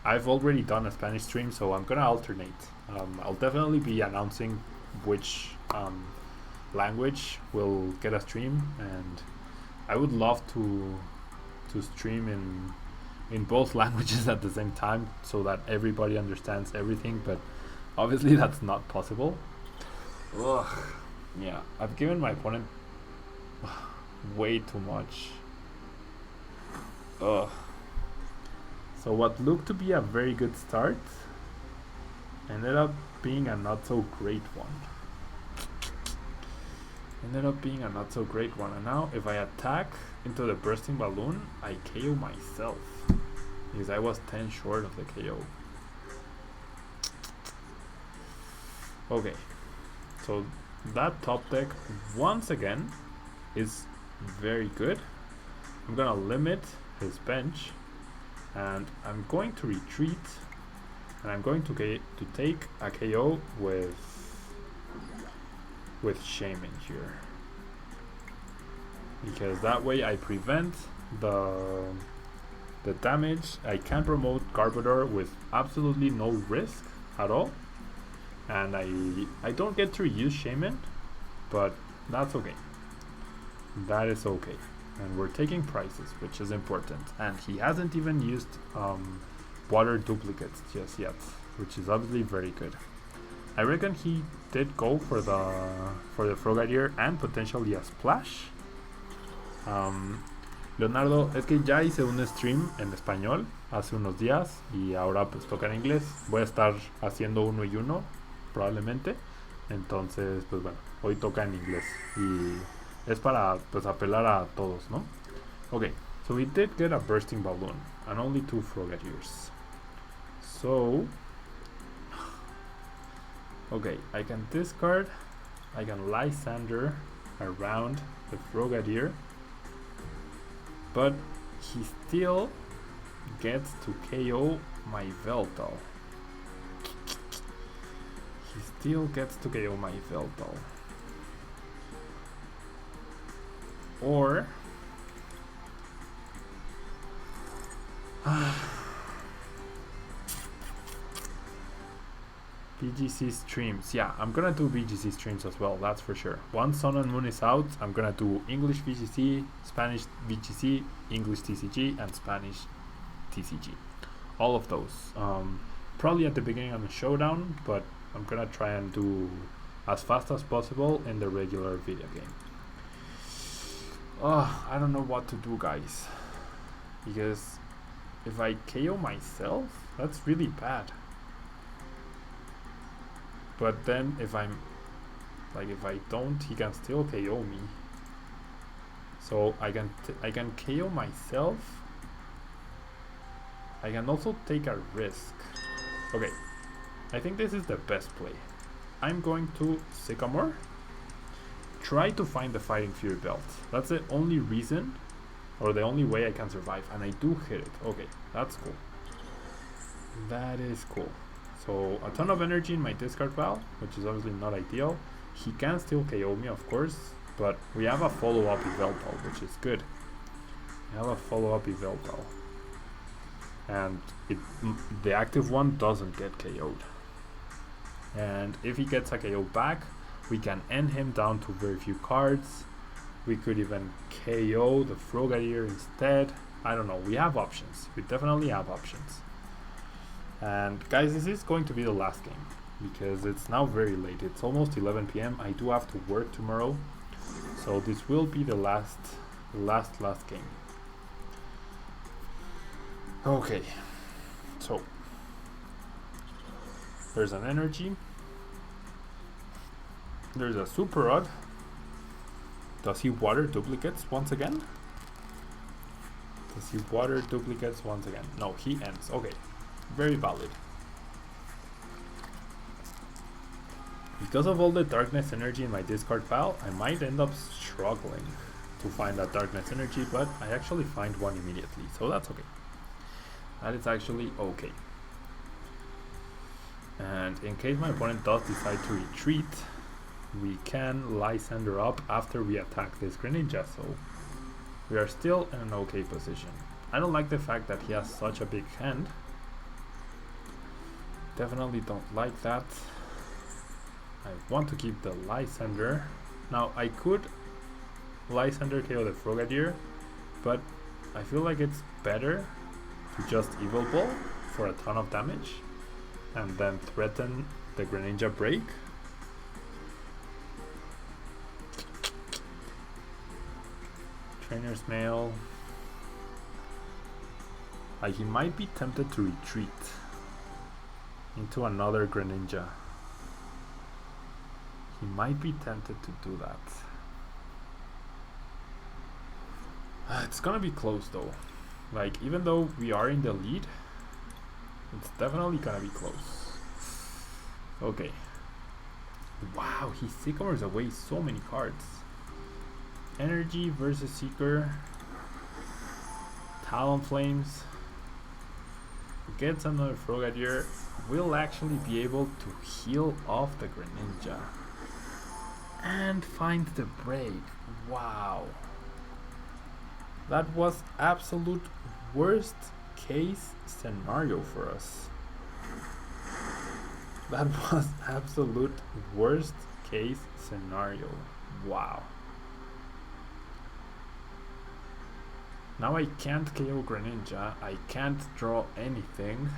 I've already done a Spanish stream, so I'm gonna alternate. I'll definitely be announcing which language will get a stream, and I would love to stream in both languages at the same time so that everybody understands everything, but obviously that's not possible. Ugh. Yeah, I've given my opponent way too much Ugh. So what looked to be a very good start ended up being a not so great one. And now if I attack into the bursting balloon, I KO myself. Because I was 10 short of the KO. Okay. So that top deck, once again, is very good. I'm gonna limit his bench. And I'm going to retreat. And I'm going to take a KO with Shaman here, because that way I prevent the damage. I can promote Gardevoir with absolutely no risk at all, and I don't get to reuse Shaman, but that's okay. That is okay, and we're taking prizes, which is important. And he hasn't even used water duplicates just yet, which is obviously very good. I reckon he did go for the Frogadier and potentially a Splash. Leonardo, es que ya hice un stream en español hace unos días y ahora pues toca en inglés. Voy a estar haciendo uno y uno probablemente. Entonces pues bueno, hoy toca en inglés y es para pues apelar a todos, ¿no? Okay, so we did get a bursting balloon and only 2 Frogadiers. So okay, I can discard, I can Lysander around the Frogadier, but he still gets to KO my Veltal. Or VGC streams. Yeah, I'm gonna do VGC streams as well, that's for sure. Once Sun and Moon is out, I'm gonna do English VGC, Spanish VGC, English TCG, and Spanish TCG. All of those. Probably at the beginning of the showdown, but I'm gonna try and do as fast as possible in the regular video game. I don't know what to do, guys. Because if I KO myself, that's really bad. But then if I don't, he can still KO me. So I can KO myself. I can also take a risk. Okay, I think this is the best play. I'm going to Sycamore. Try to find the Fighting Fury belt. That's the only reason, or the only way I can survive. And I do hit it. Okay, that's cool. That is cool. So a ton of energy in my discard pile, which is obviously not ideal. He can still KO me, of course, but we have a follow-up Yveltal, which is good. And the active one doesn't get KO'd. And if he gets a KO back, we can end him down to very few cards. We could even KO the Frogadier instead. I don't know, we have options. We definitely have options. And guys, this is going to be the last game because it's now very late. It's almost 11 p.m. I do have to work tomorrow, so this will be the last game. Okay, so there's an energy. There's a super rod. Does he water duplicates once again? No, he ends. Okay. Very valid. Because of all the darkness energy in my discard pile, I might end up struggling to find that darkness energy, but I actually find one immediately, so that's okay. That is actually okay. And in case my opponent does decide to retreat, we can Lysander up after we attack this Greninja, so we are still in an okay position. I don't like the fact that he has such a big hand. Definitely don't like that. I want to keep the Lysander. Now I could Lysander KO the Frogadier, but I feel like it's better to just Evil Ball for a ton of damage and then threaten the Greninja break. Trainer's Mail. Like, he might be tempted to retreat into another Greninja. He might be tempted to do that. It's gonna be close though. Like, even though we are in the lead, it's definitely gonna be close. Okay. Wow, he sycamores away so many cards. Energy versus Seeker. Talonflames. Gets another Frogadier. Will actually be able to heal off the Greninja. And finds the break. Wow. That was absolute worst case scenario for us. That was absolute worst case scenario. Wow. Now I can't KO Greninja. I can't draw anything.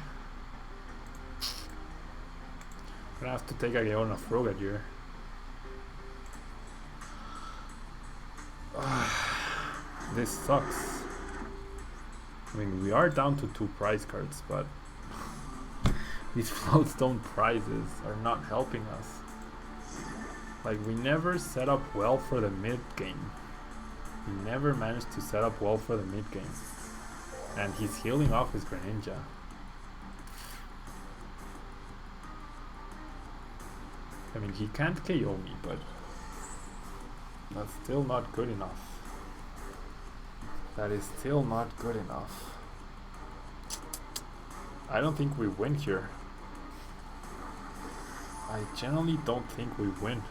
I'm gonna have to take a KO on a Frogadier. This sucks. I mean, we are down to 2 prize cards, but these floatstone prizes are not helping us. Like, we never set up well for the mid game. We never managed to set up well for the mid game. And he's healing off his Greninja. I mean, he can't KO me, but that's still not good enough. That is still not good enough. I don't think we win here. I generally don't think we win.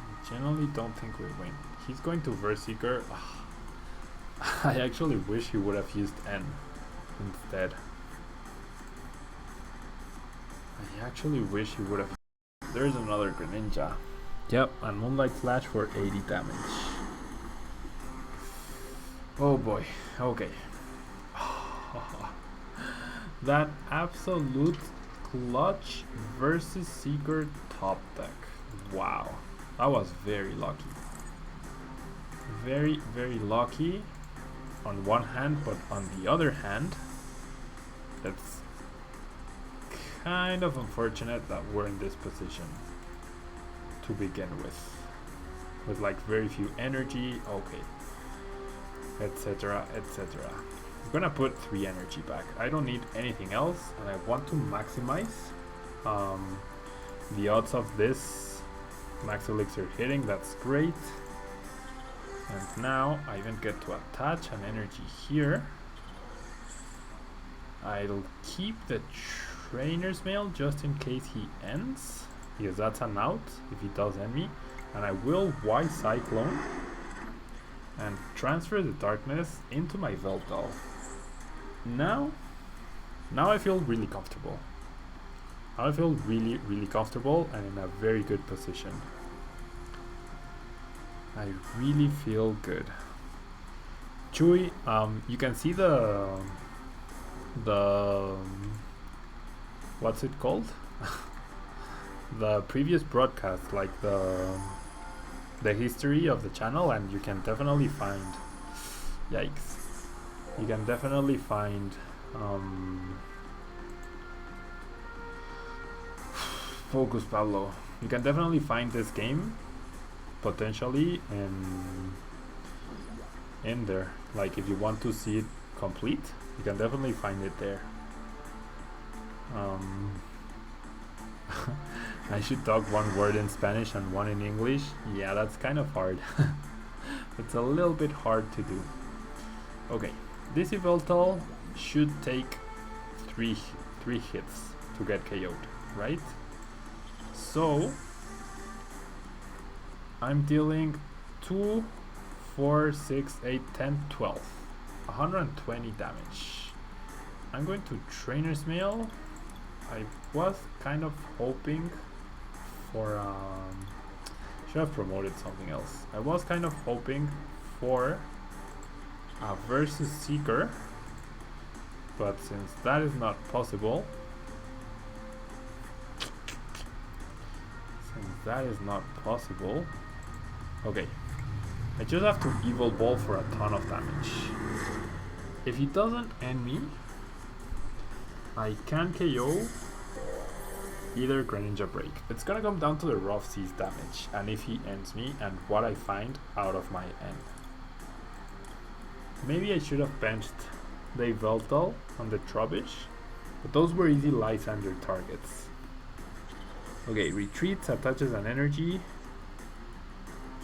I generally don't think we win. He's going to Verseeker. I actually wish he would have used N instead. I actually wish he would have. There's another Greninja. Yep, and Moonlight Flash for 80 damage. Oh boy, okay. That absolute clutch versus Seeker top deck. Wow, that was very lucky. Very, very lucky on one hand, but on the other hand, it's kind of unfortunate that we're in this position to begin with like very few energy, okay, etc, etc. I'm gonna put 3 energy back. I don't need anything else, and I want to maximize the odds of this Max Elixir hitting. That's great. And now I even get to attach an energy here. I'll keep the Trainer's Mail just in case he ends, because that's an out if he does end me. And I will Y Cyclone and transfer the Darkness into my Veltal. Now I feel really comfortable. I feel really, really comfortable and in a very good position. I really feel good. Chewy, you can see the what's it called? The previous broadcast, like the history of the channel, and you can definitely find, yikes, you can definitely find focus, Pablo. You can definitely find this game potentially in there. Like, if you want to see it complete, you can definitely find it there. I should talk one word in Spanish and one in English. Yeah, that's kind of hard. It's a little bit hard to do. Okay, this Yveltal should take three hits to get KO'd, right? So I'm dealing 2, 4, 6, 8, 10, 12. 120 damage. I'm going to Trainer's Mail. I was kind of hoping for should have promoted something else. I was kind of hoping for a versus Seeker, but since that is not possible, Okay, I just have to Evil Ball for a ton of damage. If he doesn't end me, I can KO either Greninja Break. It's gonna come down to the Rough Seas damage, and if he ends me, and what I find out of my end. Maybe I should have benched the Yveltal on the Trubbish, but those were easy Lysander targets. Okay, retreats, attaches an energy.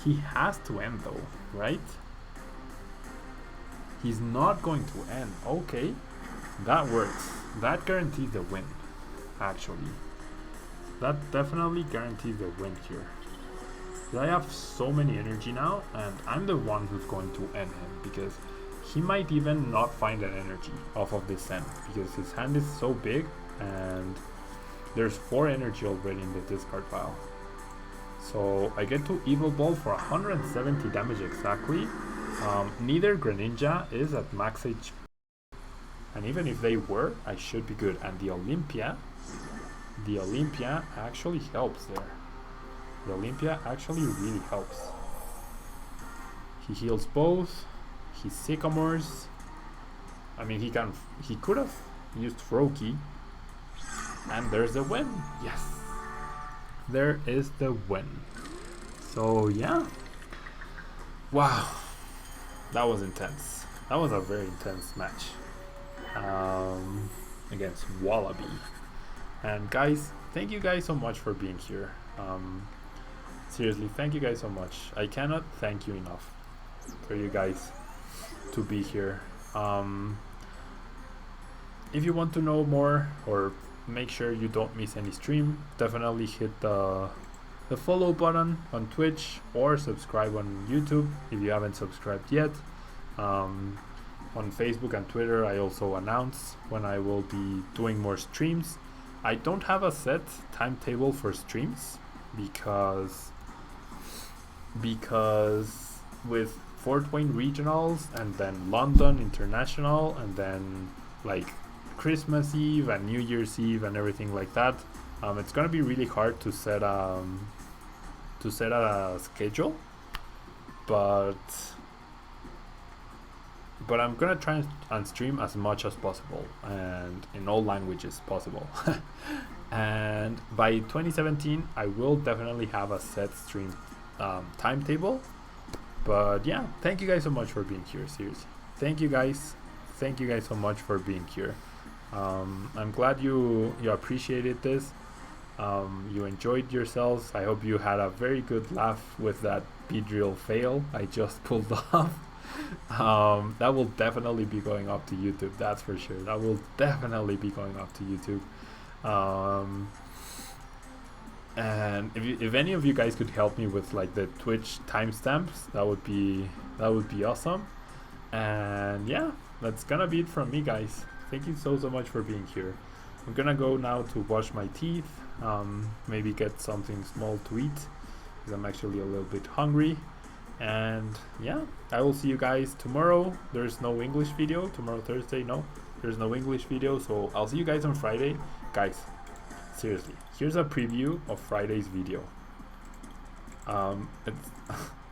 He has to end though, right? He's not going to end. Okay, that works. That guarantees the win, actually. That definitely guarantees the win here. I have so many energy now, and I'm the one who's going to end him, because he might even not find an energy off of this end, because his hand is so big, and there's 4 energy already in the discard pile. So I get to Evil Ball for 170 damage exactly. Neither Greninja is at max HP, and even if they were, I should be good. And the Olympia actually helps there. The Olympia actually really helps. He heals both. He Sycamores. I mean, he could have used Froakie, and there's the win. Yes, there is the win. So yeah, wow, that was intense. That was a very intense match against Wallaby. And guys, thank you guys so much for being here. Seriously, thank you guys so much. I cannot thank you enough for you guys to be here. If you want to know more or make sure you don't miss any stream, definitely hit the follow button on Twitch or subscribe on YouTube if you haven't subscribed yet. On Facebook and Twitter, I also announce when I will be doing more streams. I don't have a set timetable for streams because with Fort Wayne regionals and then London international and then like Christmas Eve and New Year's Eve and everything like that, it's gonna be really hard to set a schedule, but I'm gonna try and stream as much as possible and in all languages possible. And by 2017 I will definitely have a set stream timetable. But yeah, thank you guys so much for being here. Seriously, thank you guys so much for being here. I'm glad you appreciated this. You enjoyed yourselves. I hope you had a very good laugh with that Beedrill fail I just pulled off. That will definitely be going up to YouTube, that's for sure. That will definitely be going up to YouTube. And if any of you guys could help me with like the Twitch timestamps, that would be awesome. And yeah, that's gonna be it from me, guys. Thank you so much for being here. I'm gonna go now to wash my teeth, maybe get something small to eat because I'm actually a little bit hungry. And yeah, I will see you guys tomorrow. There's no English video tomorrow, Thursday. No, there's no English video, so I'll see you guys on Friday. Guys, seriously, here's a preview of Friday's video.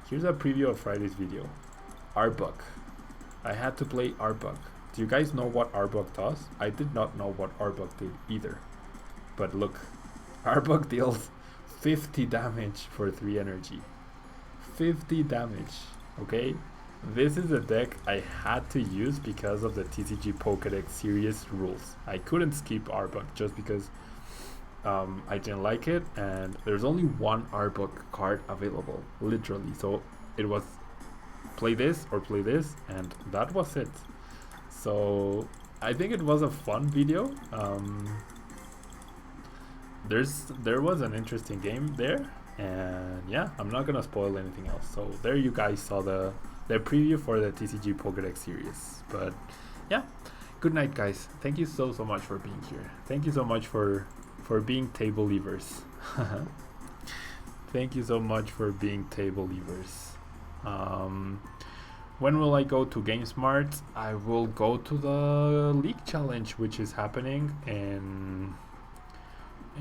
Here's a preview of Friday's video. Arbok. I had to play Arbok. Do you guys know what Arbok does? I did not know what Arbok did either. But look, Arbok deals 50 damage for 3 energy. 50 damage, okay? This is a deck I had to use because of the TCG Pokédex series rules. I couldn't skip Arbok just because I didn't like it, and there's only one Arbok card available, literally. So it was play this or play this, and that was it. So I think it was a fun video. There was an interesting game there, and yeah, I'm not gonna spoil anything else. So there you guys saw the preview for the TCG Pokédex series. But yeah, good night, guys. Thank you so much for being here. Thank you so much for being table leavers. Thank you so much for being table leavers. When will I go to GameSmart? I will go to the League Challenge, which is happening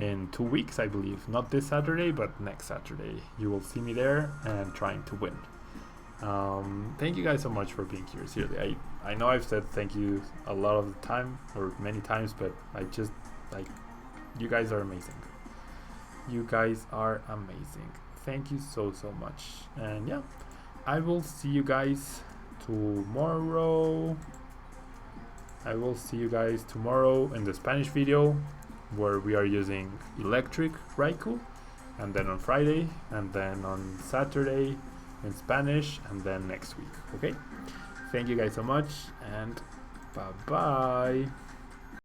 in 2 weeks, I believe. Not this Saturday, but next Saturday. You will see me there and trying to win. Thank you guys so much for being here. Seriously, I know I've said thank you a lot of the time, or many times, but I just, like, you guys are amazing. You guys are amazing. Thank you so much. And yeah, I will see you guys tomorrow. I will see you guys tomorrow in the Spanish video, where we are using Electric Raikou, and then on Friday, and then on Saturday in Spanish, and then next week. Okay, thank you guys so much, and bye bye.